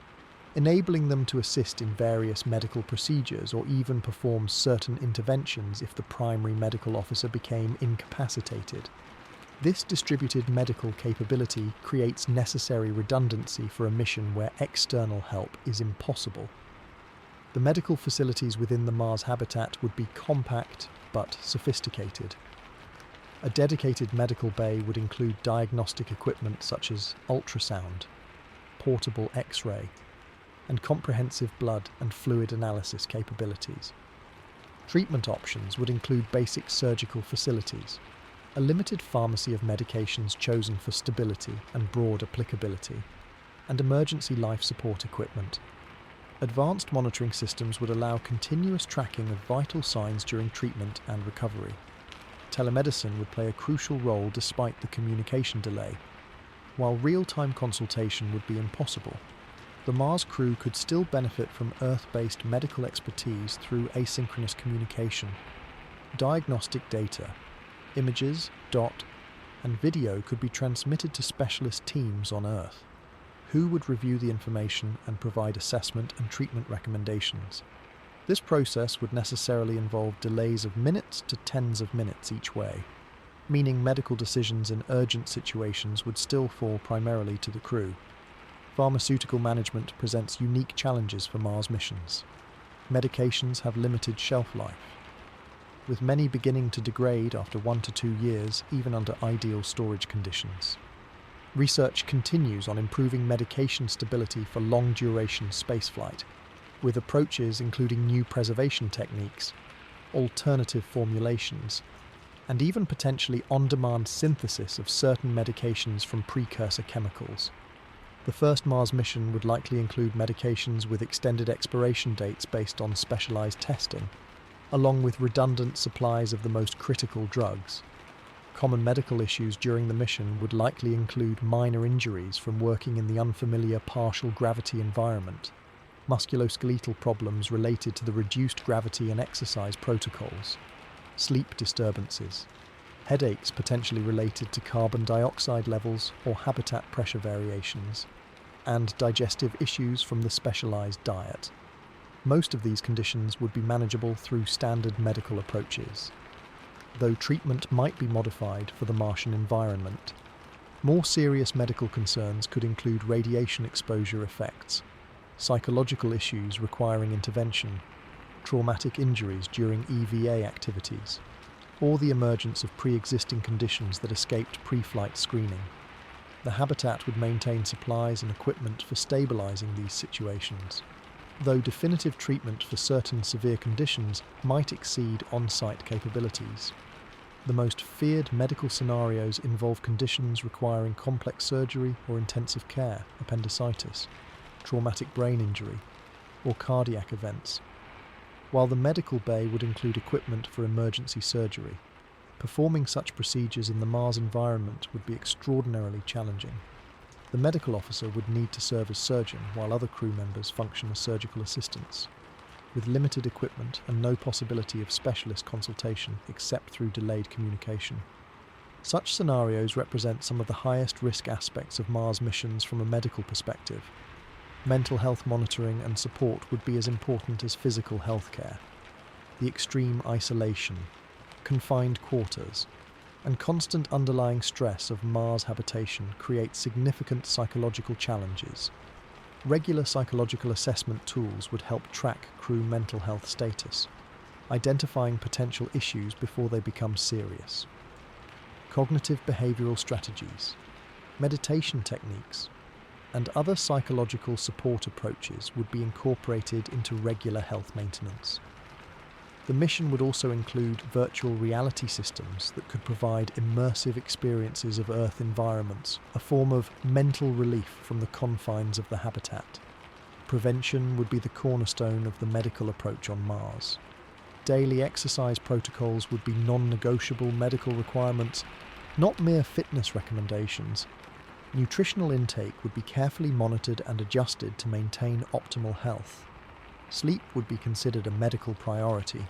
enabling them to assist in various medical procedures or even perform certain interventions if the primary medical officer became incapacitated. This distributed medical capability creates necessary redundancy for a mission where external help is impossible. The medical facilities within the Mars habitat would be compact but sophisticated. A dedicated medical bay would include diagnostic equipment such as ultrasound, portable X-ray, and comprehensive blood and fluid analysis capabilities. Treatment options would include basic surgical facilities, a limited pharmacy of medications chosen for stability and broad applicability, and emergency life support equipment. Advanced monitoring systems would allow continuous tracking of vital signs during treatment and recovery. Telemedicine would play a crucial role despite the communication delay. While real-time consultation would be impossible, the Mars crew could still benefit from Earth-based medical expertise through asynchronous communication. Diagnostic data, images, dot, and video could be transmitted to specialist teams on Earth, who would review the information and provide assessment and treatment recommendations. This process would necessarily involve delays of minutes to tens of minutes each way, meaning medical decisions in urgent situations would still fall primarily to the crew. Pharmaceutical management presents unique challenges for Mars missions. Medications have limited shelf life, with many beginning to degrade after 1 to 2 years, even under ideal storage conditions. Research continues on improving medication stability for long-duration spaceflight, with approaches including new preservation techniques, alternative formulations, and even potentially on-demand synthesis of certain medications from precursor chemicals. The first Mars mission would likely include medications with extended expiration dates based on specialized testing, along with redundant supplies of the most critical drugs. Common medical issues during the mission would likely include minor injuries from working in the unfamiliar partial gravity environment, musculoskeletal problems related to the reduced gravity and exercise protocols, sleep disturbances, headaches potentially related to carbon dioxide levels or habitat pressure variations, and digestive issues from the specialized diet. Most of these conditions would be manageable through standard medical approaches, though treatment might be modified for the Martian environment. More serious medical concerns could include radiation exposure effects, psychological issues requiring intervention, traumatic injuries during EVA activities, or the emergence of pre-existing conditions that escaped pre-flight screening. The habitat would maintain supplies and equipment for stabilizing these situations, though definitive treatment for certain severe conditions might exceed on-site capabilities. The most feared medical scenarios involve conditions requiring complex surgery or intensive care, appendicitis, traumatic brain injury, or cardiac events, while the medical bay would include equipment for emergency surgery. Performing such procedures in the Mars environment would be extraordinarily challenging. The medical officer would need to serve as surgeon while other crew members function as surgical assistants, with limited equipment and no possibility of specialist consultation except through delayed communication. Such scenarios represent some of the highest risk aspects of Mars missions from a medical perspective. Mental health monitoring and support would be as important as physical health care. The extreme isolation, confined quarters, and constant underlying stress of Mars habitation create significant psychological challenges. Regular psychological assessment tools would help track crew mental health status, identifying potential issues before they become serious. Cognitive behavioral strategies, meditation techniques, and other psychological support approaches would be incorporated into regular health maintenance. The mission would also include virtual reality systems that could provide immersive experiences of Earth environments, a form of mental relief from the confines of the habitat. Prevention would be the cornerstone of the medical approach on Mars. Daily exercise protocols would be non-negotiable medical requirements, not mere fitness recommendations. Nutritional intake would be carefully monitored and adjusted to maintain optimal health. Sleep would be considered a medical priority,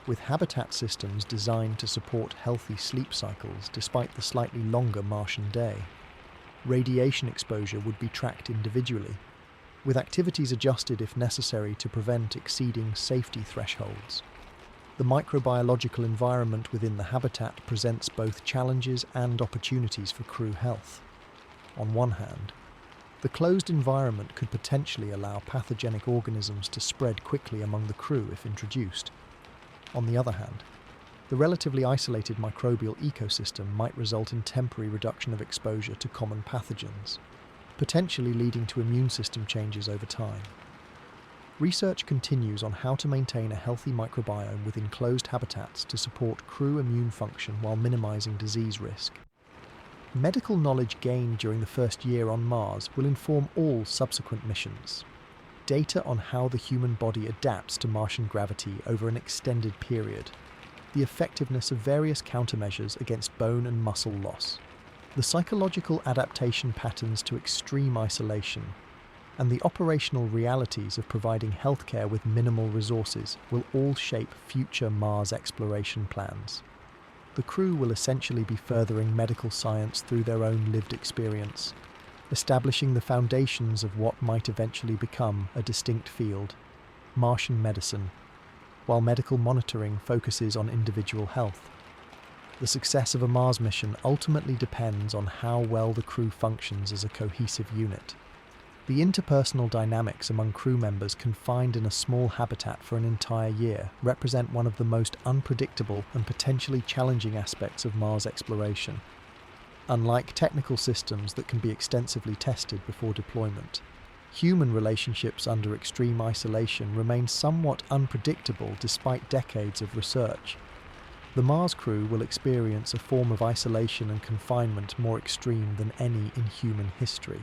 with habitat systems designed to support healthy sleep cycles despite the slightly longer Martian day. Radiation exposure would be tracked individually, with activities adjusted if necessary to prevent exceeding safety thresholds. The microbiological environment within the habitat presents both challenges and opportunities for crew health. On one hand, the closed environment could potentially allow pathogenic organisms to spread quickly among the crew if introduced. On the other hand, the relatively isolated microbial ecosystem might result in temporary reduction of exposure to common pathogens, potentially leading to immune system changes over time. Research continues on how to maintain a healthy microbiome within closed habitats to support crew immune function while minimizing disease risk. Medical knowledge gained during the first year on Mars will inform all subsequent missions. Data on how the human body adapts to Martian gravity over an extended period, the effectiveness of various countermeasures against bone and muscle loss, the psychological adaptation patterns to extreme isolation, and the operational realities of providing healthcare with minimal resources will all shape future Mars exploration plans. The crew will essentially be furthering medical science through their own lived experience, establishing the foundations of what might eventually become a distinct field, Martian medicine, while medical monitoring focuses on individual health. The success of a Mars mission ultimately depends on how well the crew functions as a cohesive unit. The interpersonal dynamics among crew members confined in a small habitat for an entire year represent one of the most unpredictable and potentially challenging aspects of Mars exploration. Unlike technical systems that can be extensively tested before deployment, human relationships under extreme isolation remain somewhat unpredictable despite decades of research. The Mars crew will experience a form of isolation and confinement more extreme than any in human history.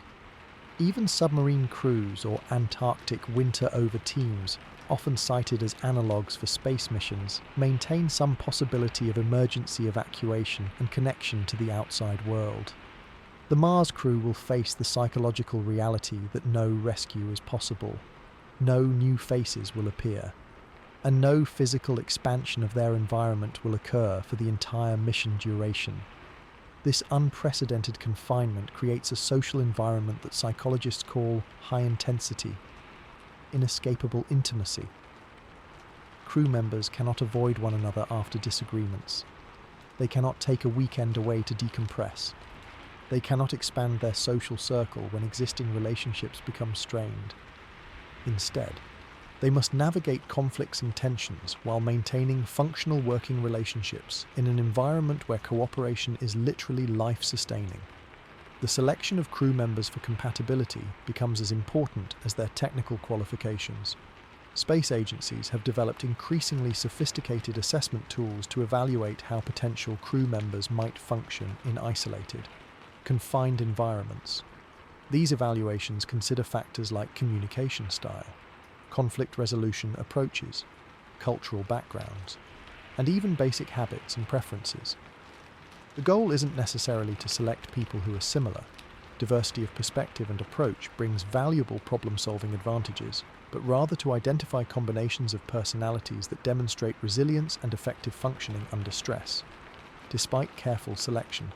Even submarine crews or Antarctic winter-over teams, often cited as analogues for space missions, maintain some possibility of emergency evacuation and connection to the outside world. The Mars crew will face the psychological reality that no rescue is possible, no new faces will appear, and no physical expansion of their environment will occur for the entire mission duration. This unprecedented confinement creates a social environment that psychologists call high intensity. inescapable intimacy. Crew members cannot avoid one another after disagreements. They cannot take a weekend away to decompress. They cannot expand their social circle when existing relationships become strained. Instead, they must navigate conflicts and tensions while maintaining functional working relationships in an environment where cooperation is literally life-sustaining. The selection of crew members for compatibility becomes as important as their technical qualifications. Space agencies have developed increasingly sophisticated assessment tools to evaluate how potential crew members might function in isolated, confined environments. These evaluations consider factors like communication style, conflict resolution approaches, cultural backgrounds, and even basic habits and preferences. The goal isn't necessarily to select people who are similar. Diversity of perspective and approach brings valuable problem-solving advantages, but rather to identify combinations of personalities that demonstrate resilience and effective functioning under stress. Despite careful selection,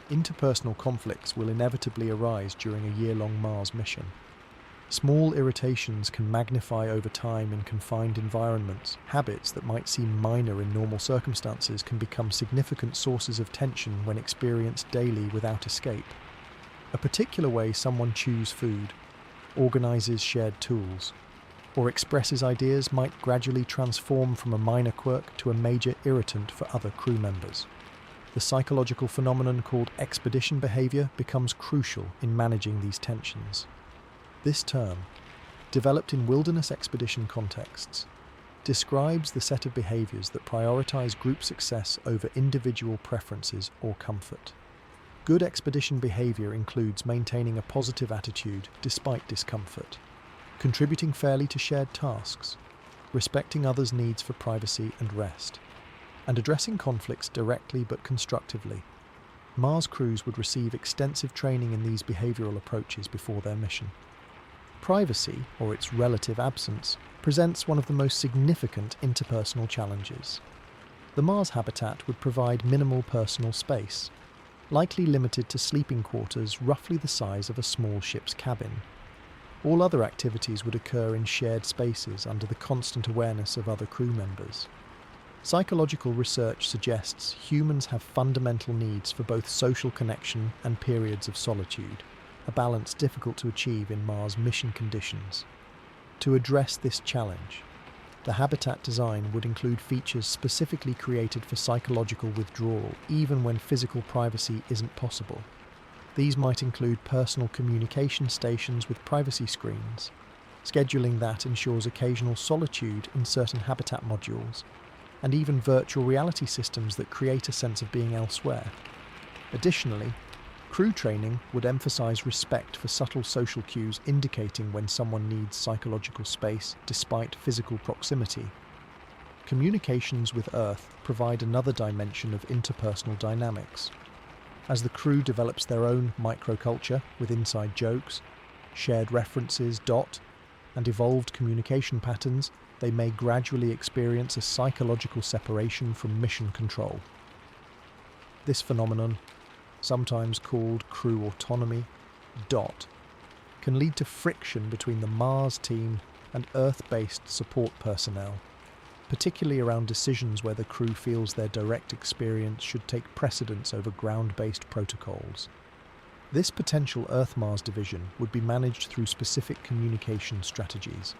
interpersonal conflicts will inevitably arise during a year-long Mars mission. Small irritations can magnify over time in confined environments. Habits that might seem minor in normal circumstances can become significant sources of tension when experienced daily without escape. A particular way someone chews food, organizes shared tools, or expresses ideas might gradually transform from a minor quirk to a major irritant for other crew members. The psychological phenomenon called expedition behavior becomes crucial in managing these tensions. This term, developed in wilderness expedition contexts, describes the set of behaviors that prioritize group success over individual preferences or comfort. Good expedition behavior includes maintaining a positive attitude despite discomfort, contributing fairly to shared tasks, respecting others' needs for privacy and rest, and addressing conflicts directly but constructively. Mars crews would receive extensive training in these behavioral approaches before their mission. Privacy, or its relative absence, presents one of the most significant interpersonal challenges. The Mars habitat would provide minimal personal space, likely limited to sleeping quarters roughly the size of a small ship's cabin. All other activities would occur in shared spaces under the constant awareness of other crew members. Psychological research suggests humans have fundamental needs for both social connection and periods of solitude, a balance difficult to achieve in Mars mission conditions. To address this challenge, the habitat design would include features specifically created for psychological withdrawal, even when physical privacy isn't possible. These might include personal communication stations with privacy screens, scheduling that ensures occasional solitude in certain habitat modules, and even virtual reality systems that create a sense of being elsewhere. Additionally, crew training would emphasize respect for subtle social cues indicating when someone needs psychological space despite physical proximity. Communications with Earth provide another dimension of interpersonal dynamics. As the crew develops their own microculture with inside jokes, shared references, and evolved communication patterns, they may gradually experience a psychological separation from mission control. This phenomenon, sometimes called crew autonomy, can lead to friction between the Mars team and Earth-based support personnel, particularly around decisions where the crew feels their direct experience should take precedence over ground-based protocols. This potential Earth-Mars division would be managed through specific communication strategies.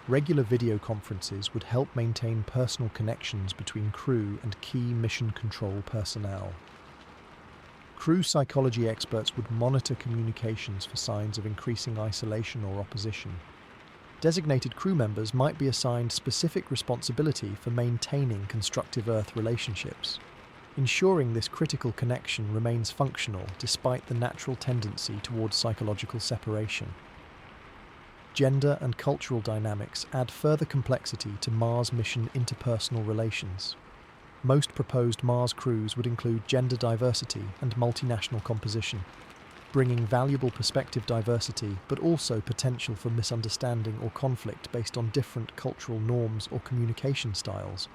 Regular video conferences would help maintain personal connections between crew and key mission control personnel. Crew psychology experts would monitor communications for signs of increasing isolation or opposition. Designated crew members might be assigned specific responsibility for maintaining constructive Earth relationships, ensuring this critical connection remains functional despite the natural tendency towards psychological separation. Gender and cultural dynamics add further complexity to Mars mission interpersonal relations. Most proposed Mars crews would include gender diversity and multinational composition, bringing valuable perspective diversity but also potential for misunderstanding or conflict based on different cultural norms or communication styles.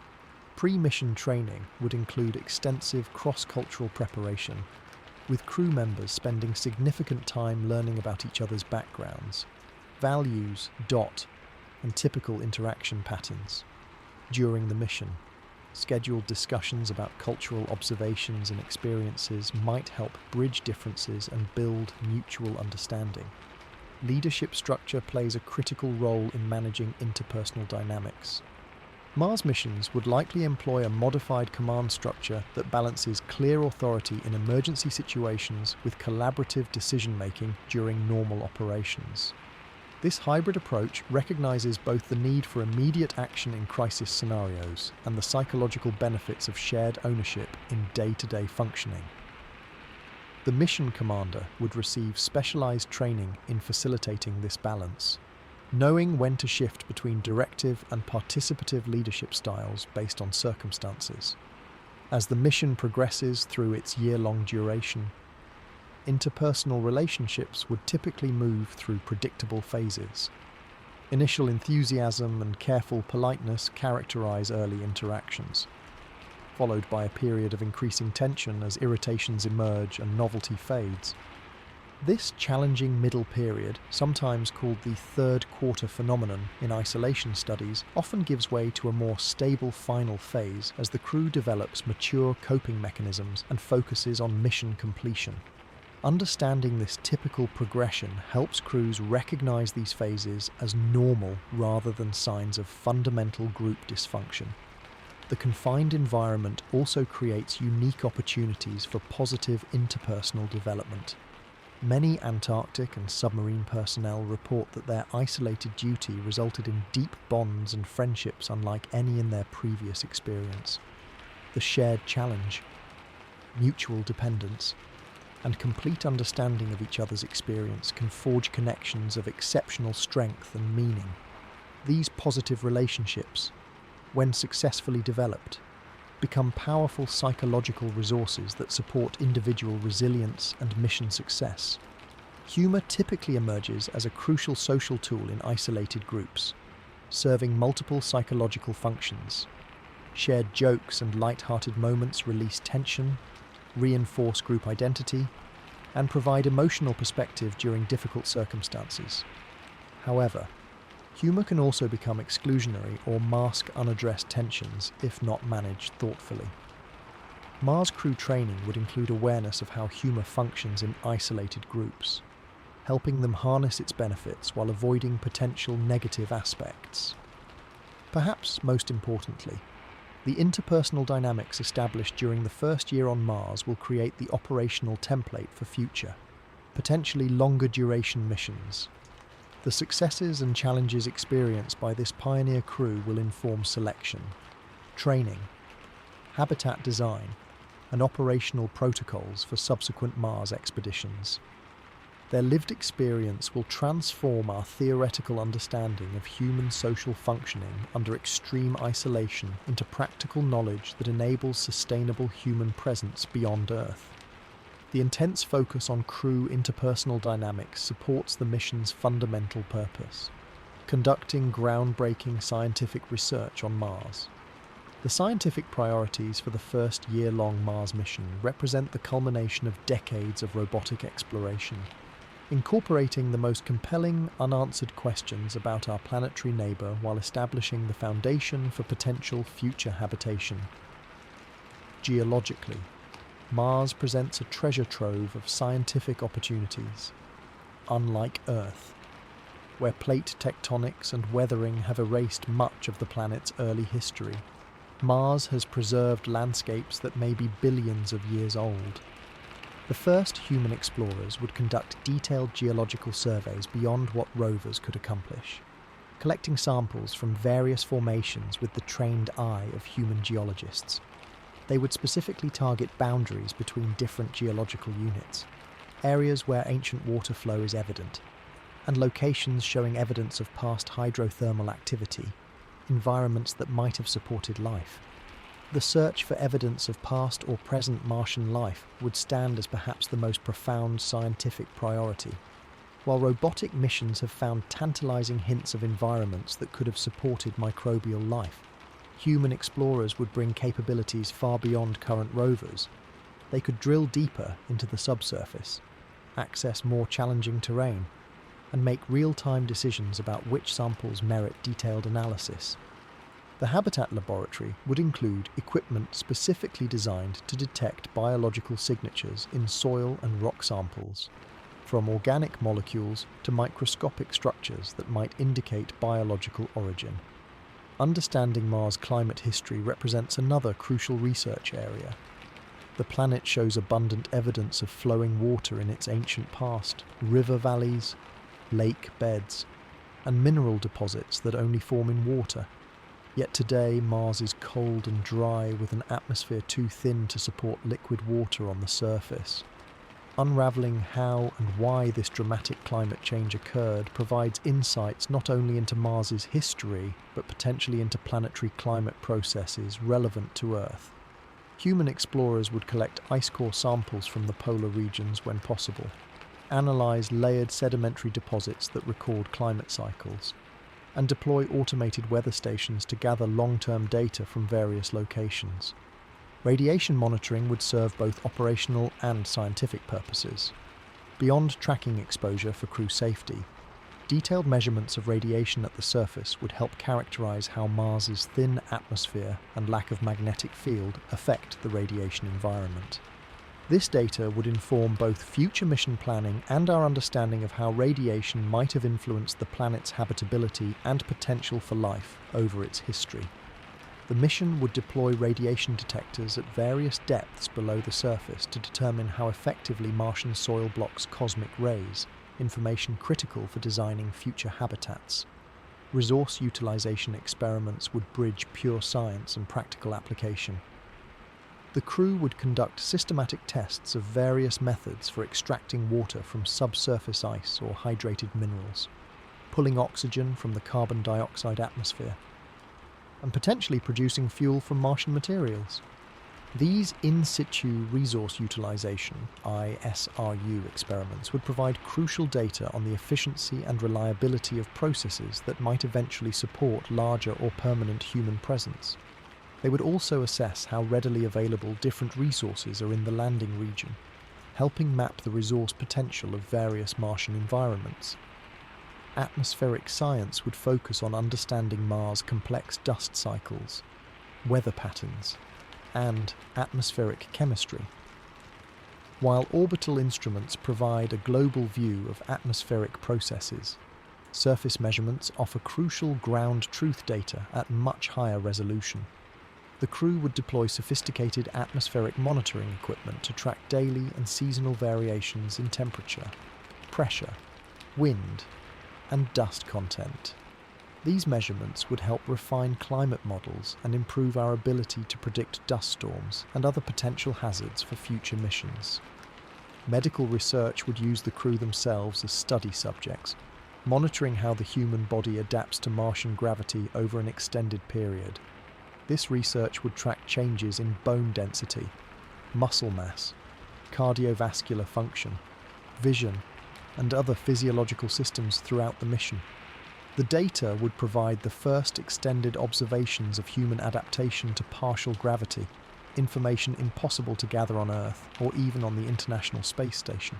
Pre-mission training would include extensive cross-cultural preparation, with crew members spending significant time learning about each other's backgrounds. values, and typical interaction patterns. During the mission, scheduled discussions about cultural observations and experiences might help bridge differences and build mutual understanding. Leadership structure plays a critical role in managing interpersonal dynamics. Mars missions would likely employ a modified command structure that balances clear authority in emergency situations with collaborative decision-making during normal operations. This hybrid approach recognizes both the need for immediate action in crisis scenarios and the psychological benefits of shared ownership in day-to-day functioning. The mission commander would receive specialized training in facilitating this balance, knowing when to shift between directive and participative leadership styles based on circumstances. As the mission progresses through its year-long duration, interpersonal relationships would typically move through predictable phases. Initial enthusiasm and careful politeness characterize early interactions, followed by a period of increasing tension as irritations emerge and novelty fades. This challenging middle period, sometimes called the third quarter phenomenon in isolation studies, often gives way to a more stable final phase as the crew develops mature coping mechanisms and focuses on mission completion. Understanding this typical progression helps crews recognize these phases as normal rather than signs of fundamental group dysfunction. The confined environment also creates unique opportunities for positive interpersonal development. Many Antarctic and submarine personnel report that their isolated duty resulted in deep bonds and friendships unlike any in their previous experience. The shared challenge, mutual dependence, and complete understanding of each other's experience can forge connections of exceptional strength and meaning. These positive relationships, when successfully developed, become powerful psychological resources that support individual resilience and mission success. Humor typically emerges as a crucial social tool in isolated groups, serving multiple psychological functions. Shared jokes and light-hearted moments release tension, reinforce group identity, and provide emotional perspective during difficult circumstances. However, humor can also become exclusionary or mask unaddressed tensions if not managed thoughtfully. Mars crew training would include awareness of how humor functions in isolated groups, helping them harness its benefits while avoiding potential negative aspects. Perhaps most importantly, the interpersonal dynamics established during the first year on Mars will create the operational template for future, potentially longer duration missions. The successes and challenges experienced by this pioneer crew will inform selection, training, habitat design, and operational protocols for subsequent Mars expeditions. Their lived experience will transform our theoretical understanding of human social functioning under extreme isolation into practical knowledge that enables sustainable human presence beyond Earth. The intense focus on crew interpersonal dynamics supports the mission's fundamental purpose: conducting groundbreaking scientific research on Mars. The scientific priorities for the first year-long Mars mission represent the culmination of decades of robotic exploration, incorporating the most compelling, unanswered questions about our planetary neighbour while establishing the foundation for potential future habitation. Geologically, Mars presents a treasure trove of scientific opportunities. Unlike Earth, where plate tectonics and weathering have erased much of the planet's early history, Mars has preserved landscapes that may be billions of years old. The first human explorers would conduct detailed geological surveys beyond what rovers could accomplish, collecting samples from various formations with the trained eye of human geologists. They would specifically target boundaries between different geological units, areas where ancient water flow is evident, and locations showing evidence of past hydrothermal activity, environments that might have supported life. The search for evidence of past or present Martian life would stand as perhaps the most profound scientific priority. While robotic missions have found tantalizing hints of environments that could have supported microbial life, human explorers would bring capabilities far beyond current rovers. They could drill deeper into the subsurface, access more challenging terrain, and make real-time decisions about which samples merit detailed analysis. The Habitat Laboratory would include equipment specifically designed to detect biological signatures in soil and rock samples, from organic molecules to microscopic structures that might indicate biological origin. Understanding Mars' climate history represents another crucial research area. The planet shows abundant evidence of flowing water in its ancient past, river valleys, lake beds, and mineral deposits that only form in water. Yet today, Mars is cold and dry with an atmosphere too thin to support liquid water on the surface. Unraveling how and why this dramatic climate change occurred provides insights not only into Mars's history, but potentially into planetary climate processes relevant to Earth. Human explorers would collect ice core samples from the polar regions when possible, analyze layered sedimentary deposits that record climate cycles, and deploy automated weather stations to gather long-term data from various locations. Radiation monitoring would serve both operational and scientific purposes. Beyond tracking exposure for crew safety, detailed measurements of radiation at the surface would help characterize how Mars's thin atmosphere and lack of magnetic field affect the radiation environment. This data would inform both future mission planning and our understanding of how radiation might have influenced the planet's habitability and potential for life over its history. The mission would deploy radiation detectors at various depths below the surface to determine how effectively Martian soil blocks cosmic rays, information critical for designing future habitats. Resource utilization experiments would bridge pure science and practical application. The crew would conduct systematic tests of various methods for extracting water from subsurface ice or hydrated minerals, pulling oxygen from the carbon dioxide atmosphere, and potentially producing fuel from Martian materials. These in situ resource utilization (ISRU) experiments would provide crucial data on the efficiency and reliability of processes that might eventually support larger or permanent human presence. They would also assess how readily available different resources are in the landing region, helping map the resource potential of various Martian environments. Atmospheric science would focus on understanding Mars' complex dust cycles, weather patterns, and atmospheric chemistry. While orbital instruments provide a global view of atmospheric processes, surface measurements offer crucial ground truth data at much higher resolution. The crew would deploy sophisticated atmospheric monitoring equipment to track daily and seasonal variations in temperature, pressure, wind, and dust content. These measurements would help refine climate models and improve our ability to predict dust storms and other potential hazards for future missions. Medical research would use the crew themselves as study subjects, monitoring how the human body adapts to Martian gravity over an extended period. This research would track changes in bone density, muscle mass, cardiovascular function, vision, and other physiological systems throughout the mission. The data would provide the first extended observations of human adaptation to partial gravity, information impossible to gather on Earth or even on the International Space Station.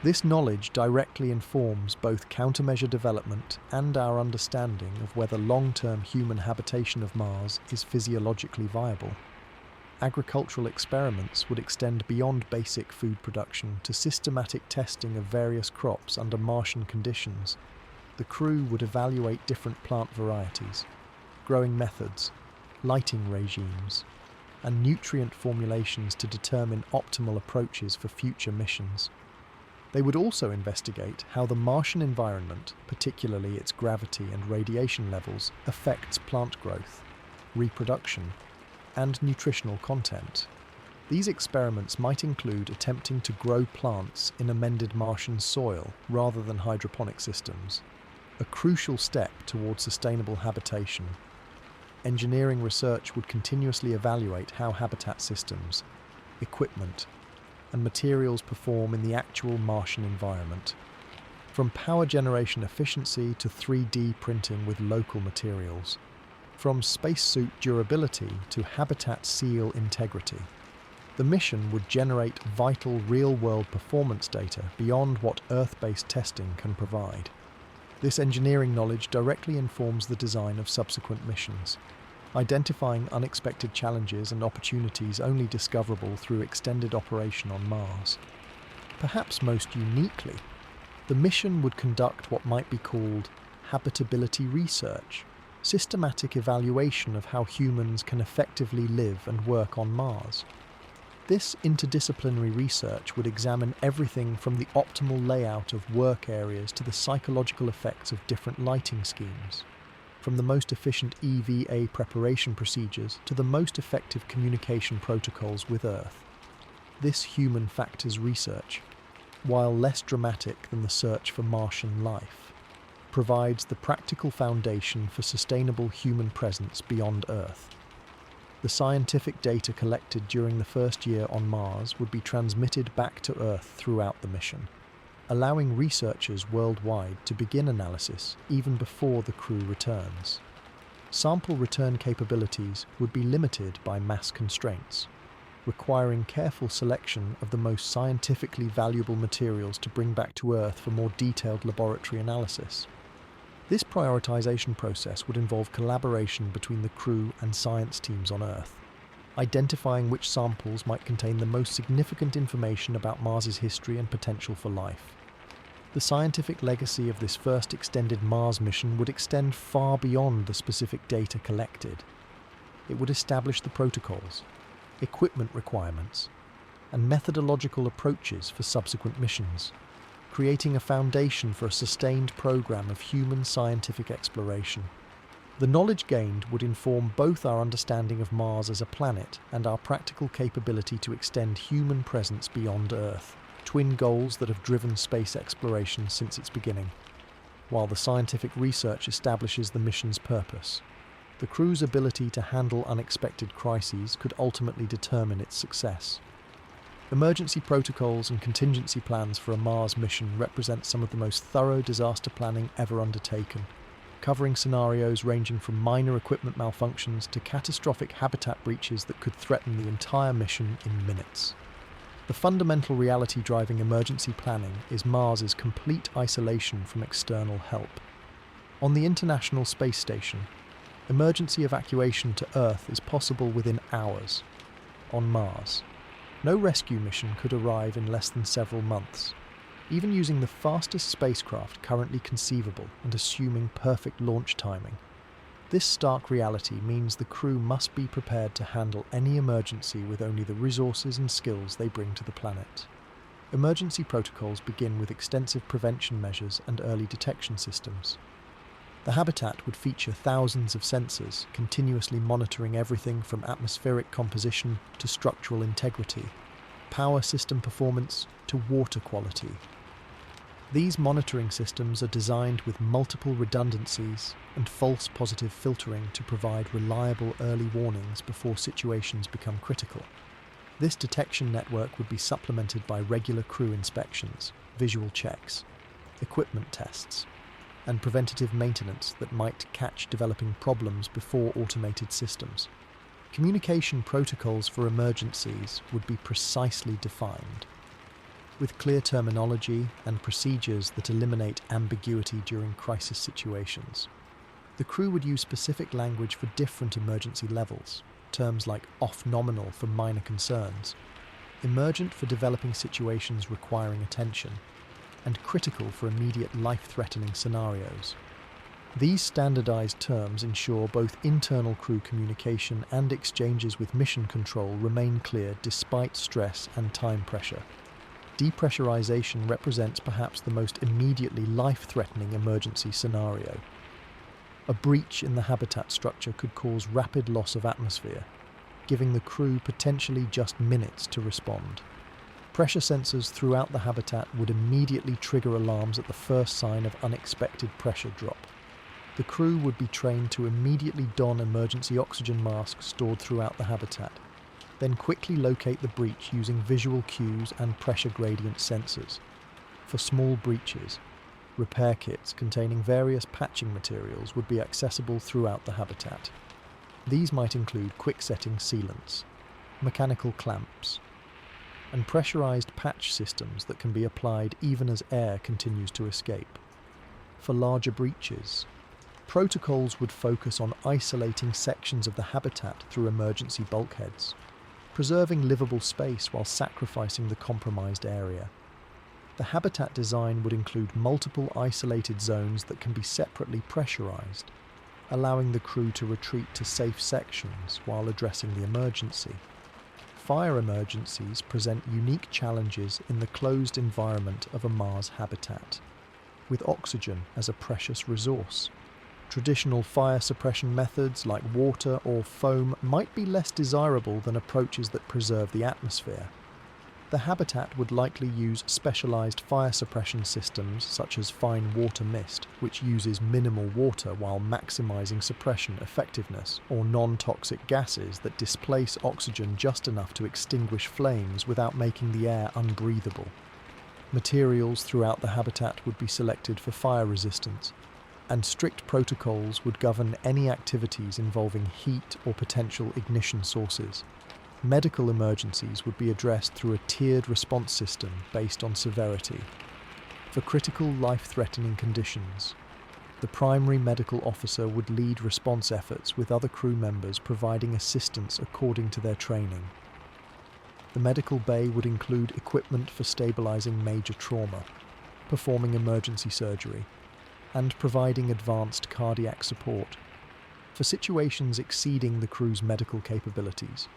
This knowledge directly informs both countermeasure development and our understanding of whether long-term human habitation of Mars is physiologically viable. Agricultural experiments would extend beyond basic food production to systematic testing of various crops under Martian conditions. The crew would evaluate different plant varieties, growing methods, lighting regimes, and nutrient formulations to determine optimal approaches for future missions. They would also investigate how the Martian environment, particularly its gravity and radiation levels, affects plant growth, reproduction, and nutritional content. These experiments might include attempting to grow plants in amended Martian soil rather than hydroponic systems, a crucial step towards sustainable habitation. Engineering research would continuously evaluate how habitat systems, equipment, and materials perform in the actual Martian environment. From power generation efficiency to 3D printing with local materials, from spacesuit durability to habitat seal integrity, the The mission would generate vital real-world performance data beyond what Earth-based testing can provide. This engineering knowledge directly informs the design of subsequent missions, identifying unexpected challenges and opportunities only discoverable through extended operation on Mars. Perhaps most uniquely, the mission would conduct what might be called habitability research, systematic evaluation of how humans can effectively live and work on Mars. This interdisciplinary research would examine everything from the optimal layout of work areas to the psychological effects of different lighting schemes, from the most efficient EVA preparation procedures to the most effective communication protocols with Earth. This human factors research, while less dramatic than the search for Martian life, provides the practical foundation for sustainable human presence beyond Earth. The scientific data collected during the first year on Mars would be transmitted back to Earth throughout the mission, allowing researchers worldwide to begin analysis even before the crew returns. Sample return capabilities would be limited by mass constraints, requiring careful selection of the most scientifically valuable materials to bring back to Earth for more detailed laboratory analysis. This prioritization process would involve collaboration between the crew and science teams on Earth, identifying which samples might contain the most significant information about Mars's history and potential for life. The scientific legacy of this first extended Mars mission would extend far beyond the specific data collected. It would establish the protocols, equipment requirements, and methodological approaches for subsequent missions, creating a foundation for a sustained program of human scientific exploration. The knowledge gained would inform both our understanding of Mars as a planet and our practical capability to extend human presence beyond Earth, twin goals that have driven space exploration since its beginning. While the scientific research establishes the mission's purpose, the crew's ability to handle unexpected crises could ultimately determine its success. Emergency protocols and contingency plans for a Mars mission represent some of the most thorough disaster planning ever undertaken, covering scenarios ranging from minor equipment malfunctions to catastrophic habitat breaches that could threaten the entire mission in minutes. The fundamental reality driving emergency planning is Mars's complete isolation from external help. On the International Space Station, emergency evacuation to Earth is possible within hours. On Mars, no rescue mission could arrive in less than several months, even using the fastest spacecraft currently conceivable and assuming perfect launch timing. This stark reality means the crew must be prepared to handle any emergency with only the resources and skills they bring to the planet. Emergency protocols begin with extensive prevention measures and early detection systems. The habitat would feature thousands of sensors, continuously monitoring everything from atmospheric composition to structural integrity, power system performance to water quality. These monitoring systems are designed with multiple redundancies and false positive filtering to provide reliable early warnings before situations become critical. This detection network would be supplemented by regular crew inspections, visual checks, equipment tests, and preventative maintenance that might catch developing problems before automated systems. Communication protocols for emergencies would be precisely defined, with clear terminology and procedures that eliminate ambiguity during crisis situations. The crew would use specific language for different emergency levels, terms like off-nominal for minor concerns, emergent for developing situations requiring attention, and critical for immediate life-threatening scenarios. These standardized terms ensure both internal crew communication and exchanges with mission control remain clear despite stress and time pressure. Depressurization represents perhaps the most immediately life-threatening emergency scenario. A breach in the habitat structure could cause rapid loss of atmosphere, giving the crew potentially just minutes to respond. Pressure sensors throughout the habitat would immediately trigger alarms at the first sign of unexpected pressure drop. The crew would be trained to immediately don emergency oxygen masks stored throughout the habitat, then quickly locate the breach using visual cues and pressure gradient sensors. For small breaches, repair kits containing various patching materials would be accessible throughout the habitat. These might include quick-setting sealants, mechanical clamps, and pressurized patch systems that can be applied even as air continues to escape. For larger breaches, protocols would focus on isolating sections of the habitat through emergency bulkheads, preserving livable space while sacrificing the compromised area. The habitat design would include multiple isolated zones that can be separately pressurized, allowing the crew to retreat to safe sections while addressing the emergency. Fire emergencies present unique challenges in the closed environment of a Mars habitat, with oxygen as a precious resource. Traditional fire suppression methods like water or foam might be less desirable than approaches that preserve the atmosphere. The habitat would likely use specialized fire suppression systems such as fine water mist, which uses minimal water while maximizing suppression effectiveness, or non-toxic gases that displace oxygen just enough to extinguish flames without making the air unbreathable. Materials throughout the habitat would be selected for fire resistance, and strict protocols would govern any activities involving heat or potential ignition sources. Medical emergencies would be addressed through a tiered response system based on severity. For critical life-threatening conditions, the primary medical officer would lead response efforts with other crew members providing assistance according to their training. The medical bay would include equipment for stabilizing major trauma, performing emergency surgery, and providing advanced cardiac support for situations exceeding the crew's medical capabilities.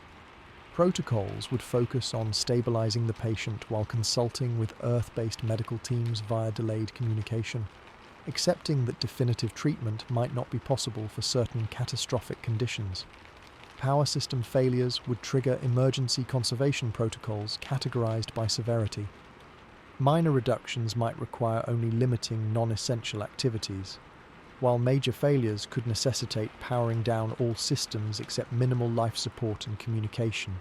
Protocols would focus on stabilizing the patient while consulting with Earth-based medical teams via delayed communication, accepting that definitive treatment might not be possible for certain catastrophic conditions. Power system failures would trigger emergency conservation protocols categorized by severity. Minor reductions might require only limiting non-essential activities, while major failures could necessitate powering down all systems except minimal life support and communication.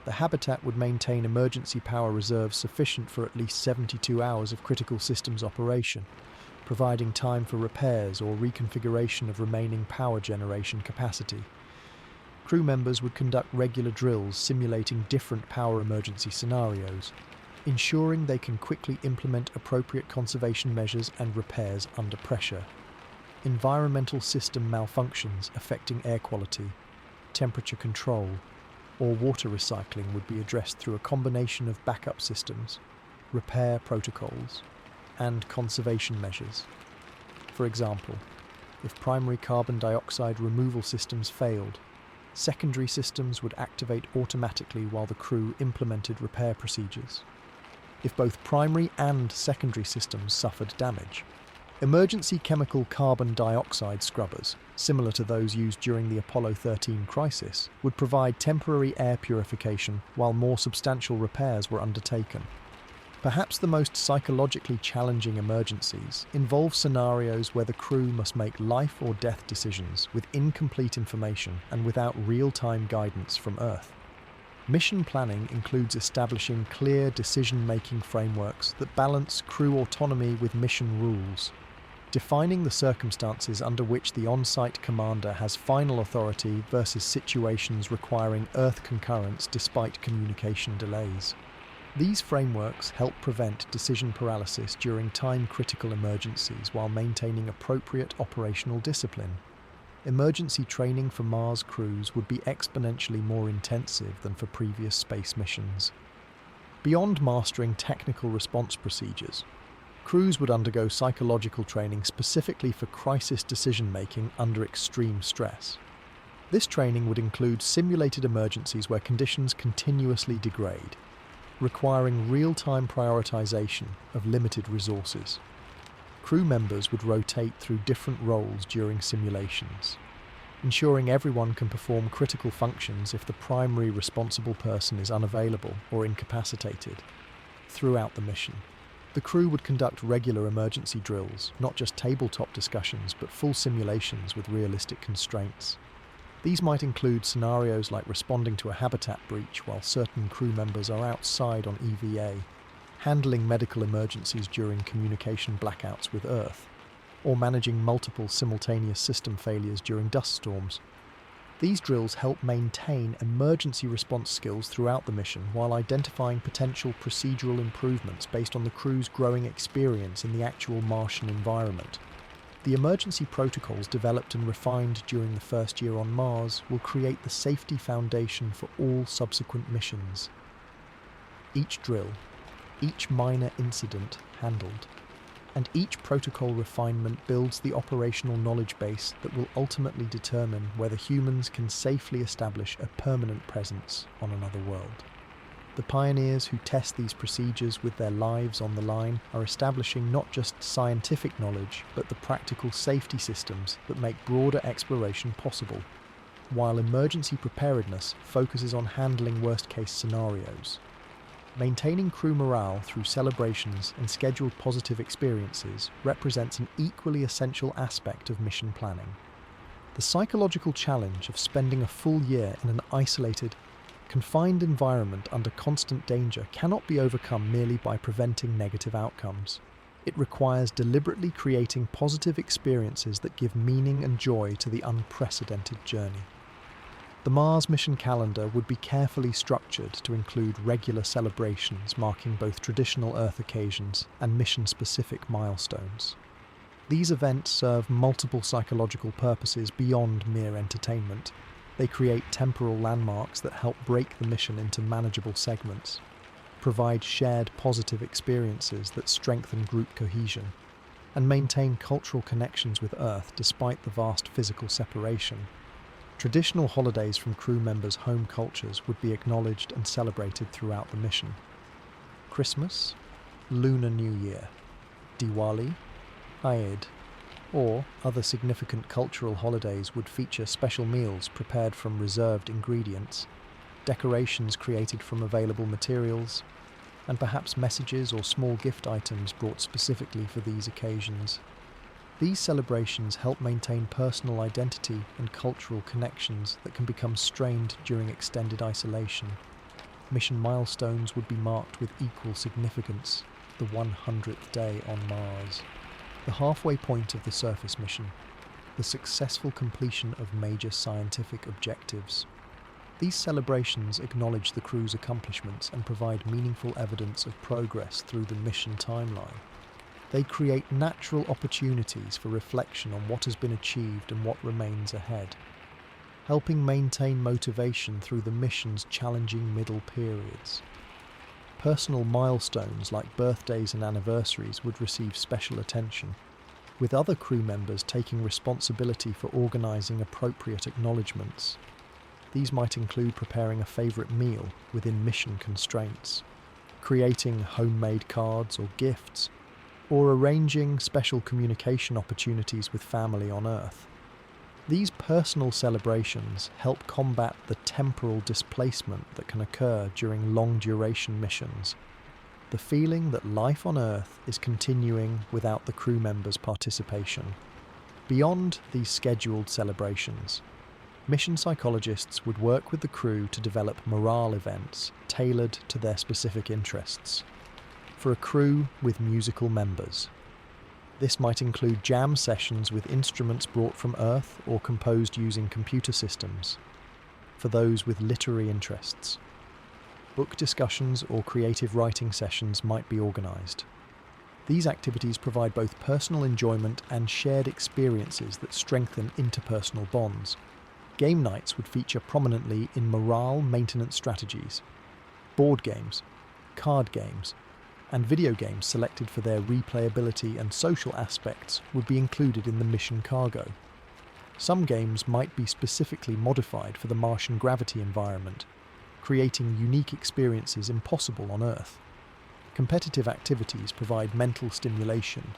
The habitat would maintain emergency power reserves sufficient for at least 72 hours of critical systems operation, providing time for repairs or reconfiguration of remaining power generation capacity. Crew members would conduct regular drills simulating different power emergency scenarios, ensuring they can quickly implement appropriate conservation measures and repairs under pressure. Environmental system malfunctions affecting air quality, temperature control, or water recycling would be addressed through a combination of backup systems, repair protocols, and conservation measures. For example, if primary carbon dioxide removal systems failed, secondary systems would activate automatically while the crew implemented repair procedures. If both primary and secondary systems suffered damage, emergency chemical carbon dioxide scrubbers, similar to those used during the Apollo 13 crisis, would provide temporary air purification while more substantial repairs were undertaken. Perhaps the most psychologically challenging emergencies involve scenarios where the crew must make life or death decisions with incomplete information and without real-time guidance from Earth. Mission planning includes establishing clear decision-making frameworks that balance crew autonomy with mission rules, defining the circumstances under which the on-site commander has final authority versus situations requiring Earth concurrence despite communication delays. These frameworks help prevent decision paralysis during time-critical emergencies while maintaining appropriate operational discipline. Emergency training for Mars crews would be exponentially more intensive than for previous space missions. Beyond mastering technical response procedures, crews would undergo psychological training specifically for crisis decision-making under extreme stress. This training would include simulated emergencies where conditions continuously degrade, requiring real-time prioritization of limited resources. Crew members would rotate through different roles during simulations, ensuring everyone can perform critical functions if the primary responsible person is unavailable or incapacitated. Throughout the mission, the crew would conduct regular emergency drills, not just tabletop discussions, but full simulations with realistic constraints. These might include scenarios like responding to a habitat breach while certain crew members are outside on EVA, handling medical emergencies during communication blackouts with Earth, or managing multiple simultaneous system failures during dust storms. These drills help maintain emergency response skills throughout the mission while identifying potential procedural improvements based on the crew's growing experience in the actual Martian environment. The emergency protocols developed and refined during the first year on Mars will create the safety foundation for all subsequent missions. Each drill, each minor incident handled, and each protocol refinement builds the operational knowledge base that will ultimately determine whether humans can safely establish a permanent presence on another world. The pioneers who test these procedures with their lives on the line are establishing not just scientific knowledge, but the practical safety systems that make broader exploration possible, while emergency preparedness focuses on handling worst-case scenarios. Maintaining crew morale through celebrations and scheduled positive experiences represents an equally essential aspect of mission planning. The psychological challenge of spending a full year in an isolated, confined environment under constant danger cannot be overcome merely by preventing negative outcomes. It requires deliberately creating positive experiences that give meaning and joy to the unprecedented journey. The Mars mission calendar would be carefully structured to include regular celebrations marking both traditional Earth occasions and mission-specific milestones. These events serve multiple psychological purposes beyond mere entertainment. They create temporal landmarks that help break the mission into manageable segments, provide shared positive experiences that strengthen group cohesion, and maintain cultural connections with Earth despite the vast physical separation. Traditional holidays from crew members' home cultures would be acknowledged and celebrated throughout the mission. Christmas, Lunar New Year, Diwali, Eid, or other significant cultural holidays would feature special meals prepared from reserved ingredients, decorations created from available materials, and perhaps messages or small gift items brought specifically for these occasions. These celebrations help maintain personal identity and cultural connections that can become strained during extended isolation. Mission milestones would be marked with equal significance: the 100th day on Mars, the halfway point of the surface mission, the successful completion of major scientific objectives. These celebrations acknowledge the crew's accomplishments and provide meaningful evidence of progress through the mission timeline. They create natural opportunities for reflection on what has been achieved and what remains ahead, helping maintain motivation through the mission's challenging middle periods. Personal milestones like birthdays and anniversaries would receive special attention, with other crew members taking responsibility for organising appropriate acknowledgements. These might include preparing a favourite meal within mission constraints, creating homemade cards or gifts, or arranging special communication opportunities with family on Earth. These personal celebrations help combat the temporal displacement that can occur during long-duration missions, the feeling that life on Earth is continuing without the crew members' participation. Beyond these scheduled celebrations, mission psychologists would work with the crew to develop morale events tailored to their specific interests. For a crew with musical members, this might include jam sessions with instruments brought from Earth or composed using computer systems. For those with literary interests, book discussions or creative writing sessions might be organised. These activities provide both personal enjoyment and shared experiences that strengthen interpersonal bonds. Game nights would feature prominently in morale maintenance strategies. Board games, card games, and video games selected for their replayability and social aspects would be included in the mission cargo. Some games might be specifically modified for the Martian gravity environment, creating unique experiences impossible on Earth. Competitive activities provide mental stimulation,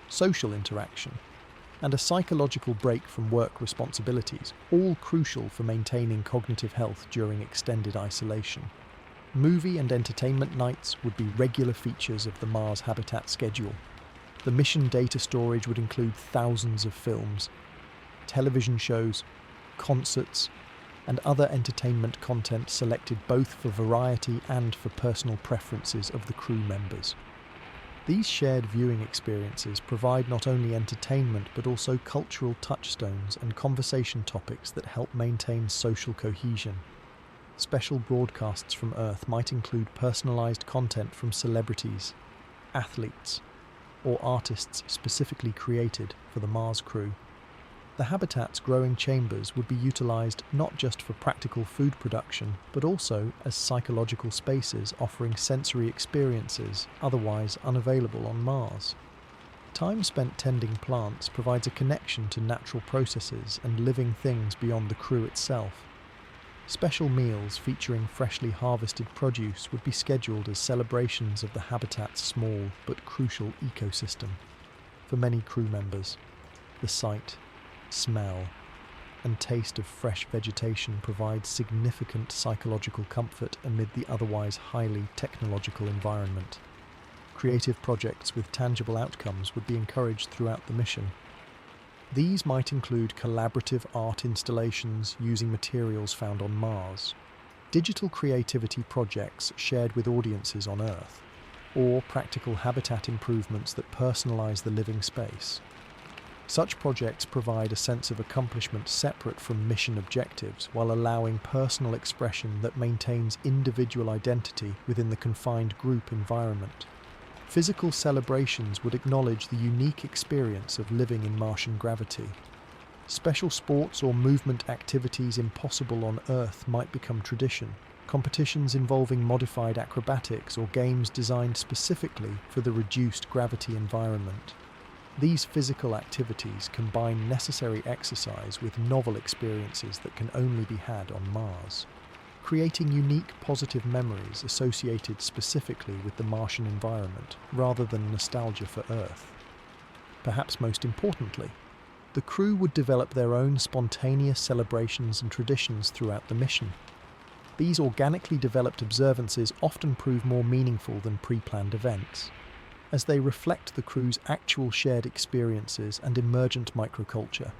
social interaction, and a psychological break from work responsibilities, all crucial for maintaining cognitive health during extended isolation. Movie and entertainment nights would be regular features of the Mars Habitat schedule. The mission data storage would include thousands of films, television shows, concerts, and other entertainment content selected both for variety and for personal preferences of the crew members. These shared viewing experiences provide not only entertainment but also cultural touchstones and conversation topics that help maintain social cohesion. Special broadcasts from Earth might include personalized content from celebrities, athletes, or artists specifically created for the Mars crew. The habitat's growing chambers would be utilized not just for practical food production, but also as psychological spaces offering sensory experiences otherwise unavailable on Mars. Time spent tending plants provides a connection to natural processes and living things beyond the crew itself. Special meals featuring freshly harvested produce would be scheduled as celebrations of the habitat's small but crucial ecosystem. For many crew members, the sight, smell, and taste of fresh vegetation provides significant psychological comfort amid the otherwise highly technological environment. Creative projects with tangible outcomes would be encouraged throughout the mission. These might include collaborative art installations using materials found on Mars, digital creativity projects shared with audiences on Earth, or practical habitat improvements that personalize the living space. Such projects provide a sense of accomplishment separate from mission objectives while allowing personal expression that maintains individual identity within the confined group environment. Physical celebrations would acknowledge the unique experience of living in Martian gravity. Special sports or movement activities impossible on Earth might become tradition. Competitions involving modified acrobatics or games designed specifically for the reduced gravity environment. These physical activities combine necessary exercise with novel experiences that can only be had on Mars, creating unique positive memories associated specifically with the Martian environment rather than nostalgia for Earth. Perhaps most importantly, the crew would develop their own spontaneous celebrations and traditions throughout the mission. These organically developed observances often prove more meaningful than pre-planned events, as they reflect the crew's actual shared experiences and emergent microculture.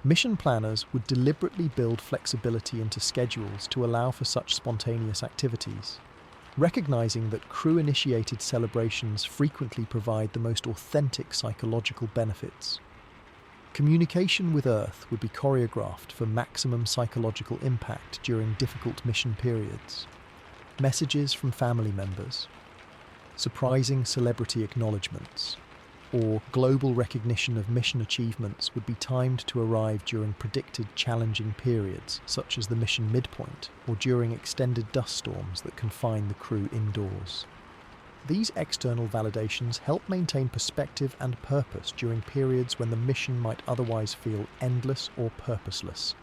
Mission planners would deliberately build flexibility into schedules to allow for such spontaneous activities, recognizing that crew-initiated celebrations frequently provide the most authentic psychological benefits. Communication with Earth would be choreographed for maximum psychological impact during difficult mission periods. Messages from family members, surprising celebrity acknowledgements, or global recognition of mission achievements would be timed to arrive during predicted challenging periods, such as the mission midpoint, or during extended dust storms that confine the crew indoors. These external validations help maintain perspective and purpose during periods when the mission might otherwise feel endless or purposeless.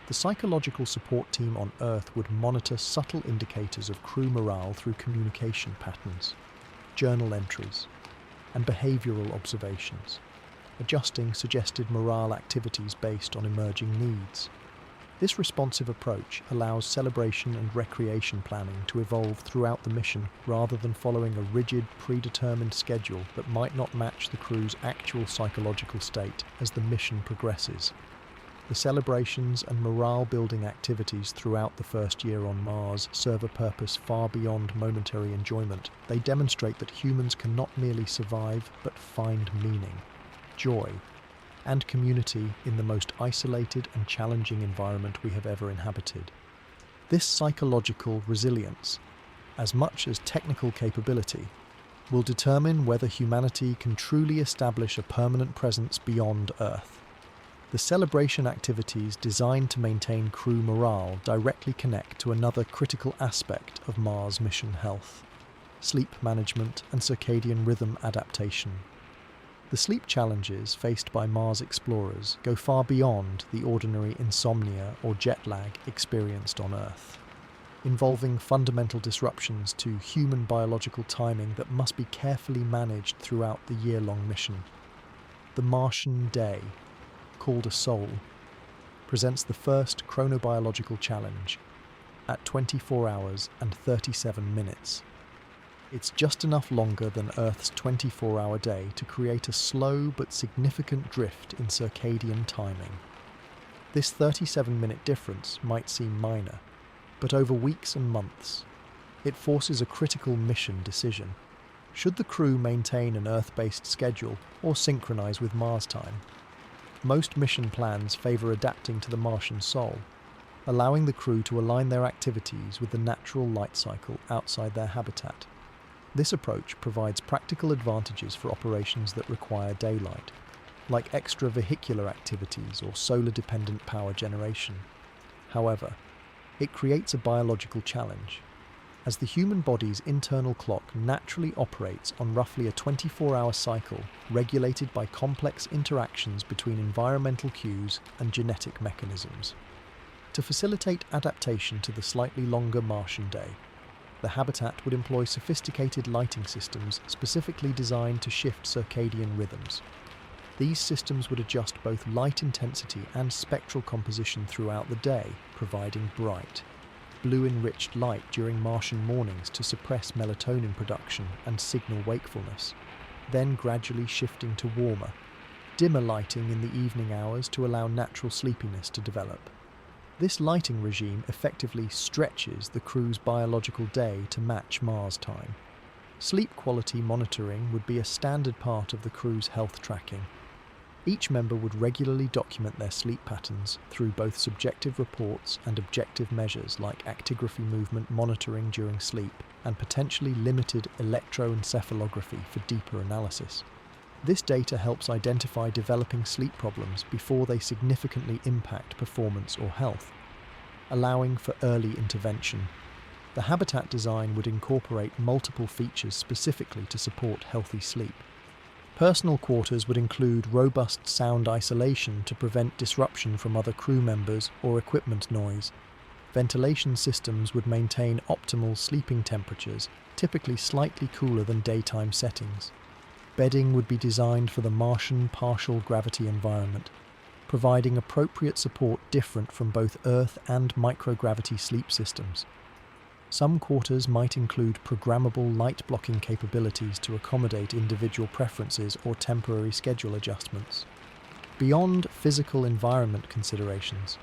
The psychological support team on Earth would monitor subtle indicators of crew morale through communication patterns, journal entries, and behavioral observations, adjusting suggested morale activities based on emerging needs. This responsive approach allows celebration and recreation planning to evolve throughout the mission rather than following a rigid, predetermined schedule that might not match the crew's actual psychological state as the mission progresses. The celebrations and morale-building activities throughout the first year on Mars serve a purpose far beyond momentary enjoyment. They demonstrate that humans can not merely survive, but find meaning, joy, and community in the most isolated and challenging environment we have ever inhabited. This psychological resilience, as much as technical capability, will determine whether humanity can truly establish a permanent presence beyond Earth. The celebration activities designed to maintain crew morale directly connect to another critical aspect of Mars mission health: sleep management and circadian rhythm adaptation. The sleep challenges faced by Mars explorers go far beyond the ordinary insomnia or jet lag experienced on Earth, involving fundamental disruptions to human biological timing that must be carefully managed throughout the year-long mission. The Martian day, called a Sol, presents the first chronobiological challenge at 24 hours and 37 minutes. It's just enough longer than Earth's 24-hour day to create a slow but significant drift in circadian timing. This 37-minute difference might seem minor, but over weeks and months, it forces a critical mission decision. Should the crew maintain an Earth-based schedule or synchronize with Mars time? Most mission plans favor adapting to the Martian sol, allowing the crew to align their activities with the natural light cycle outside their habitat. This approach provides practical advantages for operations that require daylight, like extravehicular activities or solar-dependent power generation. However, it creates a biological challenge, as the human body's internal clock naturally operates on roughly a 24-hour cycle regulated by complex interactions between environmental cues and genetic mechanisms. To facilitate adaptation to the slightly longer Martian day, the habitat would employ sophisticated lighting systems specifically designed to shift circadian rhythms. These systems would adjust both light intensity and spectral composition throughout the day, providing bright, blue-enriched light during Martian mornings to suppress melatonin production and signal wakefulness, then gradually shifting to warmer, dimmer lighting in the evening hours to allow natural sleepiness to develop. This lighting regime effectively stretches the crew's biological day to match Mars time. Sleep quality monitoring would be a standard part of the crew's health tracking. Each member would regularly document their sleep patterns through both subjective reports and objective measures like actigraphy movement monitoring during sleep and potentially limited electroencephalography for deeper analysis. This data helps identify developing sleep problems before they significantly impact performance or health, allowing for early intervention. The habitat design would incorporate multiple features specifically to support healthy sleep. Personal quarters would include robust sound isolation to prevent disruption from other crew members or equipment noise. Ventilation systems would maintain optimal sleeping temperatures, typically slightly cooler than daytime settings. Bedding would be designed for the Martian partial gravity environment, providing appropriate support different from both Earth and microgravity sleep systems. Some quarters might include programmable light blocking capabilities to accommodate individual preferences or temporary schedule adjustments. Beyond physical environment considerations,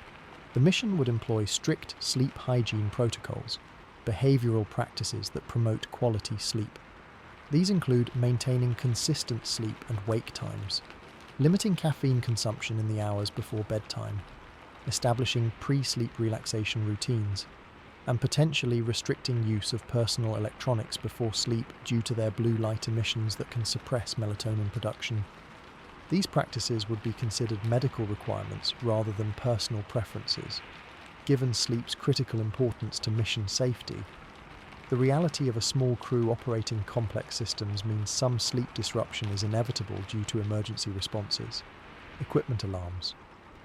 the mission would employ strict sleep hygiene protocols, behavioral practices that promote quality sleep. These include maintaining consistent sleep and wake times, limiting caffeine consumption in the hours before bedtime, establishing pre-sleep relaxation routines, and potentially restricting use of personal electronics before sleep due to their blue light emissions that can suppress melatonin production. These practices would be considered medical requirements rather than personal preferences. Given sleep's critical importance to mission safety, the reality of a small crew operating complex systems means some sleep disruption is inevitable due to emergency responses, equipment alarms,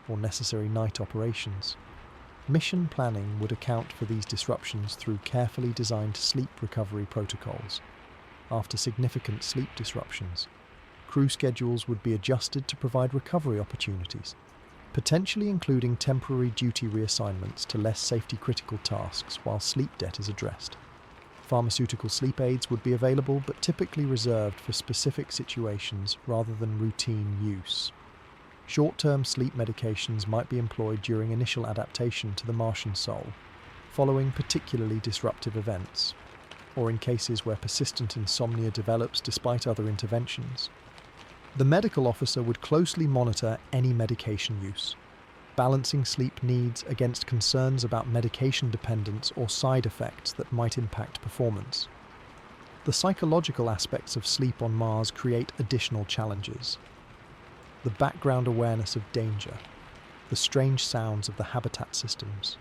or necessary night operations. Mission planning would account for these disruptions through carefully designed sleep recovery protocols. After significant sleep disruptions, crew schedules would be adjusted to provide recovery opportunities, potentially including temporary duty reassignments to less safety-critical tasks while sleep debt is addressed. Pharmaceutical sleep aids would be available but typically reserved for specific situations rather than routine use. Short-term sleep medications might be employed during initial adaptation to the Martian sol, following particularly disruptive events, or in cases where persistent insomnia develops despite other interventions. The medical officer would closely monitor any medication use, balancing sleep needs against concerns about medication dependence or side effects that might impact performance. The psychological aspects of sleep on Mars create additional challenges. The background awareness of danger, the strange sounds of the habitat systems,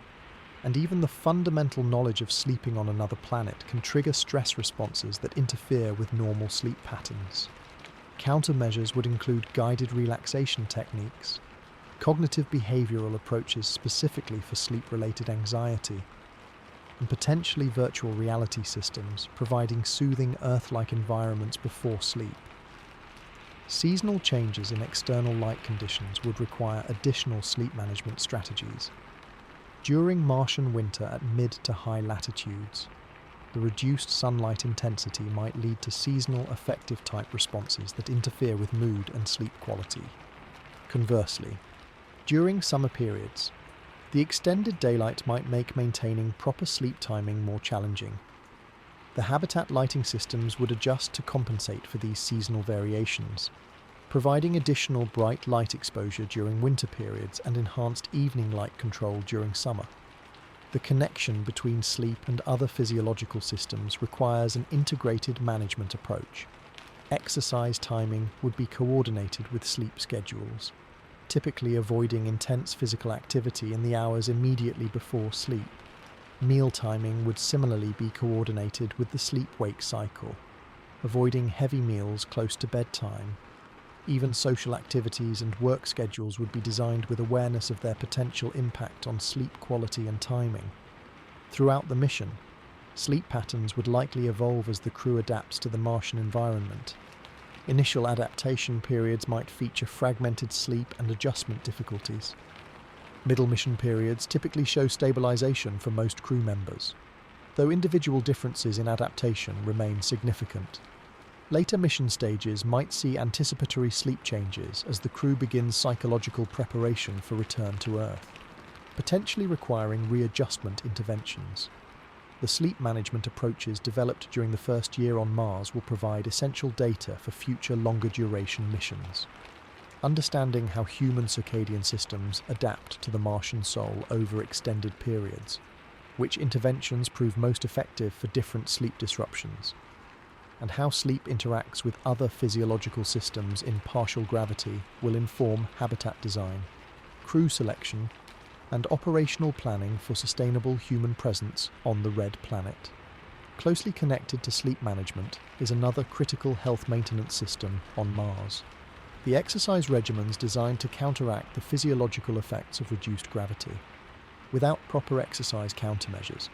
and even the fundamental knowledge of sleeping on another planet can trigger stress responses that interfere with normal sleep patterns. Countermeasures would include guided relaxation techniques, cognitive behavioral approaches specifically for sleep-related anxiety, and potentially virtual reality systems providing soothing Earth-like environments before sleep. Seasonal changes in external light conditions would require additional sleep management strategies. During Martian winter at mid to high latitudes, the reduced sunlight intensity might lead to seasonal affective type responses that interfere with mood and sleep quality. Conversely, during summer periods, the extended daylight might make maintaining proper sleep timing more challenging. The habitat lighting systems would adjust to compensate for these seasonal variations, providing additional bright light exposure during winter periods and enhanced evening light control during summer. The connection between sleep and other physiological systems requires an integrated management approach. Exercise timing would be coordinated with sleep schedules, typically avoiding intense physical activity in the hours immediately before sleep. Meal timing would similarly be coordinated with the sleep-wake cycle, avoiding heavy meals close to bedtime. Even social activities and work schedules would be designed with awareness of their potential impact on sleep quality and timing. Throughout the mission, sleep patterns would likely evolve as the crew adapts to the Martian environment. Initial adaptation periods might feature fragmented sleep and adjustment difficulties. Middle mission periods typically show stabilization for most crew members, though individual differences in adaptation remain significant. Later mission stages might see anticipatory sleep changes as the crew begins psychological preparation for return to Earth, potentially requiring readjustment interventions. The sleep management approaches developed during the first year on Mars will provide essential data for future longer duration missions. Understanding how human circadian systems adapt to the Martian sol over extended periods, which interventions prove most effective for different sleep disruptions, and how sleep interacts with other physiological systems in partial gravity will inform habitat design, crew selection, and operational planning for sustainable human presence on the Red Planet. Closely connected to sleep management is another critical health maintenance system on Mars. The exercise regimens designed to counteract the physiological effects of reduced gravity. Without proper exercise countermeasures,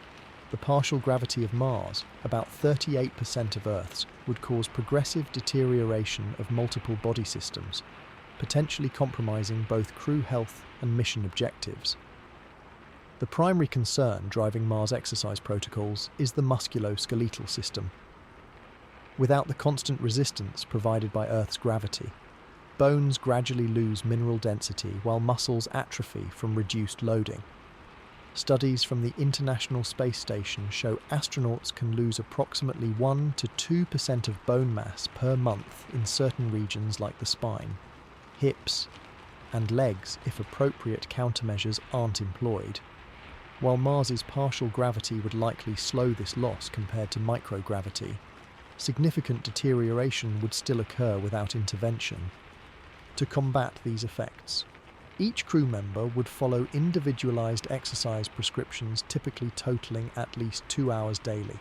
the partial gravity of Mars, about 38% of Earth's, would cause progressive deterioration of multiple body systems, potentially compromising both crew health and mission objectives. The primary concern driving Mars exercise protocols is the musculoskeletal system. Without the constant resistance provided by Earth's gravity, bones gradually lose mineral density while muscles atrophy from reduced loading. Studies from the International Space Station show astronauts can lose approximately 1 to 2% of bone mass per month in certain regions like the spine, hips, and legs if appropriate countermeasures aren't employed. While Mars's partial gravity would likely slow this loss compared to microgravity, significant deterioration would still occur without intervention. To combat these effects, each crew member would follow individualized exercise prescriptions typically totaling at least 2 hours daily,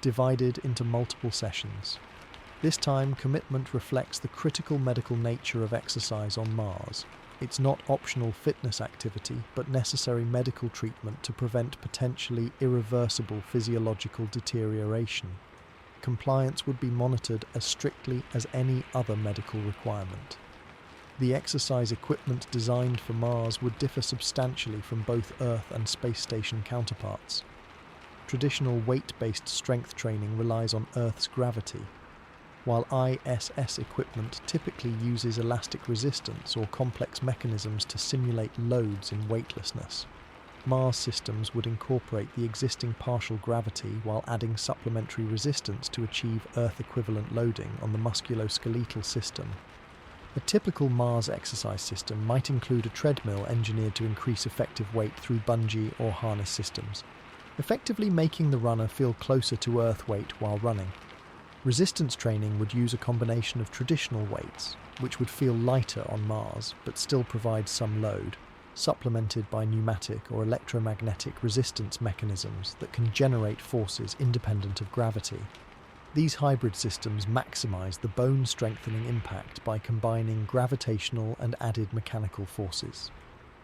divided into multiple sessions. This time commitment reflects the critical medical nature of exercise on Mars. It's not optional fitness activity, but necessary medical treatment to prevent potentially irreversible physiological deterioration. Compliance would be monitored as strictly as any other medical requirement. The exercise equipment designed for Mars would differ substantially from both Earth and space station counterparts. Traditional weight-based strength training relies on Earth's gravity, while ISS equipment typically uses elastic resistance or complex mechanisms to simulate loads in weightlessness. Mars systems would incorporate the existing partial gravity while adding supplementary resistance to achieve Earth-equivalent loading on the musculoskeletal system. A typical Mars exercise system might include a treadmill engineered to increase effective weight through bungee or harness systems, effectively making the runner feel closer to Earth weight while running. Resistance training would use a combination of traditional weights, which would feel lighter on Mars but still provide some load, supplemented by pneumatic or electromagnetic resistance mechanisms that can generate forces independent of gravity. These hybrid systems maximize the bone-strengthening impact by combining gravitational and added mechanical forces.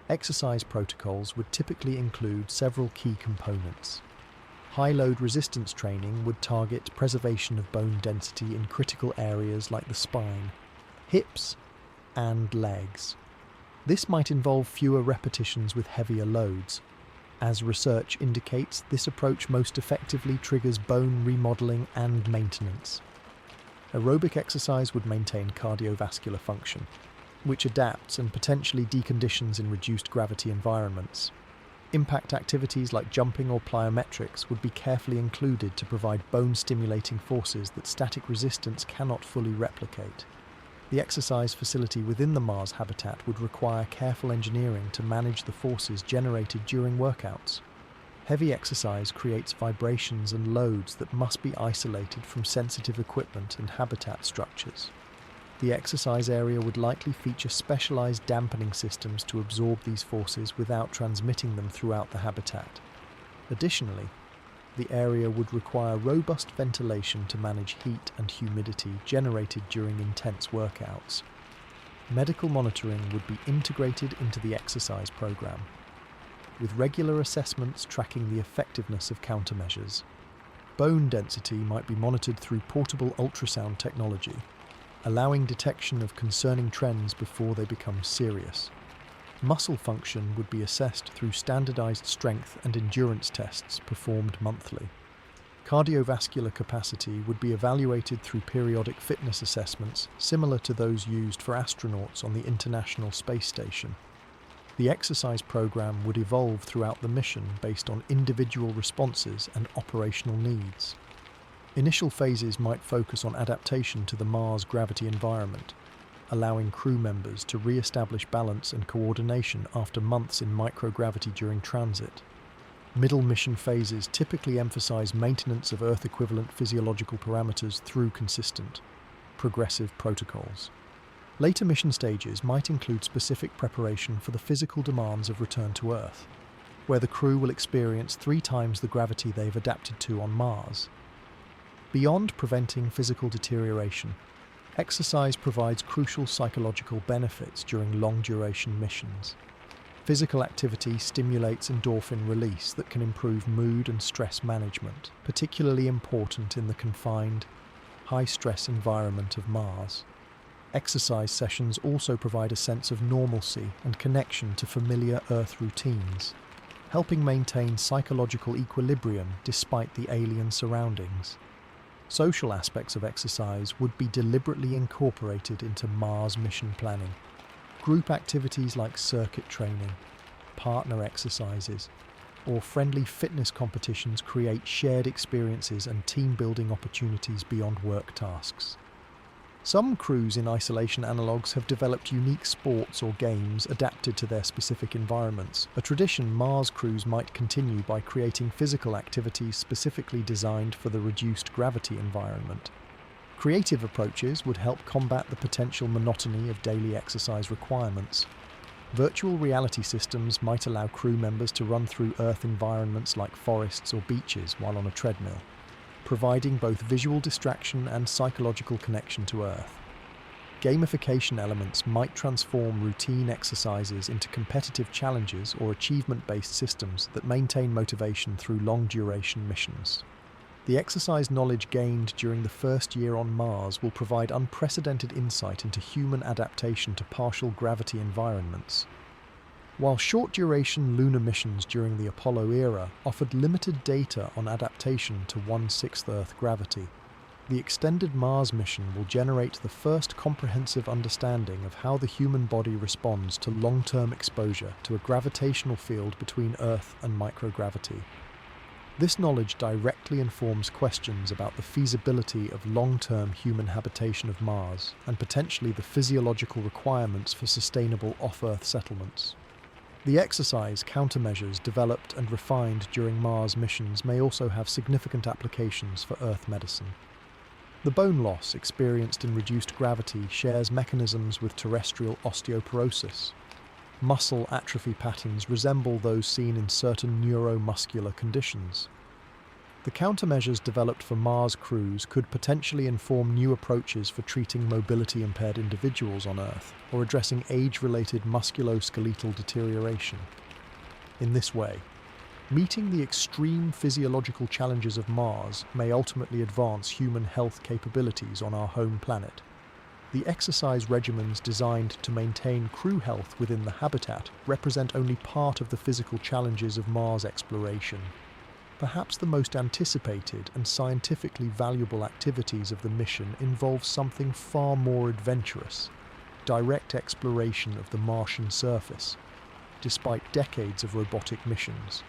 Exercise protocols would typically include several key components. High-load resistance training would target preservation of bone density in critical areas like the spine, hips, and legs. This might involve fewer repetitions with heavier loads. As research indicates, this approach most effectively triggers bone remodeling and maintenance. Aerobic exercise would maintain cardiovascular function, which adapts and potentially deconditions in reduced gravity environments. Impact activities like jumping or plyometrics would be carefully included to provide bone-stimulating forces that static resistance cannot fully replicate. The exercise facility within the Mars habitat would require careful engineering to manage the forces generated during workouts. Heavy exercise creates vibrations and loads that must be isolated from sensitive equipment and habitat structures. The exercise area would likely feature specialized dampening systems to absorb these forces without transmitting them throughout the habitat. Additionally, the area would require robust ventilation to manage heat and humidity generated during intense workouts. Medical monitoring would be integrated into the exercise program, with regular assessments tracking the effectiveness of countermeasures. Bone density might be monitored through portable ultrasound technology, allowing detection of concerning trends before they become serious. Muscle function would be assessed through standardized strength and endurance tests performed monthly. Cardiovascular capacity would be evaluated through periodic fitness assessments similar to those used for astronauts on the International Space Station. The exercise program would evolve throughout the mission based on individual responses and operational needs. Initial phases might focus on adaptation to the Mars gravity environment, allowing crew members to re-establish balance and coordination after months in microgravity during transit. Middle mission phases typically emphasize maintenance of Earth-equivalent physiological parameters through consistent, progressive protocols. Later mission stages might include specific preparation for the physical demands of return to Earth, where the crew will experience 3 times the gravity they've adapted to on Mars. Beyond preventing physical deterioration, exercise provides crucial psychological benefits during long-duration missions. Physical activity stimulates endorphin release that can improve mood and stress management, particularly important in the confined, high-stress environment of Mars. Exercise sessions also provide a sense of normalcy and connection to familiar Earth routines, helping maintain psychological equilibrium despite the alien surroundings. Social aspects of exercise would be deliberately incorporated into Mars mission planning. Group activities like circuit training, partner exercises, or friendly fitness competitions create shared experiences and team-building opportunities beyond work tasks. Some crews in isolation analogues have developed unique sports or games adapted to their specific environments, a tradition Mars crews might continue by creating physical activities specifically designed for the reduced gravity environment. Creative approaches would help combat the potential monotony of daily exercise requirements. Virtual reality systems might allow crew members to run through Earth environments like forests or beaches while on a treadmill, providing both visual distraction and psychological connection to Earth. Gamification elements might transform routine exercises into competitive challenges or achievement-based systems that maintain motivation through long-duration missions. The exercise knowledge gained during the first year on Mars will provide unprecedented insight into human adaptation to partial gravity environments. While short-duration lunar missions during the Apollo era offered limited data on adaptation to 1/6 Earth gravity, the extended Mars mission will generate the first comprehensive understanding of how the human body responds to long-term exposure to a gravitational field between Earth and microgravity. This knowledge directly informs questions about the feasibility of long-term human habitation of Mars and potentially the physiological requirements for sustainable off-Earth settlements. The exercise countermeasures developed and refined during Mars missions may also have significant applications for Earth medicine. The bone loss experienced in reduced gravity shares mechanisms with terrestrial osteoporosis. Muscle atrophy patterns resemble those seen in certain neuromuscular conditions. The countermeasures developed for Mars crews could potentially inform new approaches for treating mobility-impaired individuals on Earth or addressing age-related musculoskeletal deterioration. In this way, meeting the extreme physiological challenges of Mars may ultimately advance human health capabilities on our home planet. The exercise regimens designed to maintain crew health within the habitat represent only part of the physical challenges of Mars exploration. Perhaps the most anticipated and scientifically valuable activities of the mission involve something far more adventurous: direct exploration of the Martian surface. despite decades of robotic missions.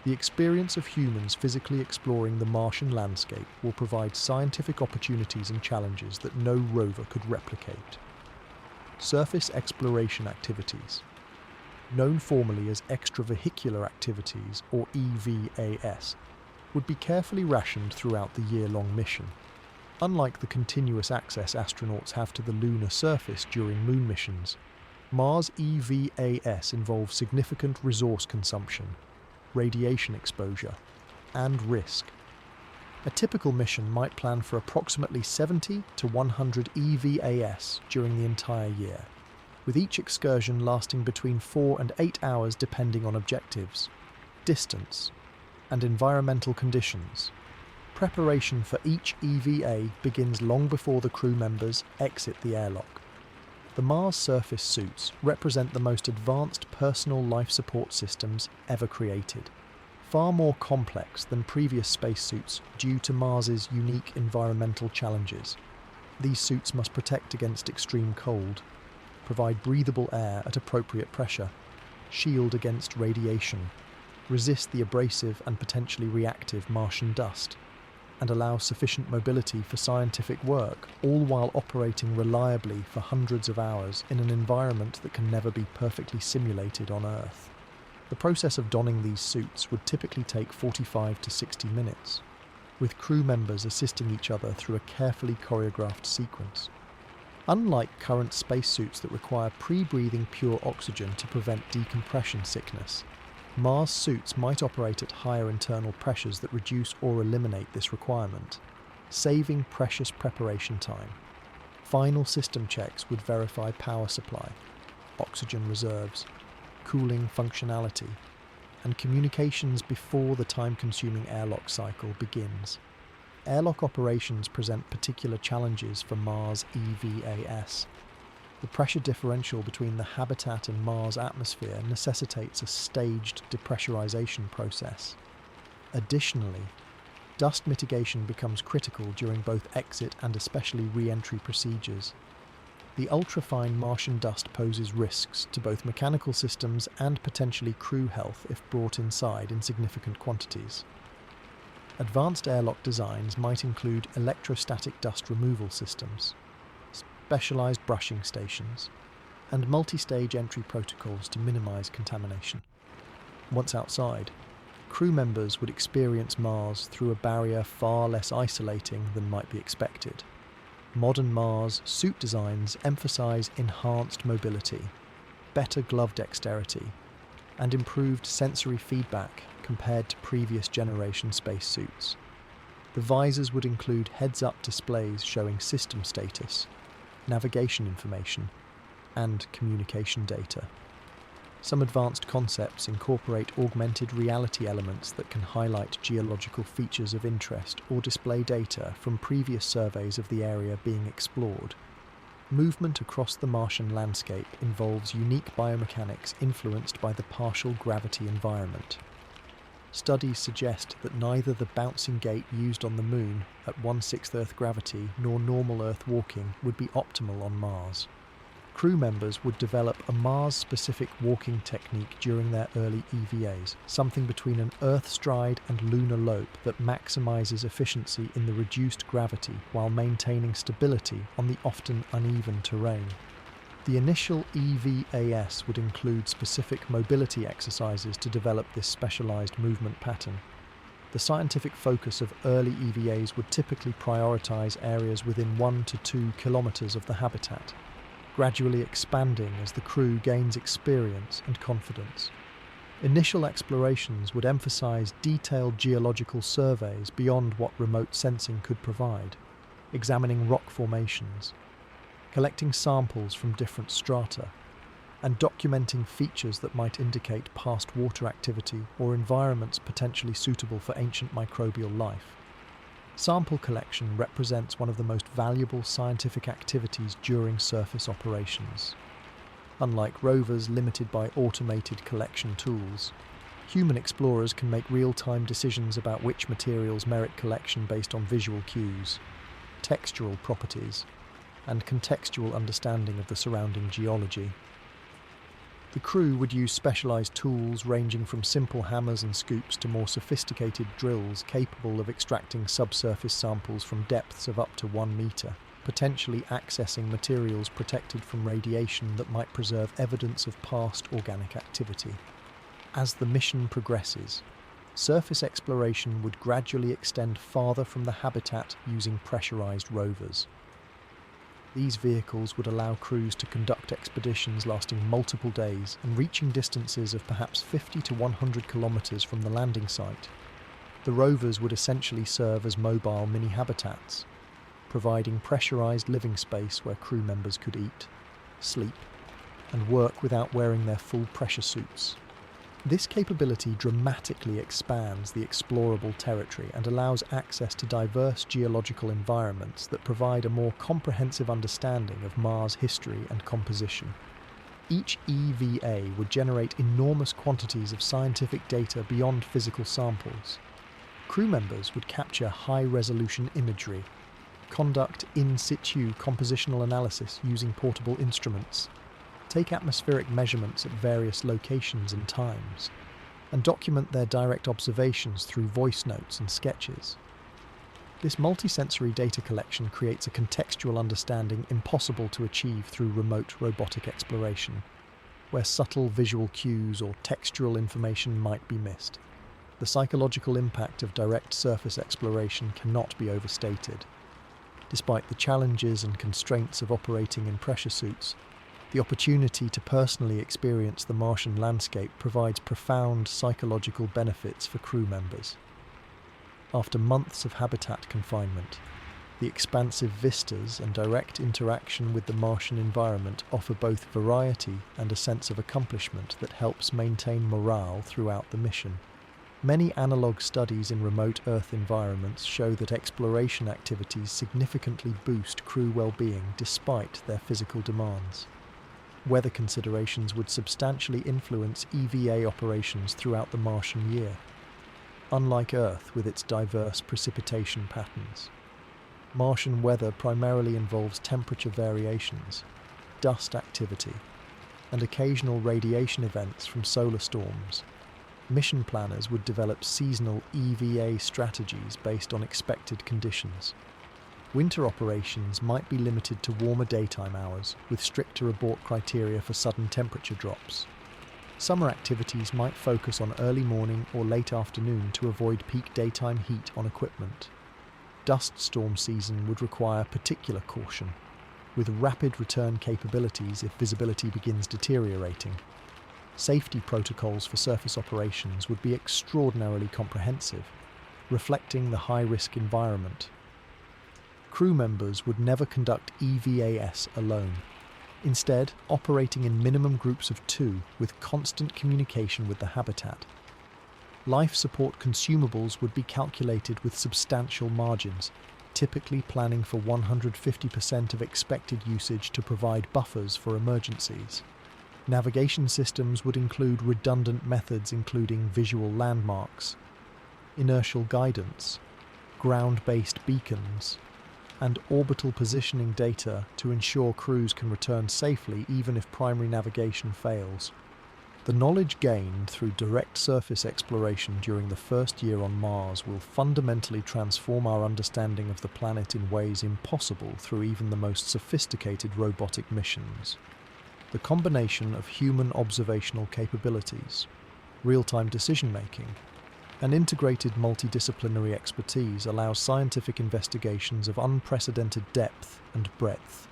The experience of humans physically exploring the Martian landscape will provide scientific opportunities and challenges that no rover could replicate. Surface exploration activities, known formally as extravehicular activities or EVAS, would be carefully rationed throughout the year-long mission. Unlike the continuous access astronauts have to the lunar surface during moon missions, Mars EVAS involves significant resource consumption, radiation exposure, and risk. A typical mission might plan for approximately 70 to 100 EVAS during the entire year, with each excursion lasting between 4 and 8 hours depending on objectives, distance, and environmental conditions. Preparation for each EVA begins long before the crew members exit the airlock. The Mars surface suits represent the most advanced personal life support systems ever created, far more complex than previous spacesuits due to Mars's unique environmental challenges. These suits must protect against extreme cold, provide breathable air at appropriate pressure, shield against radiation, resist the abrasive and potentially reactive Martian dust, and allow sufficient mobility for scientific work, all while operating reliably for hundreds of hours in an environment that can never be perfectly simulated on Earth. The process of donning these suits would typically take 45 to 60 minutes, with crew members assisting each other through a carefully choreographed sequence. Unlike current spacesuits that require pre-breathing pure oxygen to prevent decompression sickness, Mars suits might operate at higher internal pressures that reduce or eliminate this requirement, saving precious preparation time. Final system checks would verify power supply, oxygen reserves, cooling functionality, and communications before the time-consuming airlock cycle begins. Airlock operations present particular challenges for Mars EVAS. The pressure differential between the habitat and Mars atmosphere necessitates a staged depressurization process. Additionally, dust mitigation becomes critical during both exit and especially re-entry procedures. The ultrafine Martian dust poses risks to both mechanical systems and potentially crew health if brought inside in significant quantities. Advanced airlock designs might include electrostatic dust removal systems, specialized brushing stations, and multi-stage entry protocols to minimize contamination. Once outside, crew members would experience Mars through a barrier far less isolating than might be expected. Modern Mars suit designs emphasize enhanced mobility, better glove dexterity, and improved sensory feedback compared to previous generation spacesuits. The visors would include heads-up displays showing system status, navigation information, and communication data. Some advanced concepts incorporate augmented reality elements that can highlight geological features of interest or display data from previous surveys of the area being explored. Movement across the Martian landscape involves unique biomechanics influenced by the partial gravity environment. Studies suggest that neither the bouncing gait used on the Moon at 1/6 Earth gravity nor normal Earth walking would be optimal on Mars. Crew members would develop a Mars-specific walking technique during their early EVAs, something between an Earth stride and lunar lope that maximizes efficiency in the reduced gravity while maintaining stability on the often uneven terrain. The initial EVAS would include specific mobility exercises to develop this specialized movement pattern. The scientific focus of early EVAs would typically prioritize areas within 1 to 2 kilometers of the habitat, gradually expanding as the crew gains experience and confidence. Initial explorations would emphasize detailed geological surveys beyond what remote sensing could provide, examining rock formations, collecting samples from different strata, and documenting features that might indicate past water activity or environments potentially suitable for ancient microbial life. Sample collection represents one of the most valuable scientific activities during surface operations. Unlike rovers limited by automated collection tools, human explorers can make real-time decisions about which materials merit collection based on visual cues, textural properties, and contextual understanding of the surrounding geology. The crew would use specialised tools ranging from simple hammers and scoops to more sophisticated drills capable of extracting subsurface samples from depths of up to 1 metre, potentially accessing materials protected from radiation that might preserve evidence of past organic activity. As the mission progresses, surface exploration would gradually extend farther from the habitat using pressurised rovers. These vehicles would allow crews to conduct expeditions lasting multiple days and reaching distances of perhaps 50 to 100 kilometres from the landing site. The rovers would essentially serve as mobile mini-habitats, providing pressurised living space where crew members could eat, sleep, and work without wearing their full pressure suits. This capability dramatically expands the explorable territory and allows access to diverse geological environments that provide a more comprehensive understanding of Mars' history and composition. Each EVA would generate enormous quantities of scientific data beyond physical samples. Crew members would capture high-resolution imagery, conduct in-situ compositional analysis using portable instruments, take atmospheric measurements at various locations and times, and document their direct observations through voice notes and sketches. This multisensory data collection creates a contextual understanding impossible to achieve through remote robotic exploration, where subtle visual cues or textural information might be missed. The psychological impact of direct surface exploration cannot be overstated. Despite the challenges and constraints of operating in pressure suits, the opportunity to personally experience the Martian landscape provides profound psychological benefits for crew members. After months of habitat confinement, the expansive vistas and direct interaction with the Martian environment offer both variety and a sense of accomplishment that helps maintain morale throughout the mission. Many analog studies in remote Earth environments show that exploration activities significantly boost crew well-being despite their physical demands. Weather considerations would substantially influence EVA operations throughout the Martian year. Unlike Earth with its diverse precipitation patterns, Martian weather primarily involves temperature variations, dust activity, and occasional radiation events from solar storms. Mission planners would develop seasonal EVA strategies based on expected conditions. Winter operations might be limited to warmer daytime hours, with stricter abort criteria for sudden temperature drops. Summer activities might focus on early morning or late afternoon to avoid peak daytime heat on equipment. Dust storm season would require particular caution, with rapid return capabilities if visibility begins deteriorating. Safety protocols for surface operations would be extraordinarily comprehensive, reflecting the high-risk environment. Crew members would never conduct EVAS alone, instead operating in minimum groups of 2 with constant communication with the habitat. Life support consumables would be calculated with substantial margins, typically planning for 150% of expected usage to provide buffers for emergencies. Navigation systems would include redundant methods including visual landmarks, inertial guidance, ground-based beacons, and orbital positioning data to ensure crews can return safely even if primary navigation fails. The knowledge gained through direct surface exploration during the first year on Mars will fundamentally transform our understanding of the planet in ways impossible through even the most sophisticated robotic missions. The combination of human observational capabilities, real-time decision-making, and integrated multidisciplinary expertise allows scientific investigations of unprecedented depth and breadth.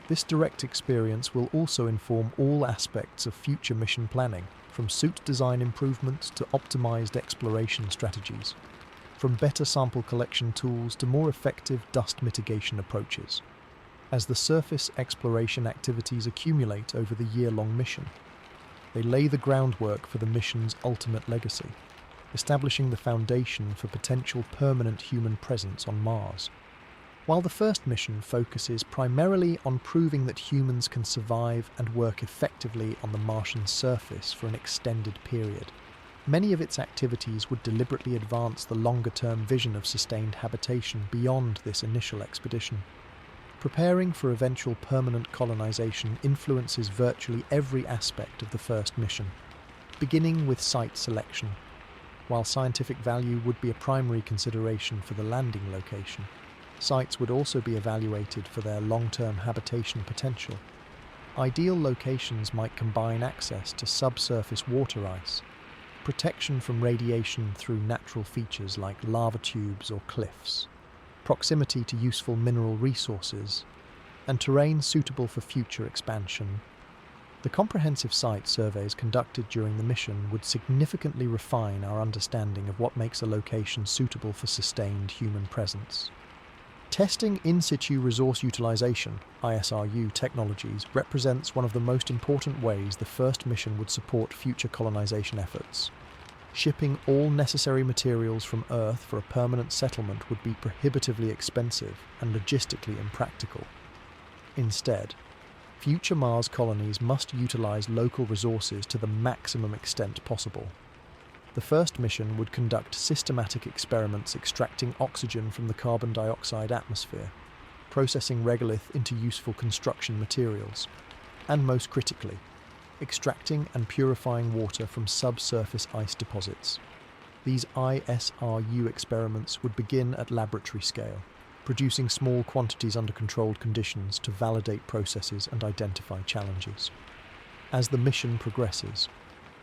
This direct experience will also inform all aspects of future mission planning, from suit design improvements to optimized exploration strategies, from better sample collection tools to more effective dust mitigation approaches. As the surface exploration activities accumulate over the year-long mission, they lay the groundwork for the mission's ultimate legacy, establishing the foundation for potential permanent human presence on Mars. While the first mission focuses primarily on proving that humans can survive and work effectively on the Martian surface for an extended period, many of its activities would deliberately advance the longer-term vision of sustained habitation beyond this initial expedition. Preparing for eventual permanent colonization influences virtually every aspect of the first mission, beginning with site selection. While scientific value would be a primary consideration for the landing location, sites would also be evaluated for their long-term habitation potential. Ideal locations might combine access to subsurface water ice, protection from radiation through natural features like lava tubes or cliffs, proximity to useful mineral resources, and terrain suitable for future expansion. The comprehensive site surveys conducted during the mission would significantly refine our understanding of what makes a location suitable for sustained human presence. Testing in situ resource utilization (ISRU) technologies represents one of the most important ways the first mission would support future colonization efforts. Shipping all necessary materials from Earth for a permanent settlement would be prohibitively expensive and logistically impractical. Instead, future Mars colonies must utilize local resources to the maximum extent possible. The first mission would conduct systematic experiments extracting oxygen from the carbon dioxide atmosphere, processing regolith into useful construction materials, and most critically, extracting and purifying water from subsurface ice deposits. These ISRU experiments would begin at laboratory scale, producing small quantities under controlled conditions to validate processes and identify challenges. As the mission progresses,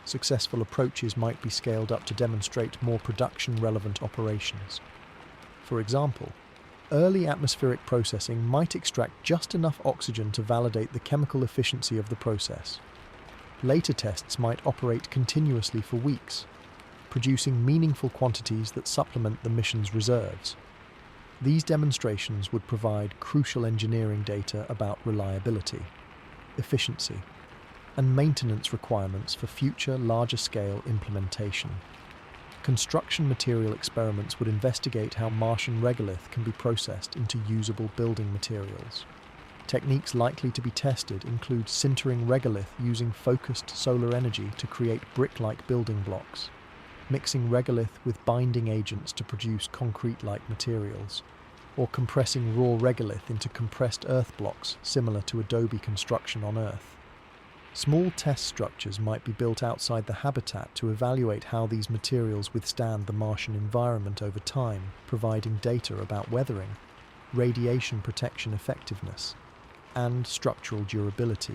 successful approaches might be scaled up to demonstrate more production-relevant operations. For example, early atmospheric processing might extract just enough oxygen to validate the chemical efficiency of the process. Later tests might operate continuously for weeks, producing meaningful quantities that supplement the mission's reserves. These demonstrations would provide crucial engineering data about reliability, efficiency, and maintenance requirements for future larger-scale implementation. Construction material experiments would investigate how Martian regolith can be processed into usable building materials. Techniques likely to be tested include sintering regolith using focused solar energy to create brick-like building blocks, mixing regolith with binding agents to produce concrete-like materials, or compressing raw regolith into compressed earth blocks similar to adobe construction on Earth. Small test structures might be built outside the habitat to evaluate how these materials withstand the Martian environment over time, providing data about weathering, radiation protection effectiveness, and structural durability.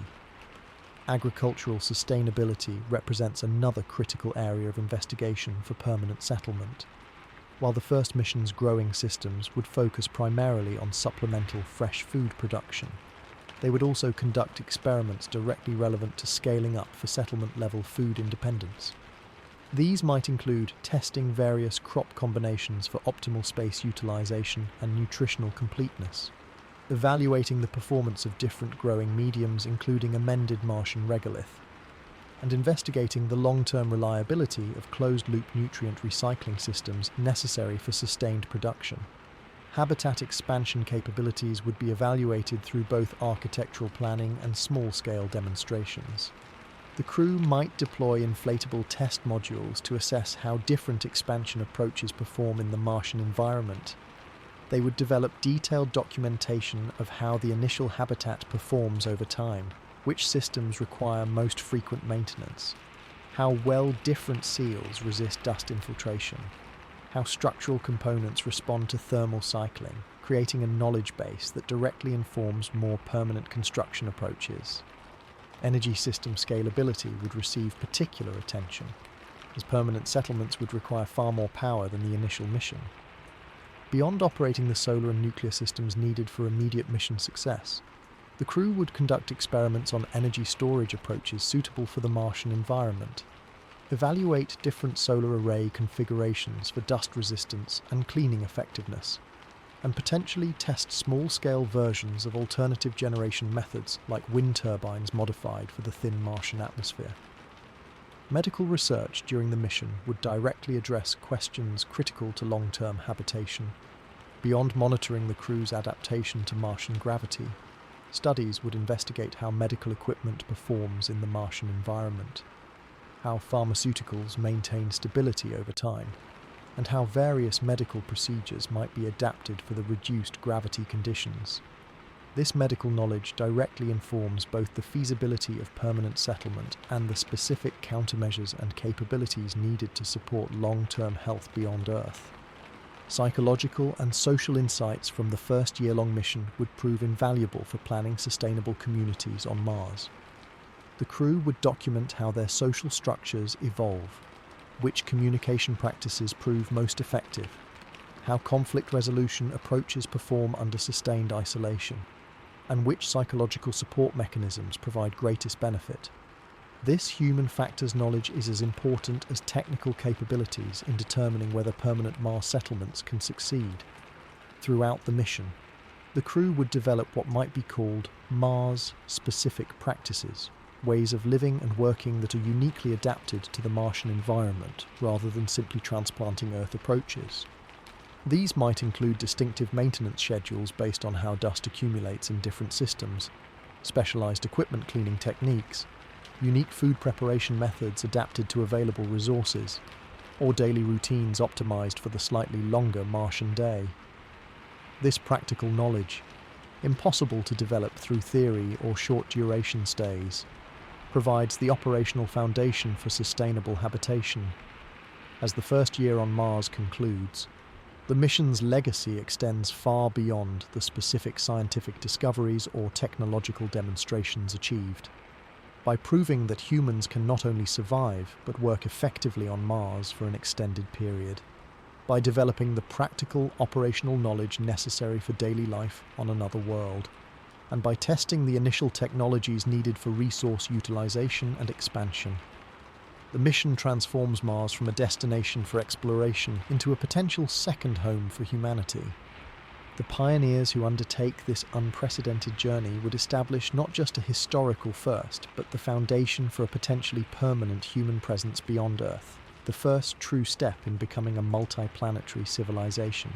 Agricultural sustainability represents another critical area of investigation for permanent settlement. While the first mission's growing systems would focus primarily on supplemental fresh food production, they would also conduct experiments directly relevant to scaling up for settlement-level food independence. These might include testing various crop combinations for optimal space utilization and nutritional completeness, evaluating the performance of different growing mediums including amended Martian regolith, and investigating the long-term reliability of closed-loop nutrient recycling systems necessary for sustained production. Habitat expansion capabilities would be evaluated through both architectural planning and small-scale demonstrations. The crew might deploy inflatable test modules to assess how different expansion approaches perform in the Martian environment. They would develop detailed documentation of how the initial habitat performs over time, which systems require most frequent maintenance, how well different seals resist dust infiltration, how structural components respond to thermal cycling, creating a knowledge base that directly informs more permanent construction approaches. Energy system scalability would receive particular attention, as permanent settlements would require far more power than the initial mission. Beyond operating the solar and nuclear systems needed for immediate mission success, the crew would conduct experiments on energy storage approaches suitable for the Martian environment, evaluate different solar array configurations for dust resistance and cleaning effectiveness, and potentially test small-scale versions of alternative generation methods like wind turbines modified for the thin Martian atmosphere. Medical research during the mission would directly address questions critical to long-term habitation. Beyond monitoring the crew's adaptation to Martian gravity, studies would investigate how medical equipment performs in the Martian environment, how pharmaceuticals maintain stability over time, and how various medical procedures might be adapted for the reduced gravity conditions. This medical knowledge directly informs both the feasibility of permanent settlement and the specific countermeasures and capabilities needed to support long-term health beyond Earth. Psychological and social insights from the first year-long mission would prove invaluable for planning sustainable communities on Mars. The crew would document how their social structures evolve, which communication practices prove most effective, how conflict resolution approaches perform under sustained isolation, and which psychological support mechanisms provide greatest benefit. This human factors knowledge is as important as technical capabilities in determining whether permanent Mars settlements can succeed. Throughout the mission, the crew would develop what might be called Mars-specific practices, ways of living and working that are uniquely adapted to the Martian environment rather than simply transplanting Earth approaches. These might include distinctive maintenance schedules based on how dust accumulates in different systems, specialized equipment cleaning techniques, unique food preparation methods adapted to available resources, or daily routines optimized for the slightly longer Martian day. This practical knowledge, impossible to develop through theory or short-duration stays, provides the operational foundation for sustainable habitation. As the first year on Mars concludes, the mission's legacy extends far beyond the specific scientific discoveries or technological demonstrations achieved. By proving that humans can not only survive but work effectively on Mars for an extended period, by developing the practical operational knowledge necessary for daily life on another world, and by testing the initial technologies needed for resource utilization and expansion. The mission transforms Mars from a destination for exploration into a potential second home for humanity. The pioneers who undertake this unprecedented journey would establish not just a historical first, but the foundation for a potentially permanent human presence beyond Earth, the first true step in becoming a multi-planetary civilization.